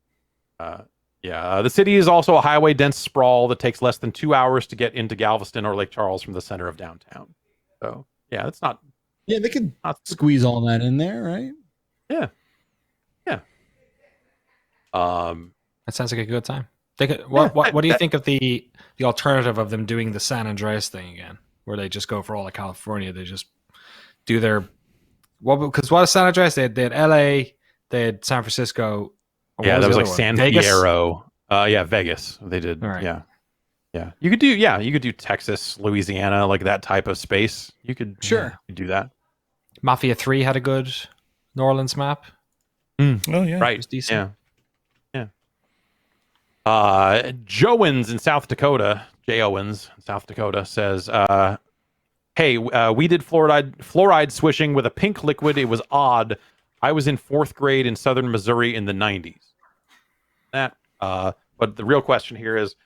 the city is also a highway dense sprawl that takes less than 2 hours to get into Galveston or Lake Charles from the center of downtown. So yeah, it's not. Yeah, they could squeeze all that in there, right? Yeah. That sounds like a good time. What do you think of the alternative of them doing the San Andreas thing again, where they just go for all of California? They just do their because what is San Andreas? They had LA, they had San Francisco. Yeah, that was like San Fierro. Vegas. They did. Right. Yeah. You could do Texas, Louisiana, like that type of space. You could do that. Mafia 3 had a good New Orleans map. Oh yeah, right. It was decent. Yeah. Joe Owens in South Dakota, Jay Owens in South Dakota says, hey, we did fluoride swishing with a pink liquid. It was odd. I was in 4th grade in southern Missouri in the 90s. But the real question here is,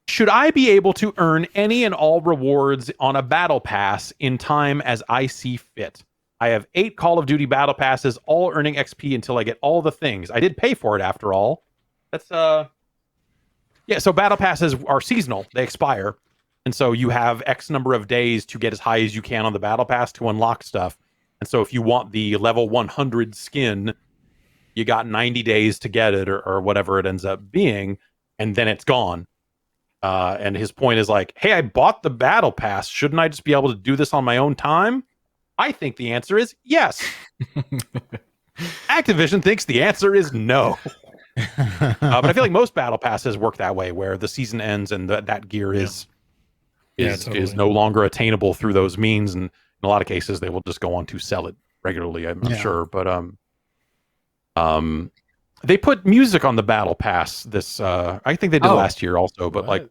should I be able to earn any and all rewards on a battle pass in time as I see fit? I have 8 Call of Duty battle passes, all earning XP until I get all the things. I did pay for it after all. That's so battle passes are seasonal. They expire. And so you have X number of days to get as high as you can on the battle pass to unlock stuff. And so if you want the level 100 skin, you got 90 days to get it or whatever it ends up being, and then it's gone. And his point is like, hey, I bought the battle pass. Shouldn't I just be able to do this on my own time? I think the answer is yes. Activision thinks the answer is no. But I feel like most battle passes work that way, where the season ends and that gear is is no longer attainable through those means, and in a lot of cases they will just go on to sell it regularly. I'm sure, but they put music on the battle pass. This I think they did last year also, but like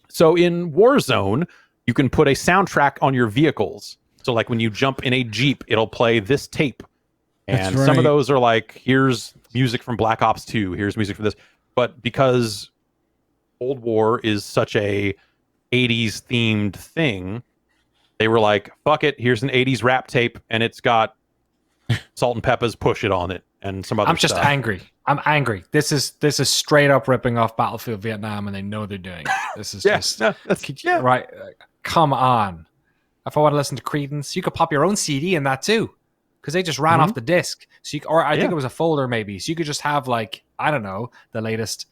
so in Warzone you can put a soundtrack on your vehicles. So like when you jump in a Jeep, it'll play this tape. And some of those are like, here's music from Black Ops 2, here's music for this. But because Cold War is such a 80s themed thing, they were like, fuck it, here's an 80s rap tape, and it's got Salt and Peppa's Push It on it and some other I'm just stuff. angry. I'm angry. This is straight up ripping off Battlefield Vietnam, and they know they're doing it. This is just right. Come on. If I want to listen to Creedence, you could pop your own CD in that too, because they just ran off the disc. So I think it was a folder maybe. So you could just have like, I don't know, the latest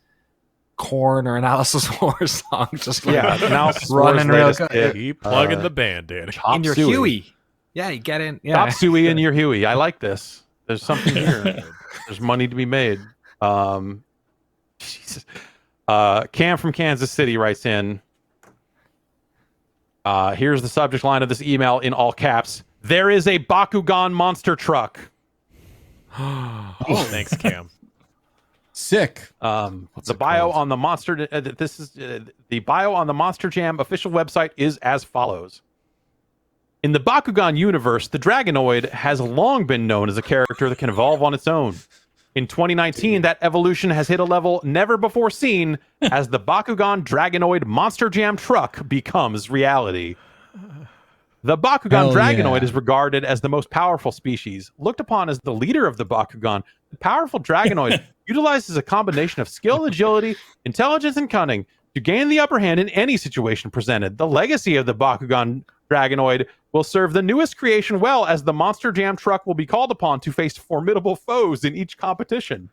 Korn or Analysis War song, just like Analysis running real good. Keep plugging the band in. In your Huey. Yeah, you get in. Yeah. Chop suey in your Huey. I like this. There's something here. There's money to be made. Jesus. Cam from Kansas City writes in. Here's the subject line of this email in all caps. There is a Bakugan monster truck. Oh, thanks, Cam. Sick. The bio on the monster. The bio on the Monster Jam official website is as follows. In the Bakugan universe, the Dragonoid has long been known as a character that can evolve on its own. In 2019, that evolution has hit a level never before seen as the Bakugan Dragonoid Monster Jam truck becomes reality. The Bakugan Dragonoid is regarded as the most powerful species. Looked upon as the leader of the Bakugan, the powerful Dragonoid utilizes a combination of skill, agility, intelligence, and cunning to gain the upper hand in any situation presented. The legacy of the Bakugan Dragonoid will serve the newest creation well, as the Monster Jam truck will be called upon to face formidable foes in each competition.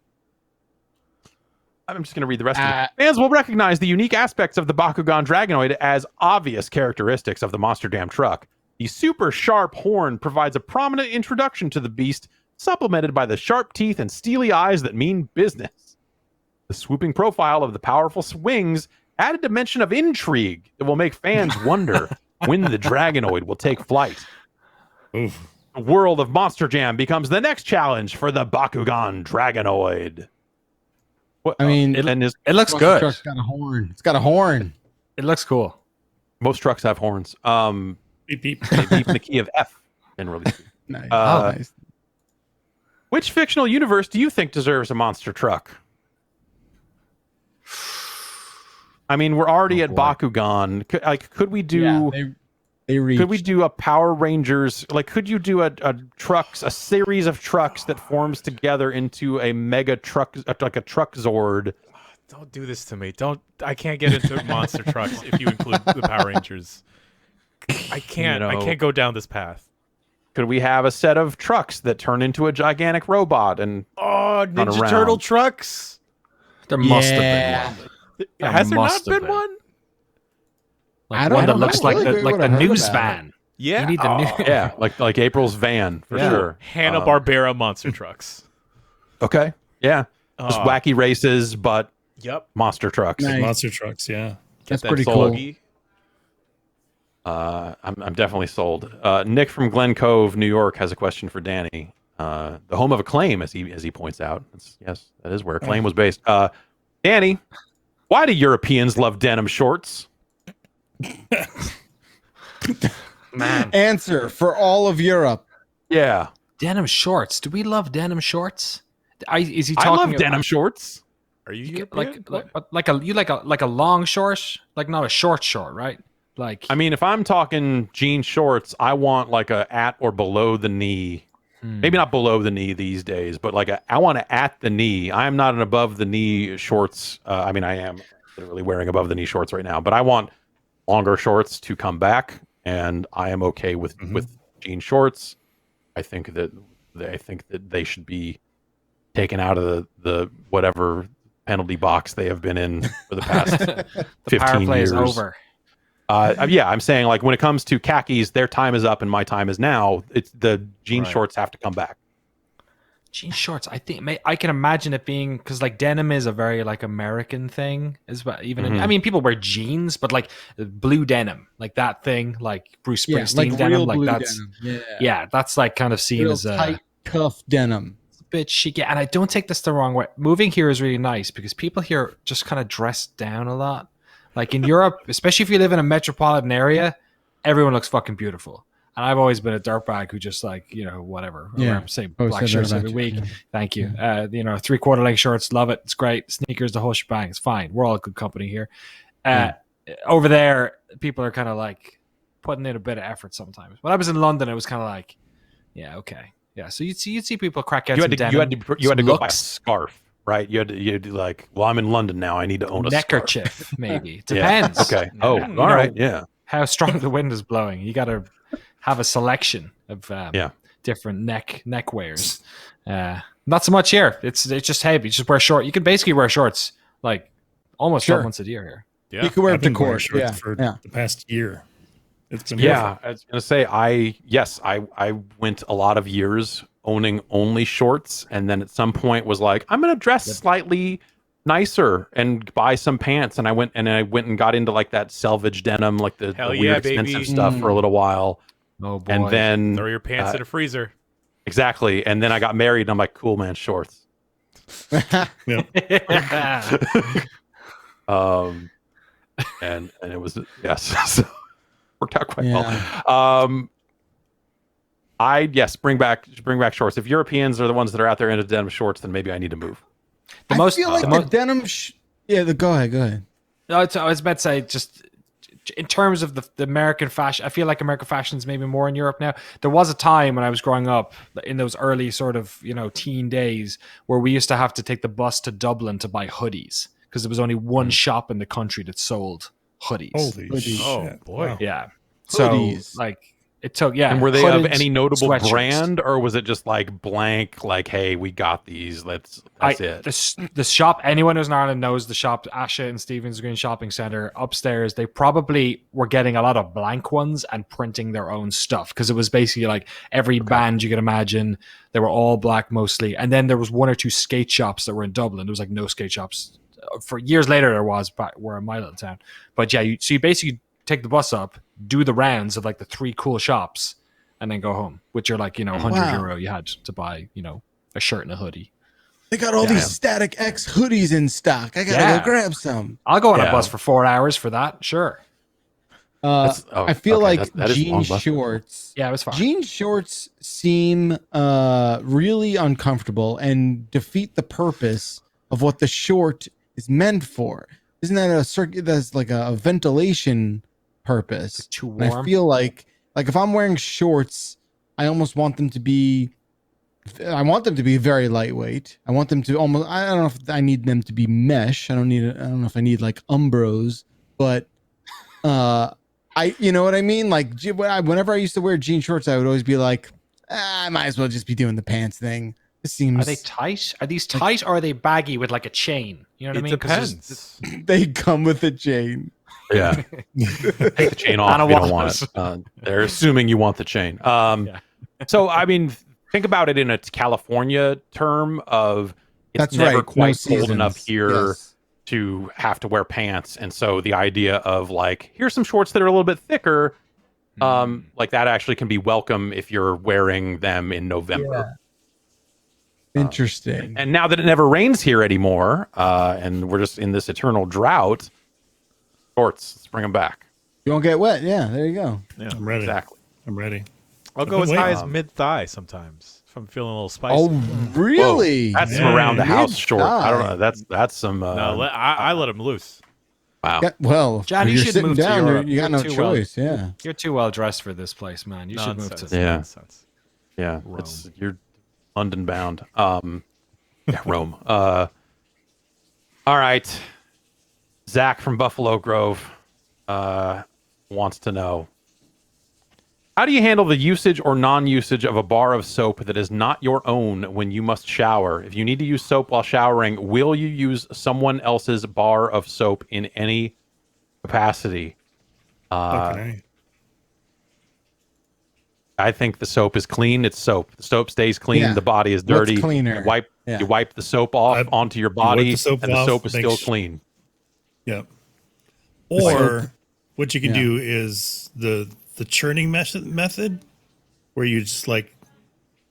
I'm just going to read the rest of it. Fans will recognize the unique aspects of the Bakugan Dragonoid as obvious characteristics of the Monster Jam truck. The super sharp horn provides a prominent introduction to the beast, supplemented by the sharp teeth and steely eyes that mean business. The swooping profile of the powerful wings add a dimension of intrigue that will make fans wonder when the Dragonoid will take flight. Oof. The world of Monster Jam becomes the next challenge for the Bakugan Dragonoid. I mean, it looks good. Truck's got a horn. It's got a horn. It looks cool. Most trucks have horns. Beep, beep. They beep in the key of F. Generally. Nice. Nice. Which fictional universe do you think deserves a monster truck? I mean, we're already at Bakugan. Could we do? Yeah, they reached. Could we do a Power Rangers? Like, could you do a series of trucks that forms together into a mega truck, like a truck Zord? Don't do this to me. I can't get into monster trucks if you include the Power Rangers. I can't. I can't go down this path. Could we have a set of trucks that turn into a gigantic robot and Ninja Turtle trucks? There must have been one. Has there not been one? Like I don't one that know. looks like Really? the What I've heard news about van. Yeah. You need the new. yeah, like April's van for sure. Hanna-Barbera monster trucks. Okay, yeah, just wacky races, but monster trucks. Nice. Monster trucks, yeah. That's that pretty soul. cool. I'm definitely sold. Nick from Glen Cove, New York, has a question for Danny. The home of Acclaim, as he points out. Yes, that is where Acclaim was based. Danny, why do Europeans love denim shorts? Man, Answer for all of Europe. Yeah, denim shorts. Do we love denim shorts? Is he I talking love denim shorts. Are you You get European? like a long short, like not a short, right? Like I mean, if I'm talking jean shorts, I want like a at or below the knee. Maybe not below the knee these days, but like I want it at the knee. I'm not an above the knee shorts. I mean, I am literally wearing above the knee shorts right now, but I want longer shorts to come back, and I am okay with jean shorts. I think that they should be taken out of the whatever penalty box they have been in for the past the 15 power play years. is over. Yeah, I'm saying like when it comes to khakis, their time is up and my time is now. It's the jean shorts have to come back. Jean shorts. I think I can imagine it being because like denim is a very like American thing as well. Even I mean, people wear jeans, but like blue denim, like that thing, like Bruce Springsteen like denim, real like blue that's denim. that's like kind of seen Real as a tight cuff denim. bit chic. Yeah, and I don't take this the wrong way. Moving here is really nice because people here just kind of dress down a lot. Like in Europe, especially if you live in a metropolitan area, everyone looks fucking beautiful. And I've always been a dirtbag who just like, whatever. Yeah. Say Oh, black said that shirts about every you. week. Yeah. Thank you. 3/4 length shorts, love it. It's great. Sneakers, the whole shebang. It's fine. We're all good company here. Over there, people are kind of like putting in a bit of effort sometimes. When I was in London, it was kind of like, yeah, okay. Yeah, so you'd see people crack out some denim, you had to go buy a looks. scarf, right? You had to like, well, I'm in London now. I need to own a scarf. Neckerchief, maybe. Yeah. Depends. Okay. Oh, You all know, right. Yeah. How strong the wind is blowing. You got to have a selection of different neck wears. Not so much here. It's just heavy. You just wear short. You can basically wear shorts like almost 12 months a year here. Yeah. You can wear I've it to been wearing court. shorts for the past year. It's been Yeah, I was gonna say I went a lot of years owning only shorts, and then at some point was like, I'm gonna dress slightly nicer and buy some pants, and I went and got into like that selvage denim, like the weird expensive stuff for a little while. Oh boy! And then Throw your pants in a freezer. Exactly, and then I got married, and I'm like, cool, man, shorts. Yeah. And it was so worked out quite well. Bring back shorts. If Europeans are the ones that are out there into denim shorts, then maybe I need to move. I feel like the denim. Go ahead. No, I was about to say, just in terms of the American fashion, I feel like American fashion is maybe more in Europe now. There was a time when I was growing up in those early sort of teen days where we used to have to take the bus to Dublin to buy hoodies because there was only one shop in the country that sold hoodies. Holy shit. Oh boy. Wow. Yeah. So Hoodies. like it took And were they of hooded any notable sweatshirts. brand, or was it just like blank, like, hey, we got these, that's it? The shop, anyone who's in Ireland knows the shop, Asha and Stephen's Green Shopping Centre upstairs. They probably were getting a lot of blank ones and printing their own stuff because it was basically like every band you could imagine. They were all black mostly. And then there was one or two skate shops that were in Dublin. There was like no skate shops. For years later, there was, but we're in my little town. But yeah, so you basically take the bus up, do the rounds of like the 3 cool shops, and then go home with your like, €100 you had to buy, a shirt and a hoodie. They got all these Static X hoodies in stock. I gotta go grab some. I'll go on a bus for 4 hours for that. Sure. I feel like that is jean long bus. shorts. Yeah, it was fine. Jean shorts seem really uncomfortable and defeat the purpose of what the short is meant for. Isn't that a circuit? That's like a ventilation purpose. Too warm. And I feel like if I'm wearing shorts, I almost want them to be. I want them to be very lightweight. I want them to almost. I don't know if I need them to be mesh. I don't know if I need like Umbros, but you know what I mean? Like whenever I used to wear jean shorts, I would always be like, I might as well just be doing the pants thing. It seems. Are they tight? Are these tight or are they baggy with like a chain? You know what I mean? It depends. They come with a chain. Yeah. Take the chain off if you don't want it. They're assuming you want the chain. So, I mean, think about it in a California term of it's That's never right. quite No cold enough seasons. here Yes. to have to wear pants. And so the idea of like, here's some shorts that are a little bit thicker, like that actually can be welcome if you're wearing them in November. Interesting. And now that it never rains here anymore, and we're just in this eternal drought, shorts, let's bring them back. You won't get wet. Yeah, there you go. Yeah. I'm ready. Exactly. I'm ready. I'll go as high as waiting. mid-thigh sometimes if I'm feeling a little spicy. Oh, really? That's some around the house short. I don't Mid-thigh. know. That's some. No, I let him loose. Wow. Yeah, well, John, if you you're should sitting move to down. Europe. You got You're no too well- choice. Yeah. You're too well dressed for this place, man. You should move to. Yeah. Nonsense. Yeah, Rome. you're London bound. Yeah, Rome. All right. Zach from Buffalo Grove wants to know, how do you handle the usage or non-usage of a bar of soap that is not your own when you must shower? If you need to use soap while showering, will you use someone else's bar of soap in any capacity? Okay. I think the soap is clean. It's soap. The soap stays clean. Yeah. The body is dirty. What's cleaner? You wipe the soap off onto your body, the soap and the off, soap is make still sh- clean. Yeah. Or what you can do is the churning method, where you just like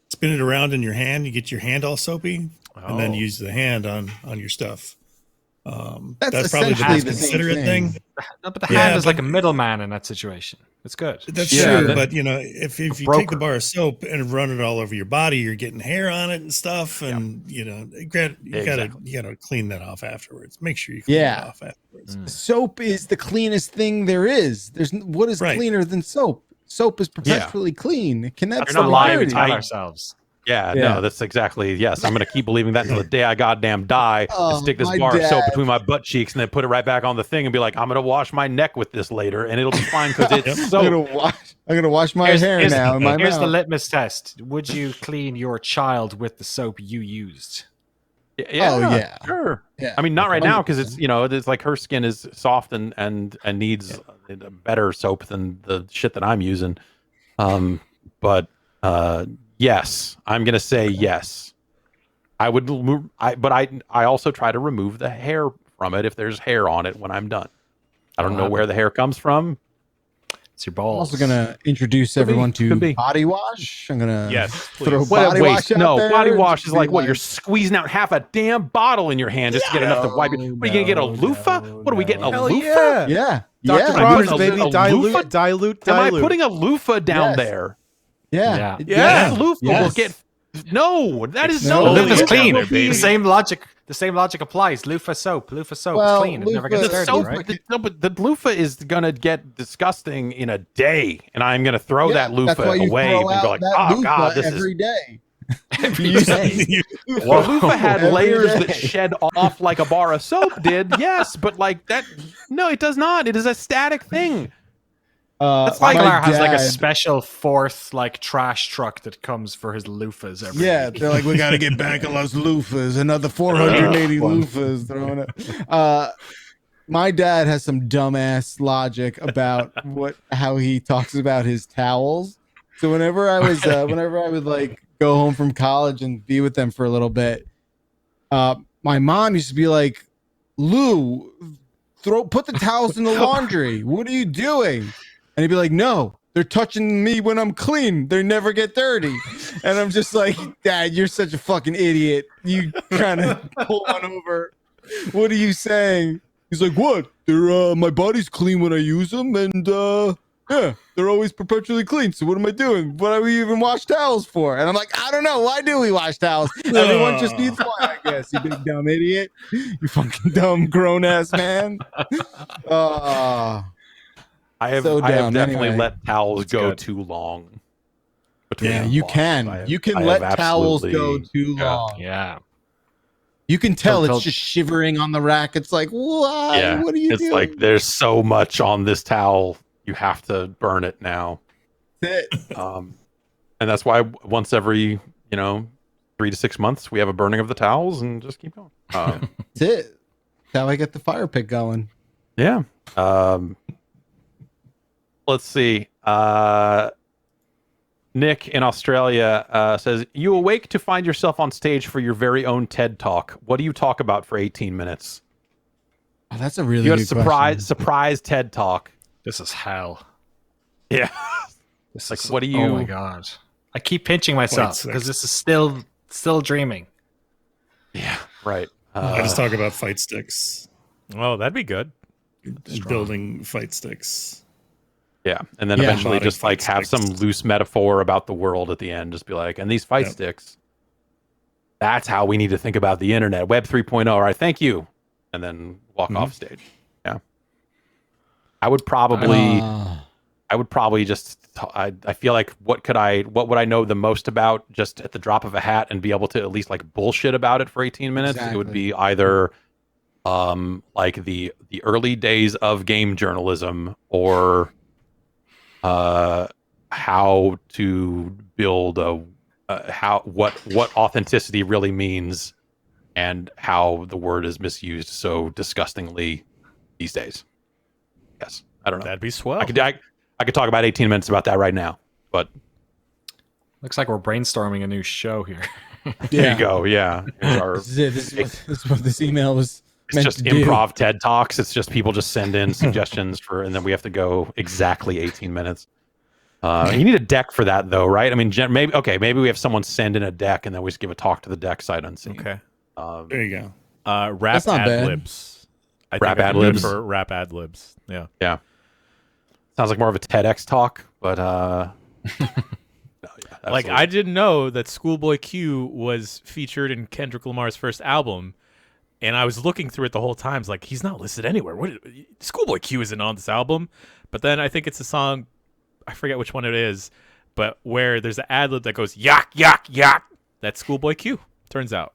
spin it around in your hand. You get your hand all soapy, and then use the hand on your stuff. That's probably the most considerate thing. No, but the hand is like a middleman in that situation. It's good. That's true, but if you take the bar of soap and run it all over your body, you're getting hair on it and stuff, and you gotta clean that off afterwards. Make sure you clean it off afterwards. Soap is the cleanest thing there is. What is cleaner than soap? Soap is perpetually clean. It cannot. We're not lying to ourselves. Yeah, no, that's exactly, yes. I'm going to keep believing that until the day I goddamn die and stick this bar of soap between my butt cheeks and then put it right back on the thing and be like, I'm going to wash my neck with this later and it'll be fine because it's soap. I'm going to wash my hair now in my mouth. Here's the litmus test. Would you clean your child with the soap you used? Yeah, sure. Yeah. I mean, not right now because it's like her skin is soft and needs better soap than the shit that I'm using. But yes, I'm gonna say yes. I would, but I also try to remove the hair from it if there's hair on it when I'm done. I don't know where the hair comes from. It's your balls. I'm also gonna introduce everyone to body wash. I'm gonna throw body wash out there. Body wash is like what you're squeezing out half a damn bottle in your hand just to get enough to wipe it. What are you gonna get a loofah? What are we getting, a loofah? Yeah. Dr. Bronner's baby, dilute. Am I putting a loofah down there? Yeah. Loofah will get. No, that is no. Loofah's clean. The same logic applies. Loofah soap. It's clean. It never gets dirty, right? But the loofah is gonna get disgusting in a day, and I'm gonna throw that loofah away and go like, oh god, this every day. Every day. Well, loofah had layers that shed off like a bar of soap did. Yes, but like that. No, it does not. It is a static thing. It's like Lar has like a special fourth like trash truck that comes for his loofahs every week. They're like, we got to get back on those loofahs. Another 480 loofahs thrown up. My dad has some dumbass logic about how he talks about his towels. So whenever I would like go home from college and be with them for a little bit, my mom used to be like, Lou, put the towels in the laundry. What are you doing? And he'd be like, no, they're touching me when I'm clean. They never get dirty. And I'm just like, Dad, you're such a fucking idiot. You trying to pull one over. What are you saying? He's like, what? They're my body's clean when I use them. And yeah, they're always perpetually clean. So what am I doing? What do we even wash towels for? And I'm like, I don't know. Why do we wash towels? Everyone just needs one, I guess. You big dumb idiot. You fucking dumb grown-ass man. I have definitely let towels go too long. Yeah, you can. You can let towels go too long. Yeah. You can tell it's just shivering on the rack. It's like, why? Yeah, what are you doing? It's like there's so much on this towel. You have to burn it now. That's it. And that's why once every 3 to 6 months we have a burning of the towels and just keep going. That's it. That's how I get the fire pit going. Yeah. Let's see. Nick in Australia says, you awake to find yourself on stage for your very own TED Talk. What do you talk about for 18 minutes? Oh, that's a really good surprise TED Talk. This is hell. Yeah. This like, is, what do you... Oh my God. I keep pinching myself because this is still dreaming. Yeah, right. I just talk about fight sticks. Oh, that'd be good. Building fight sticks. Yeah, and then eventually just like have some loose metaphor about the world at the end. Just be like, and these fight sticks, that's how we need to think about the internet. Web 3.0, all right, thank you. And then walk off stage. Yeah. I would probably just, I feel like what would I know the most about just at the drop of a hat and be able to at least like bullshit about it for 18 minutes? Exactly. It would be either like the early days of game journalism or how to build what authenticity really means and how the word is misused so disgustingly these days. Yes, I don't know. That'd be swell. I could talk about 18 minutes about that right now, but Looks like we're brainstorming a new show here. There you go. Yeah. Here's our- This is it. This is what this email was It's meant just to do. improv TED Talks. It's just people just send in suggestions and then we have to go exactly 18 minutes. You need a deck for that, though, right? I mean, maybe we have someone send in a deck and then we just give a talk to the deck sight unseen. Okay. There you go. Rap That's not ad bad. libs. I Rap think I'm ad good libs. for rap ad libs. Yeah. Yeah. Sounds like more of a TEDx talk, but no, yeah, Like absolutely. I didn't know that Schoolboy Q was featured in Kendrick Lamar's first album, and I was looking through it the whole time. It's like he's not listed anywhere. Schoolboy Q isn't on this album, but then I think it's a song, I forget which one it is, but where there's an ad lib that goes yak yak yak. That's Schoolboy Q. Turns out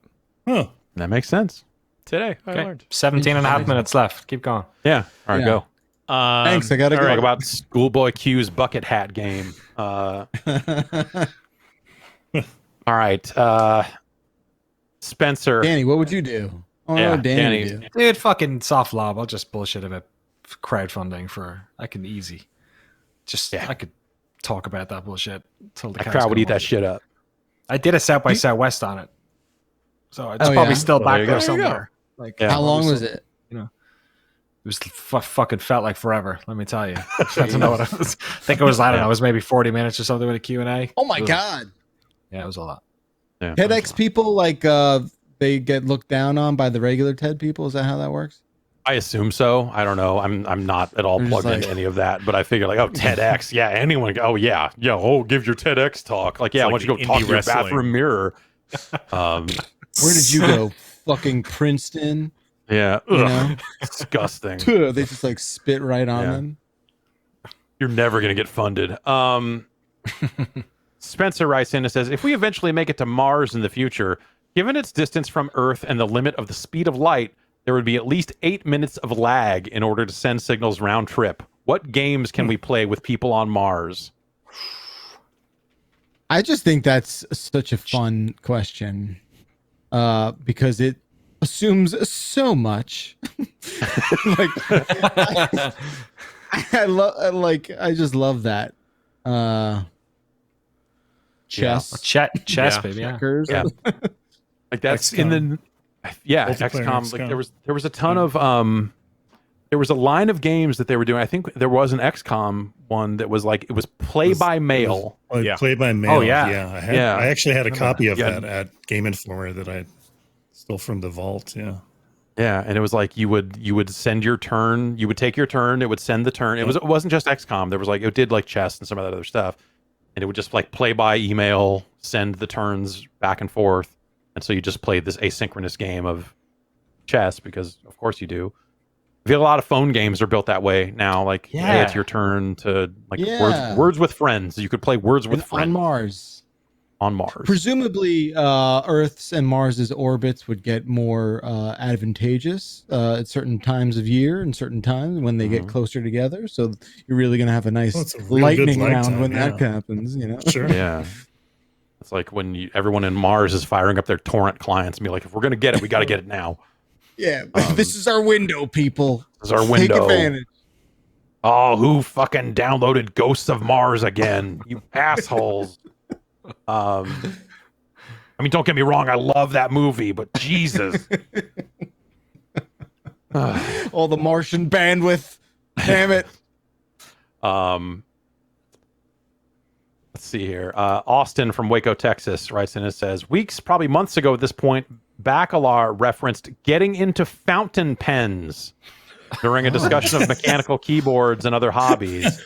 Huh. That makes sense. today I Okay. learned. 17 and a half minutes left. Keep going. Yeah. All right, Yeah. go. Thanks. I gotta all go. Talk about Schoolboy Q's bucket hat game. All right. Spencer. Danny, what would you do? Oh, Yeah, no, Danny. Danny. do. Dude, fucking soft lob. I'll just bullshit about crowdfunding for. I can easy. Yeah. I could talk about that bullshit till the The cows crowd would come eat that home. shit up. I did a South by Southwest on it, so it's Oh, probably yeah? still Well, back there you there go. somewhere. Like, Yeah. How long was it? It was fucking felt like forever. Let me tell you. I don't know what it was. I think it was. I don't know. It was maybe 40 minutes or something with a Q&A. Oh my It was- God. Yeah, it was a lot. Yeah. TEDx people they get looked down on by the regular TED people. Is that how that works? I assume so. I don't know. I'm not at all They're just plugged into like- any of that, but I figure like, oh, TEDx. Yeah, anyone. Oh, yeah. Yeah. Oh, give your TEDx talk. Like, yeah, like why don't you the go talk indie to your wrestling. bathroom mirror? Where did you go? Fucking Princeton. Yeah. You Ugh, know? disgusting. They just like spit right on Yeah. them. You're never going to get funded. Spencer writes in and says, if we eventually make it to Mars in the future, given its distance from Earth and the limit of the speed of light, there would be at least 8 minutes of lag in order to send signals round trip. What games can we play with people on Mars? I just think that's such a fun question because it assumes so much. Like I just love that. Chess, Chess, Yeah. baby. Yeah. checkers. Yeah. Like that's XCOM. in the Multiplayer XCOM. Like XCOM. there was a ton of there was a line of games that they were doing. I think there was an XCOM one that was like it was play by mail. Yeah. Play by mail. Oh, yeah. Yeah. I actually had a copy of Yeah. that at Game Informer that I stole from the vault. Yeah. Yeah, and it was like you would send your turn, you would take your turn, it would send the turn. It wasn't just XCOM. There was like it did like chess and some of that other stuff, and it would just like play by email, send the turns back and forth, and so you just played this asynchronous game of chess because of course you do. I feel a lot of phone games are built that way now. Like, hey, Yeah. it's your turn to like Yeah. words with friends. You could play words with on friends Mars. on Mars. Presumably, Earth's and Mars's orbits would get more advantageous at certain times of year and certain times when they get closer together. So you're really going to have a nice Well, it's a real good lightning round lifetime, when that yeah. happens. You know, Sure. Yeah. It's like when everyone in Mars is firing up their torrent clients and be like, if we're going to get it, we got to get it now. yeah. This is our window, people. This is our Take window. advantage. Oh, who fucking downloaded Ghosts of Mars again? You assholes. I mean, don't get me wrong. I love that movie, but Jesus. All the Martian bandwidth. Damn it. Let's see here. Austin from Waco, Texas writes in and says, weeks, probably months ago at this point, Bacalar referenced getting into fountain pens during a discussion of mechanical keyboards and other hobbies.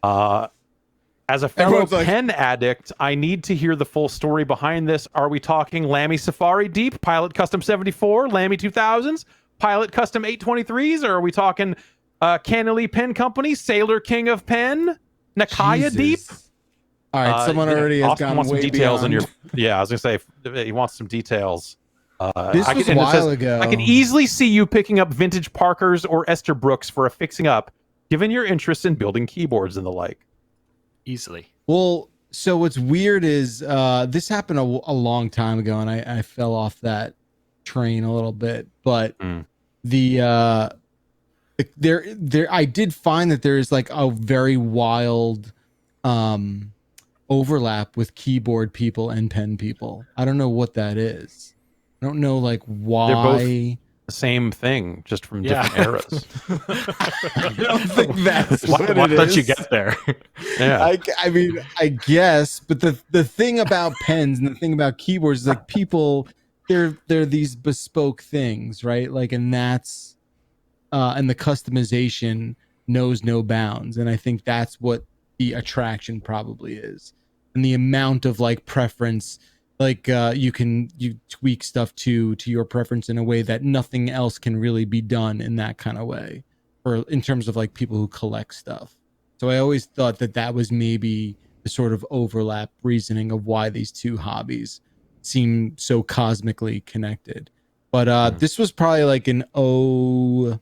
As a fellow Everyone's like- pen addict, I need to hear the full story behind this. Are we talking Lamy Safari Deep, Pilot Custom 74, Lamy 2000s, Pilot Custom 823s, or are we talking Canley Pen Company, Sailor King of Pen, Nakaya Jesus. Deep? All right, someone already has Austin gone wants way some details beyond. on your. Yeah, I was gonna say he wants some details. This I was can- a and it while says, ago. I can easily see you picking up vintage Parkers or Esterbrook's for a fixing up, given your interest in building keyboards and the like. Easily. Well, so what's weird is this happened a long time ago, and I fell off that train a little bit. But the there I did find that there is like a very wild overlap with keyboard people and pen people. I don't know what that is. I don't know like why. They're both the same thing, just from different eras. I don't think that's what What it let is. you get there? Yeah. I mean, I guess, but the thing about pens and the thing about keyboards is like people, they're these bespoke things, right? Like, and that's and the customization knows no bounds, and I think that's what the attraction probably is, and the amount of like preference, like you tweak stuff to your preference in a way that nothing else can really be done in that kind of way, or in terms of like people who collect stuff. So I always thought that was maybe the sort of overlap reasoning of why these two hobbies seem so cosmically connected. But this was probably like an I want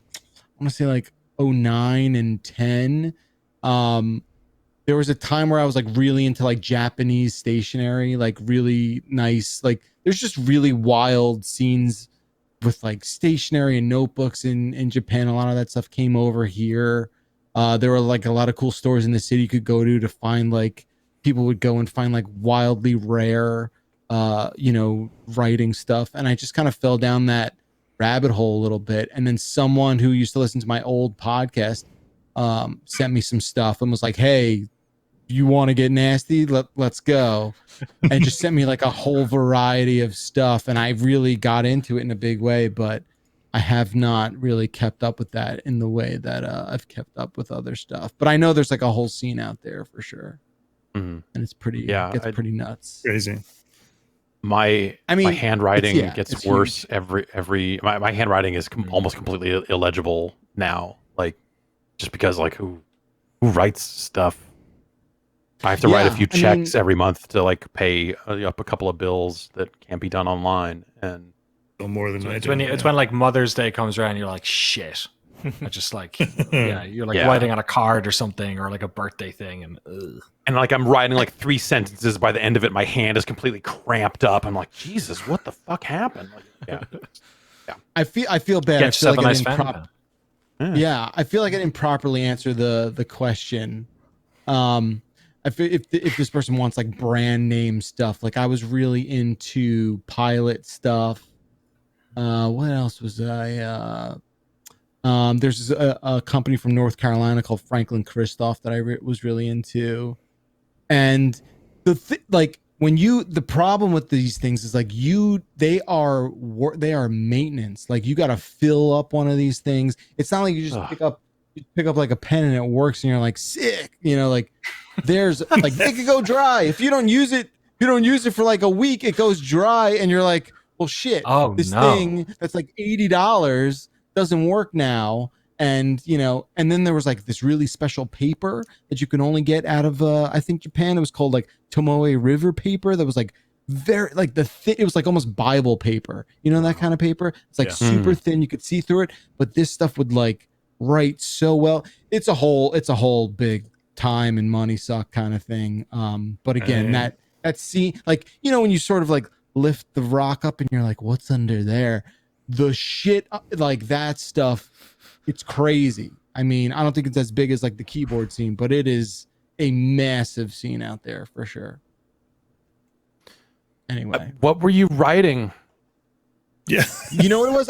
to say like 09 and 10. There was a time where I was like really into like Japanese stationery, like really nice, like there's just really wild scenes with like stationery and notebooks in Japan. A lot of that stuff came over here. There were like a lot of cool stores in the city you could go to find like people would go and find like wildly rare writing stuff. And I just kind of fell down that rabbit hole a little bit. And then someone who used to listen to my old podcast sent me some stuff and was like, hey, you want to get nasty? Let's go. And just sent me like a whole variety of stuff. And I really got into it in a big way, but I have not really kept up with that in the way that I've kept up with other stuff. But I know there's like a whole scene out there for sure. And it's pretty, gets pretty nuts. Crazy. My handwriting gets worse huge. my handwriting is almost completely illegible now, like just because like who writes stuff. I have to write a few checks every month to like pay up a couple of bills that can't be done online, and more than it's when like Mother's Day comes around, you're like, shit. I just like you're like writing on a card or something, or like a birthday thing, and like I'm writing like 3 sentences. By the end of it, my hand is completely cramped up. I'm like, Jesus, what the fuck happened? Like, I feel bad. I feel like I didn't I feel like I didn't properly answer the question. If this person wants like brand name stuff, like I was really into Pilot stuff. What else was I? There's a company from North Carolina called Franklin Christoph that I was really into, and the problem with these things is like they are maintenance. Like you got to fill up one of these things. It's not like you just pick up like a pen and it works and you're like sick. Like there's like it could go dry if you don't use it. You don't use it for like a week, it goes dry, and you're like, well, shit. This thing that's like $80 doesn't work now. And and then there was like this really special paper that you can only get out of I think Japan. It was called like Tomoe River paper. That was like very like it was like almost Bible paper, that kind of paper. It's like super thin, you could see through it, but this stuff would like write so well. It's a whole big time and money suck kind of thing. But again, that scene, like when you sort of like lift the rock up and you're like, what's under there? The shit, like that stuff, it's crazy. I mean, I don't think it's as big as like the keyboard scene, but it is a massive scene out there for sure. Anyway, what were you writing? Yeah, you know what it was?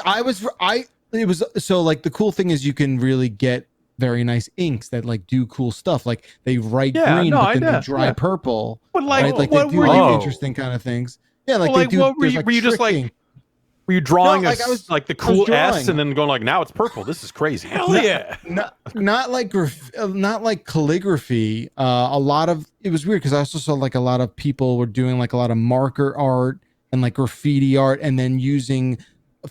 It was so like the cool thing is you can really get very nice inks that like do cool stuff. Like they write green, but then they dry purple. But like, right? Like they do like interesting kind of things. Yeah, like they do. What were you just like? Were you drawing like the cool S and then going like, now it's purple? This is crazy. Hell yeah! Not like calligraphy. A lot of it was weird because I also saw like a lot of people were doing like a lot of marker art and like graffiti art, and then using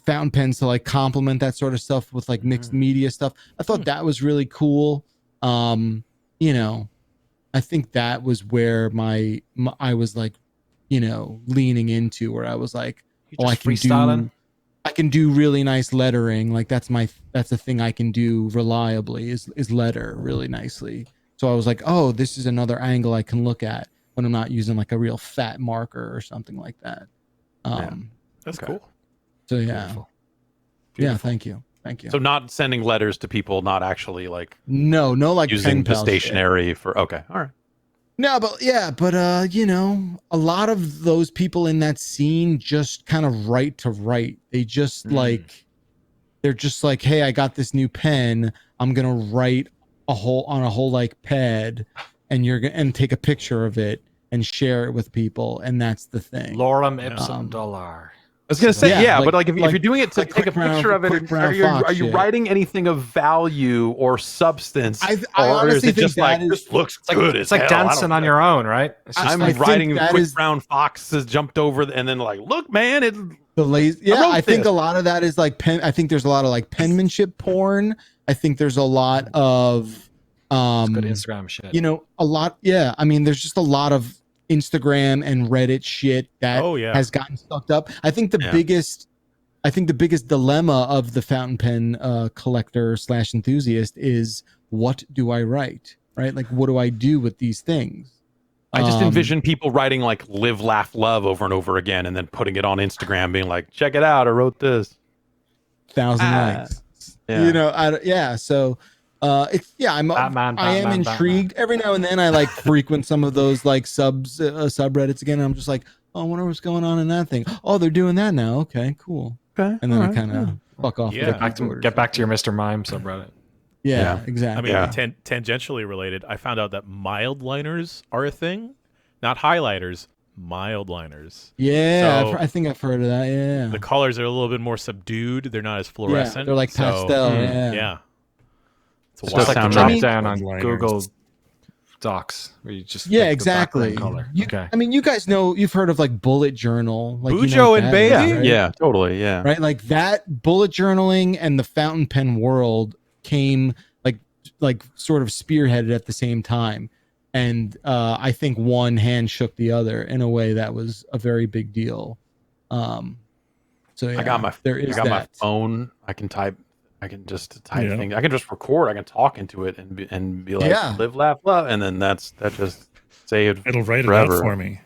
fountain pens to like complement that sort of stuff with like mixed media stuff. I thought that was really cool. I think that was where I was like, leaning into, where I was like, I can do really nice lettering. Like that's the thing I can do reliably is letter really nicely. So I was like, oh, this is another angle I can look at when I'm not using like a real fat marker or something like that. That's cool. So yeah. Beautiful. Yeah, thank you. So not sending letters to people, not actually like no like using pen the pal stationery shit. for all right. No, but a lot of those people in that scene just kind of write to write. They just they're just like, hey, I got this new pen. I'm gonna write a whole like pad, and take a picture of it and share it with people, and that's the thing. Lorem ipsum dollar. I was gonna say, Yeah, but like if you're doing it to like take a Quick picture Brown- of Quick it, Brown are you Fox shit. writing anything of value or substance? I or is honestly it just think like that is- this looks It's like, good? it's like dancing on your own, right? It's just I'm I think writing that Quick is- Brown Fox has jumped over and then like, look, man, it. The lazy, yeah, wrote I think this. a lot of that is like pen. I think there's a lot of like penmanship porn. I think there's a lot of good Instagram shit. a lot. Yeah, I mean, there's just a lot of Instagram and Reddit shit that has gotten sucked up. I think the biggest dilemma of the fountain pen collector / enthusiast is, what do I write? Right? Like, what do I do with these things? I just envision people writing like "live, laugh, love" over and over again, and then putting it on Instagram, being like, "Check it out, I wrote this." 1,000 likes. Yeah. So I am intrigued. Every now and then I like frequent some of those like subreddits again, and I'm just like, oh, I wonder what's going on in that thing. Oh, they're doing that now. Okay, cool. Okay. And then I kind of fuck off. Yeah. Get back to your Mr. Mime subreddit. Yeah, exactly. I mean, tangentially related, I found out that mild liners are a thing, not highlighters, mild liners. Yeah, So- I think I've heard of that. Yeah, The colors are a little bit more subdued. They're not as fluorescent. they're like so- pastel. Yeah. Yeah. It's a Just Just like the sound drop right. down on Liners. Google Docs, where you just Yeah, pick the exactly. background color. Okay. I mean, you guys know, you've heard of like bullet journal, like Bujo what and that is, Baby? right? Yeah, totally. Yeah. Right, like that bullet journaling and the fountain pen world came like sort of spearheaded at the same time, and I think one hand shook the other in a way that was a very big deal. So yeah, I got my my phone. I can just type things. I can just record. I can talk into it and be like, live, laugh, love, and then that just saved. It'll write it forever. out for me.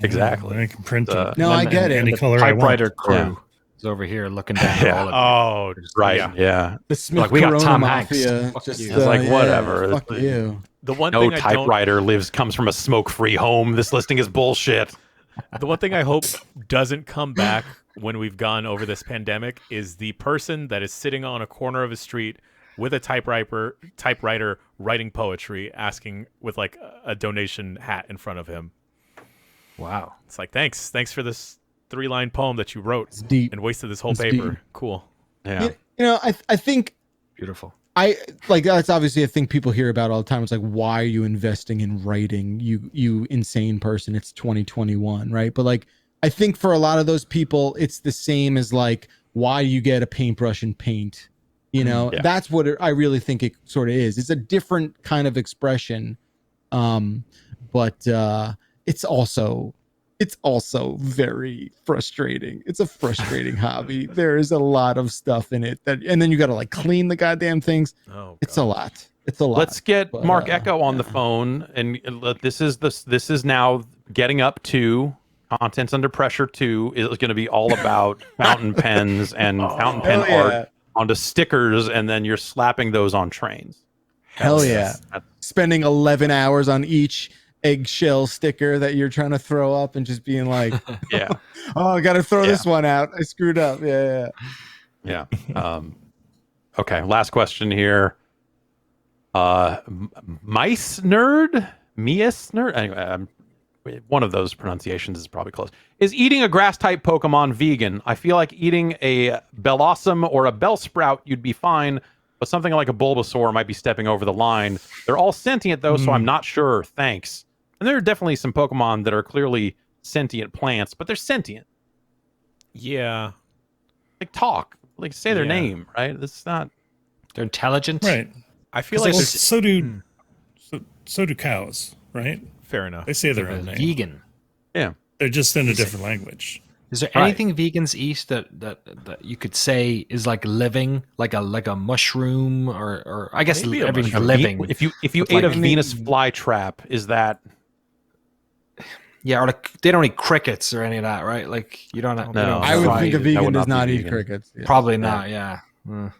Exactly. I can print it. No, I get it. Any The color I want. typewriter crew Yeah. is over here looking down at all of Oh, Right. Yeah. Yeah. the Smith Like, we got Corona Tom Hanks. Mafia. Fuck Just, you. It's like, whatever. Fuck It's- you. The one No thing I don't, typewriter comes from a smoke-free home. This listing is bullshit. the one thing I hope doesn't come back when we've gone over this pandemic is the person that is sitting on a corner of a street with a typewriter writing poetry, asking with like a donation hat in front of him. Wow. It's like, thanks for this 3-line poem that you wrote It's deep. and wasted this whole It's paper. deep. Cool. Yeah. I think Beautiful. that's obviously a thing people hear about all the time. It's like, why are you investing in writing, you insane person? It's 2021, right? But like, I think for a lot of those people, it's the same as like, why do you get a paintbrush and paint? That's what I really think it sort of is. It's a different kind of expression, but it's also very frustrating. It's a frustrating hobby. There is a lot of stuff in it and then you got to like clean the goddamn things. Oh, It's a lot. It's a lot. Let's get But, Mark Echo on the phone, and this is now getting up to Contents Under Pressure 2 is going to be all about fountain pens and fountain pen hell yeah. art onto stickers, and then you're slapping those on trains. Hell yeah. Spending 11 hours on each eggshell sticker that you're trying to throw up and just being like, Yeah. oh, I got to throw this one out. I screwed up. Yeah. Yeah. Okay. Last question here. Mice nerd? Anyway, one of those pronunciations is probably close. Is eating a grass type Pokemon vegan? I feel like eating a Bellossom or a Bellsprout, you'd be fine, but something like a Bulbasaur might be stepping over the line. They're all sentient though, so I'm not sure. Thanks. And there are definitely some Pokemon that are clearly sentient plants, but they're sentient. Yeah. Like talk, like say their Yeah. name, right? It's not. They're intelligent. Right. I feel Well, like so do cows, right? fair enough. They say their They're own name. vegan. Yeah. They're just in a different language. Is there Right. anything vegans eat that you could say is like living, like a mushroom, or I guess Maybe a everything's mushroom. living. If you It's ate like- a Venus flytrap, is that Yeah, or like they don't eat crickets or any of that, right? Like you don't. No. you don't I would fry- think a that vegan would does not not be eat vegan. crickets. Yeah. Probably not. Yeah. Mm.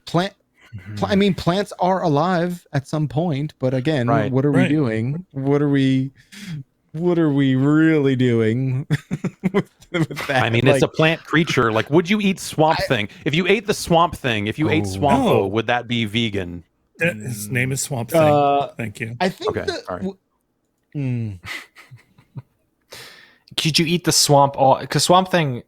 Plant. I mean, plants are alive at some point, but again, Right. what are we doing? What are we really doing with that? I mean, it's a plant creature. Like, would you eat Swamp Thing? If you ate the Swamp Thing, if you ate Swampo, No. would that be vegan? His name is Swamp Thing. Thank you. I think Okay, sorry. Could you eat the swamp? Because Swamp Thing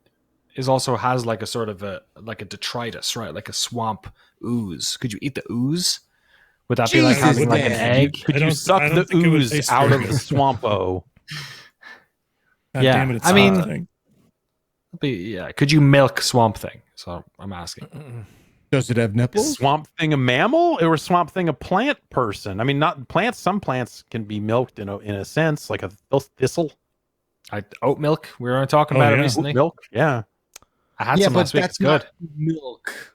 also has like a sort of a detritus, right? Like a swamp ooze. Could you eat the ooze? Would that be like Jesus, having like an man. egg? Could I you don't- suck I don't the think it would ooze taste out very of the good. Swampo? God Yeah, damn it, it's I mean- Swamp Thing. Yeah. Could you milk Swamp Thing? So I'm asking. Does it have Is nipples? Swamp Thing a mammal or is Swamp Thing a plant person? I mean, not plants. Some plants can be milked in a sense, like a thistle. Oat milk. We were talking Oh, about it yeah. recently. Milk. Yeah. I had some last week. It's good. milk.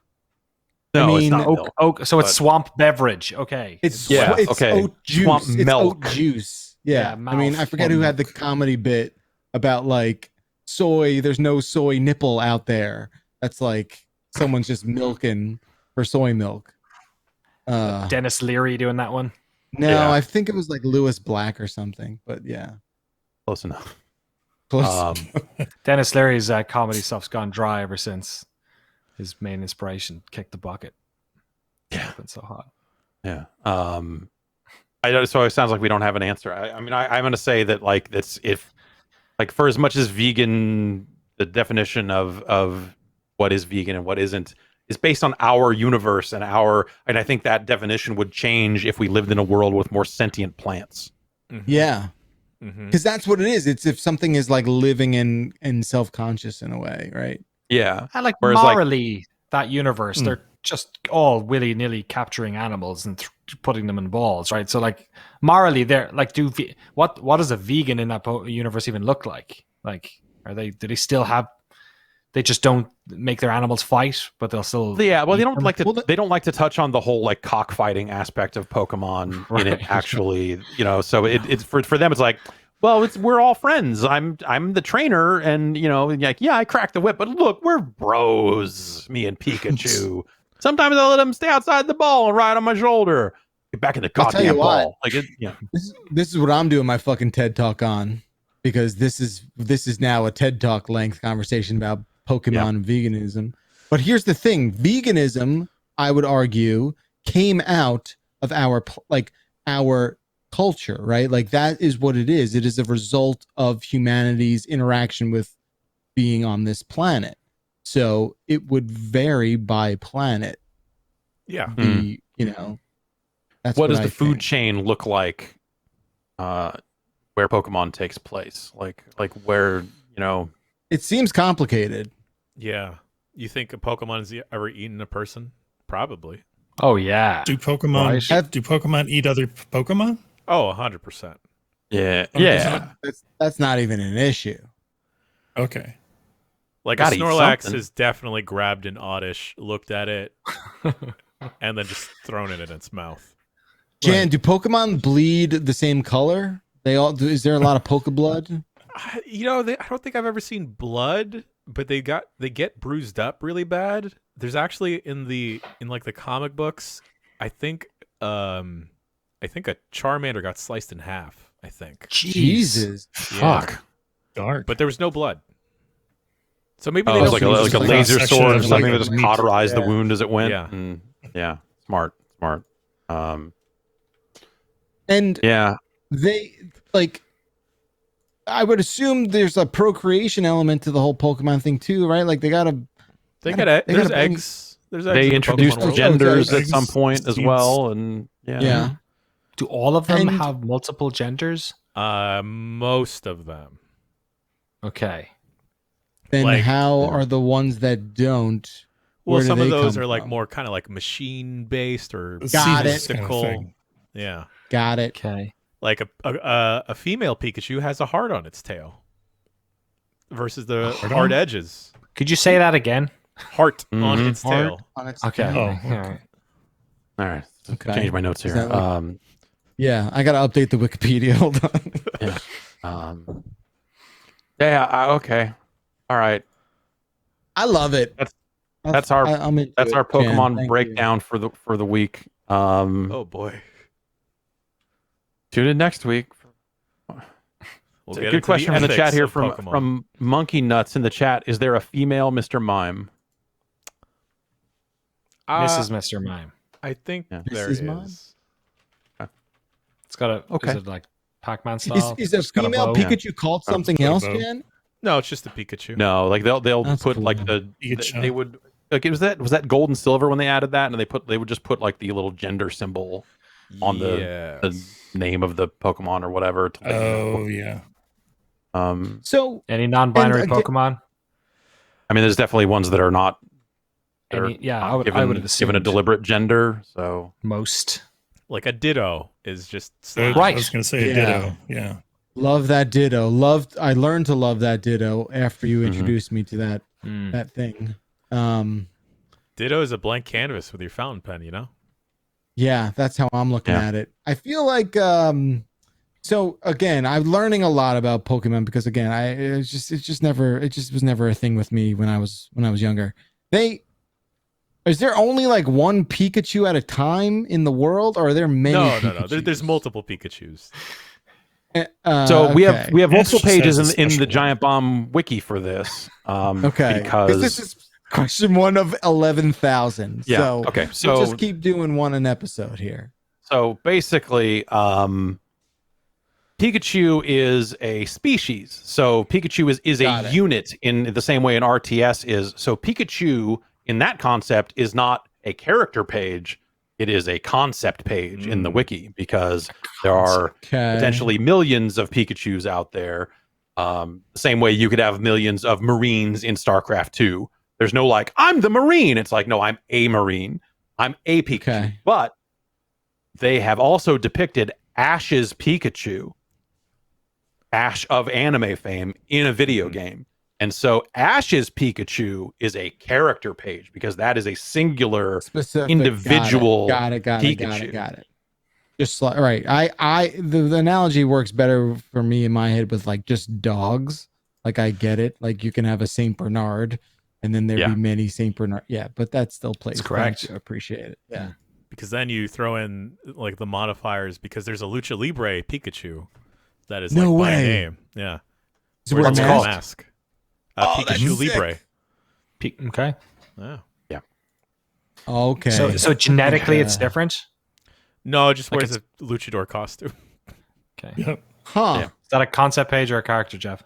No, I it's mean, not milk. So it's but- swamp beverage. Okay. It's Yeah, it's okay. oat juice. Swamp It's milk. oat juice. Yeah. Yeah, I mean, I mouth. forget who had the comedy bit about like soy. There's no soy nipple out there. That's like someone's just milking for soy milk. Dennis Leary doing that one. No, Yeah. I think it was like Lewis Black or something. But yeah, Close enough. close. Dennis Leary's comedy stuff's gone dry ever since his main inspiration kicked the bucket. Yeah. It's been so hot. Yeah. I know. So it sounds like we don't have an answer. I mean, I'm going to say that like that's if like for as much as vegan, the definition of what is vegan and what isn't is based on our universe and I think that definition would change if we lived in a world with more sentient plants. Yeah, Mhm. because that's what it is. It's if something is like living and self-conscious in a way, right? Yeah. And like Whereas, like- morally, that universe, they're just all willy-nilly capturing animals and putting them in balls, right? So like morally, they're like, what does a vegan in that universe even look like? Like, do they still have? They just don't make their animals fight, but they'll still. Yeah, well, they don't them? like to. Well, they don't like to touch on the whole like cockfighting aspect of Pokemon in it. Right. Actually, So it's for them. It's like, well, we're all friends. I'm the trainer, and like, yeah, I cracked the whip, but look, we're bros. Me and Pikachu. Sometimes I let him stay outside the ball and ride on my shoulder. Get back in the I'll tell you goddamn what. ball. Like, This is what I'm doing my fucking TED Talk on, because this is now a TED Talk length conversation about Pokemon and veganism. But here's the thing: veganism, I would argue, came out of our culture, right? Like that is what it is. It is a result of humanity's interaction with being on this planet. So it would vary by planet. Yeah. That's what does the I food think. chain look like? Where Pokemon takes place, like where It seems complicated. Yeah. You think a Pokemon has ever eaten a person? Probably. Oh yeah. Do Pokemon Right. do Pokemon eat other Pokemon? Oh, 100%. Yeah, Oh, yeah. That's not even an issue. Okay. Like Gotta a eat Snorlax something. has definitely grabbed an Oddish, looked at it, and then just thrown it in its mouth. Jan, do Pokemon bleed the same color? They all do. Is there a lot of Poke blood? I don't think I've ever seen blood, but they get bruised up really bad. There's actually in the comic books, I think a Charmander got sliced in half, I think. Jesus. Yeah. Fuck. Dark. But there was no blood. So maybe Oh, they it was don't like a like a laser section sword or of, something like, that just meat. cauterized the Yeah. wound as it went. Yeah. Yeah. Smart. And Yeah. they like. I would assume there's a procreation element to the whole Pokemon thing too, right? Like they gotta. They They get gotta there's bring- eggs. There's eggs They in the introduced Pokemon world. genders Okay. at some point as Seeds. well, and yeah. Yeah. Do all of them And- have multiple genders? Most of them. Okay. Then Like- how are the ones that don't? Well, where do some of they those come are like from? more kind of like machine based or Got it. mystical. Kind of thing. Yeah. Got it. Okay. Like a female Pikachu has a heart on its tail versus the Heart hard on? edges. Could you say that again? Heart on Mhm. its Heart tail. on its Okay. tail. Oh, All right. All right. Okay. Change my notes Is here. that like- Yeah, I gotta update the Wikipedia. Hold on. Yeah. Okay. All right. I love it. That's- That's our I'm into that's it, our Ken. Pokemon Thank breakdown for the week. Oh boy. Tune in next week. We'll It's a get good into question the from the chat ethics here of from Pokemon. Monkey Nuts in the chat. Is there a female Mr. Mime? Mrs. Mr. Mime. I think Yeah. there Mrs. Mime? is. It's got a. Okay. Is it like Pac-Man style? Is a It's got a female bow. Pikachu called something got a else, bow. Ken? No, it's just a Pikachu. No, like they'll That's put cool. like Pikachu. they would like was that gold and silver when they added that, and they would just put like the little gender symbol on the Yes. name of the Pokemon or whatever. To, Oh yeah. So Any non-binary And, uh, Pokemon? I mean, there's definitely ones that are not. that are Yeah, not I would have given a assumed deliberate gender. So most. Like a Ditto is just I Right. was going to say Yeah. Ditto. Yeah. love that Ditto. I learned to love that Ditto after you Mhm. introduced me to that Mm. that thing. Ditto is a blank canvas with your fountain pen, you know? Yeah, that's how I'm looking Yeah. at it. I feel like so again, I'm learning a lot about Pokemon because again, it just was never a thing with me when I was younger. Is there only like one Pikachu at a time in the world, or are there many? No. There's multiple Pikachus. So we okay. have multiple Ash just pages has a in the special Giant Bomb wiki for this. Okay, Because this is question one of 11,000. Yeah, So okay, we'll so- just keep doing one an episode here. So basically, Pikachu is a species. So Pikachu is Got a it. unit in the same way an RTS is. So Pikachu, in that concept, is not a character page. It is a concept page in the wiki because there are Okay. potentially millions of Pikachus out there. The same way you could have millions of Marines in StarCraft 2. There's no like, I'm the Marine. It's like, no, I'm a Marine. I'm a Pikachu. Okay. But they have also depicted Ash's Pikachu, Ash of anime fame, in a video game. And so Ash's Pikachu is a character page because that is a singular Specific. individual Got it. Pikachu. Just like right. The analogy works better for me in my head with like just dogs. Like I get it. Like you can have a Saint Bernard, and then there'd Yeah. be many Saint Bernard. Yeah, but that still plays. That's correct. Thank you. Appreciate it. Yeah. Because then you throw in like the modifiers because there's a Lucha Libre Pikachu that is No like by way. name. Yeah. Is it Wears with a a called? mask? mask. Oh, that's Pikachu sick. Libre. Okay. Yeah. Okay. So genetically, it's Yeah. different. No, it just Like wears a luchador costume. Okay. Yep. Huh. Yeah. Is that a concept page or a character, Jeff?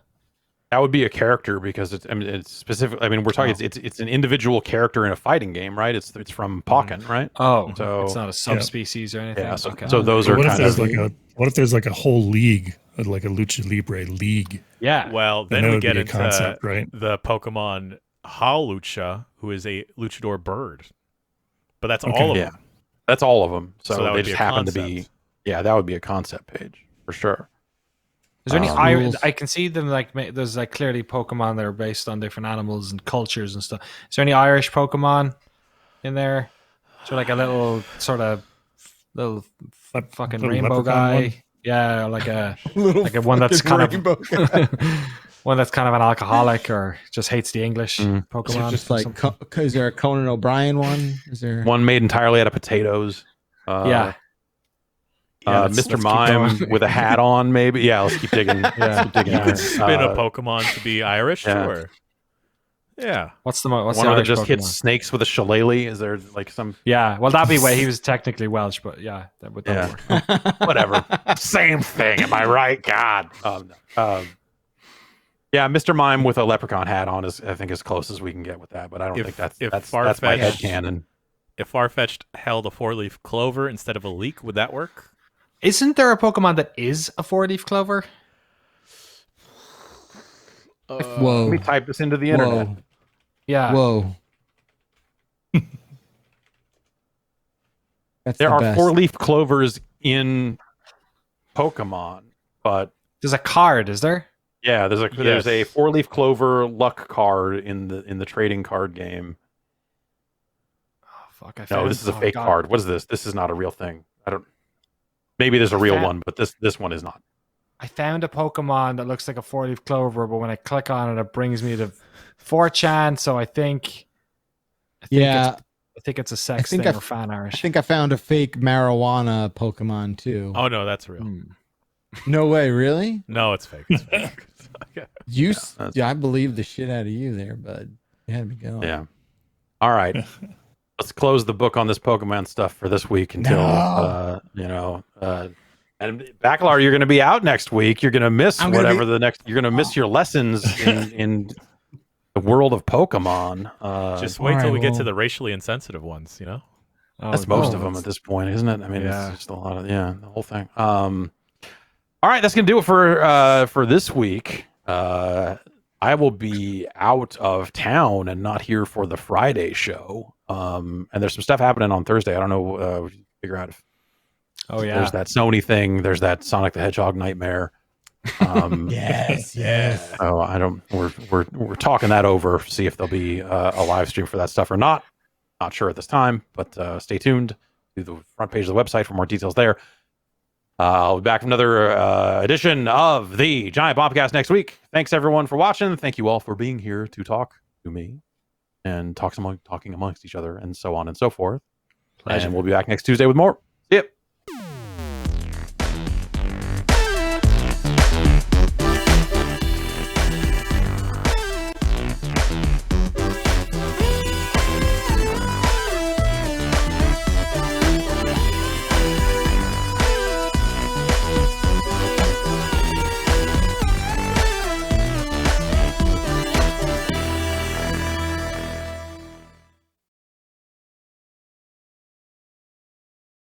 That would be a character because it's specific. I mean, we're talking. It's an individual character in a fighting game, right? It's from Pokken, right? Oh, So- it's not a subspecies or anything. Yeah. So, okay. so those But are what if kind there's of. what if there's like a whole league, like a Lucha Libre league? yeah. Well, Then then that we would get be a into concept, right? the Pokemon Hawlucha, who is a luchador bird. But that's Okay. all of Yeah. them. That's all of them. So So, that they would be just a happen to concept. be. Yeah, that would be a concept page for sure. Is there any rules. I can see them like there's like clearly Pokemon that are based on different animals and cultures and stuff. Is there any Irish Pokemon in there? So like a little sort of little fucking Little rainbow leprechaun guy. one? Yeah, like a Little like a one that's fucking kind of rainbow guy. one that's kind of an alcoholic or just hates the English Mm. Is there Pokemon. just or like something. is there a Conan O'Brien one? Is there One made entirely out of potatoes. Yeah. Yeah, let's Mr. keep Mime going. with a hat on, maybe. Yeah, let's keep digging. Yeah. Let's keep digging You You here. could spin a Uh, Pokemon to be Irish, yeah. sure. Yeah. What's one the that Irish just Pokemon? hits snakes with a shillelagh. Is there like some Yeah, well that'd be way he was technically Welsh, but yeah, that would Yeah. work. whatever? Same thing. Am I right? God. Yeah, Mr. Mime with a leprechaun hat on is, I think, as close as we can get with that. But I don't If- think that's if that's my Farfetch'd- headcanon. If Farfetch'd held a 4-leaf clover instead of a leek, would that work? Isn't there a Pokemon that is a 4-leaf clover? Whoa. Let me type this into the internet. Whoa. Yeah. Whoa. That's There the are best. 4-leaf clovers in Pokemon, but There's a card, is there? yeah, there's a Yes. 4-leaf clover luck card in the trading card game. Oh, fuck, I No, found- this is a oh, fake God. card. What is this? This is not a real thing. I don't. Maybe there's a real found- one, but this one is not. I found a Pokemon that looks like a 4-leaf clover, but when I click on it, it brings me to 4chan. So I think Yeah. I think it's a sex think thing I- or fan art. I think I found a fake marijuana Pokemon too. Oh no, that's real. No way, really? No, it's fake. It's fake. Yeah, I believe the shit out of you there, bud. You had me going. Yeah. All right. Let's close the book on this Pokemon stuff for this week until and Bacalar, you're going to be out next week. You're going to miss You're going to miss your lessons in the world of Pokemon. Just wait till we get to the racially insensitive ones. You know, that's most of them at this point, isn't it? I mean, it's just a lot of the whole thing. All right, that's going to do it for this week. I will be out of town and not here for the Friday show. And there's some stuff happening on Thursday. I don't know. Figure out if. Oh yeah. There's that Sony thing. There's that Sonic the Hedgehog nightmare. Yes. So I don't. We're talking that over. See if there'll be a live stream for that stuff or not. Not sure at this time, but stay tuned to the front page of the website for more details there. I'll be back with another edition of the Giant Bombcast next week. Thanks everyone for watching. Thank you all for being here to talk to me and talking amongst each other and so on and so forth. Pleasure. And we'll be back next Tuesday with more. See ya.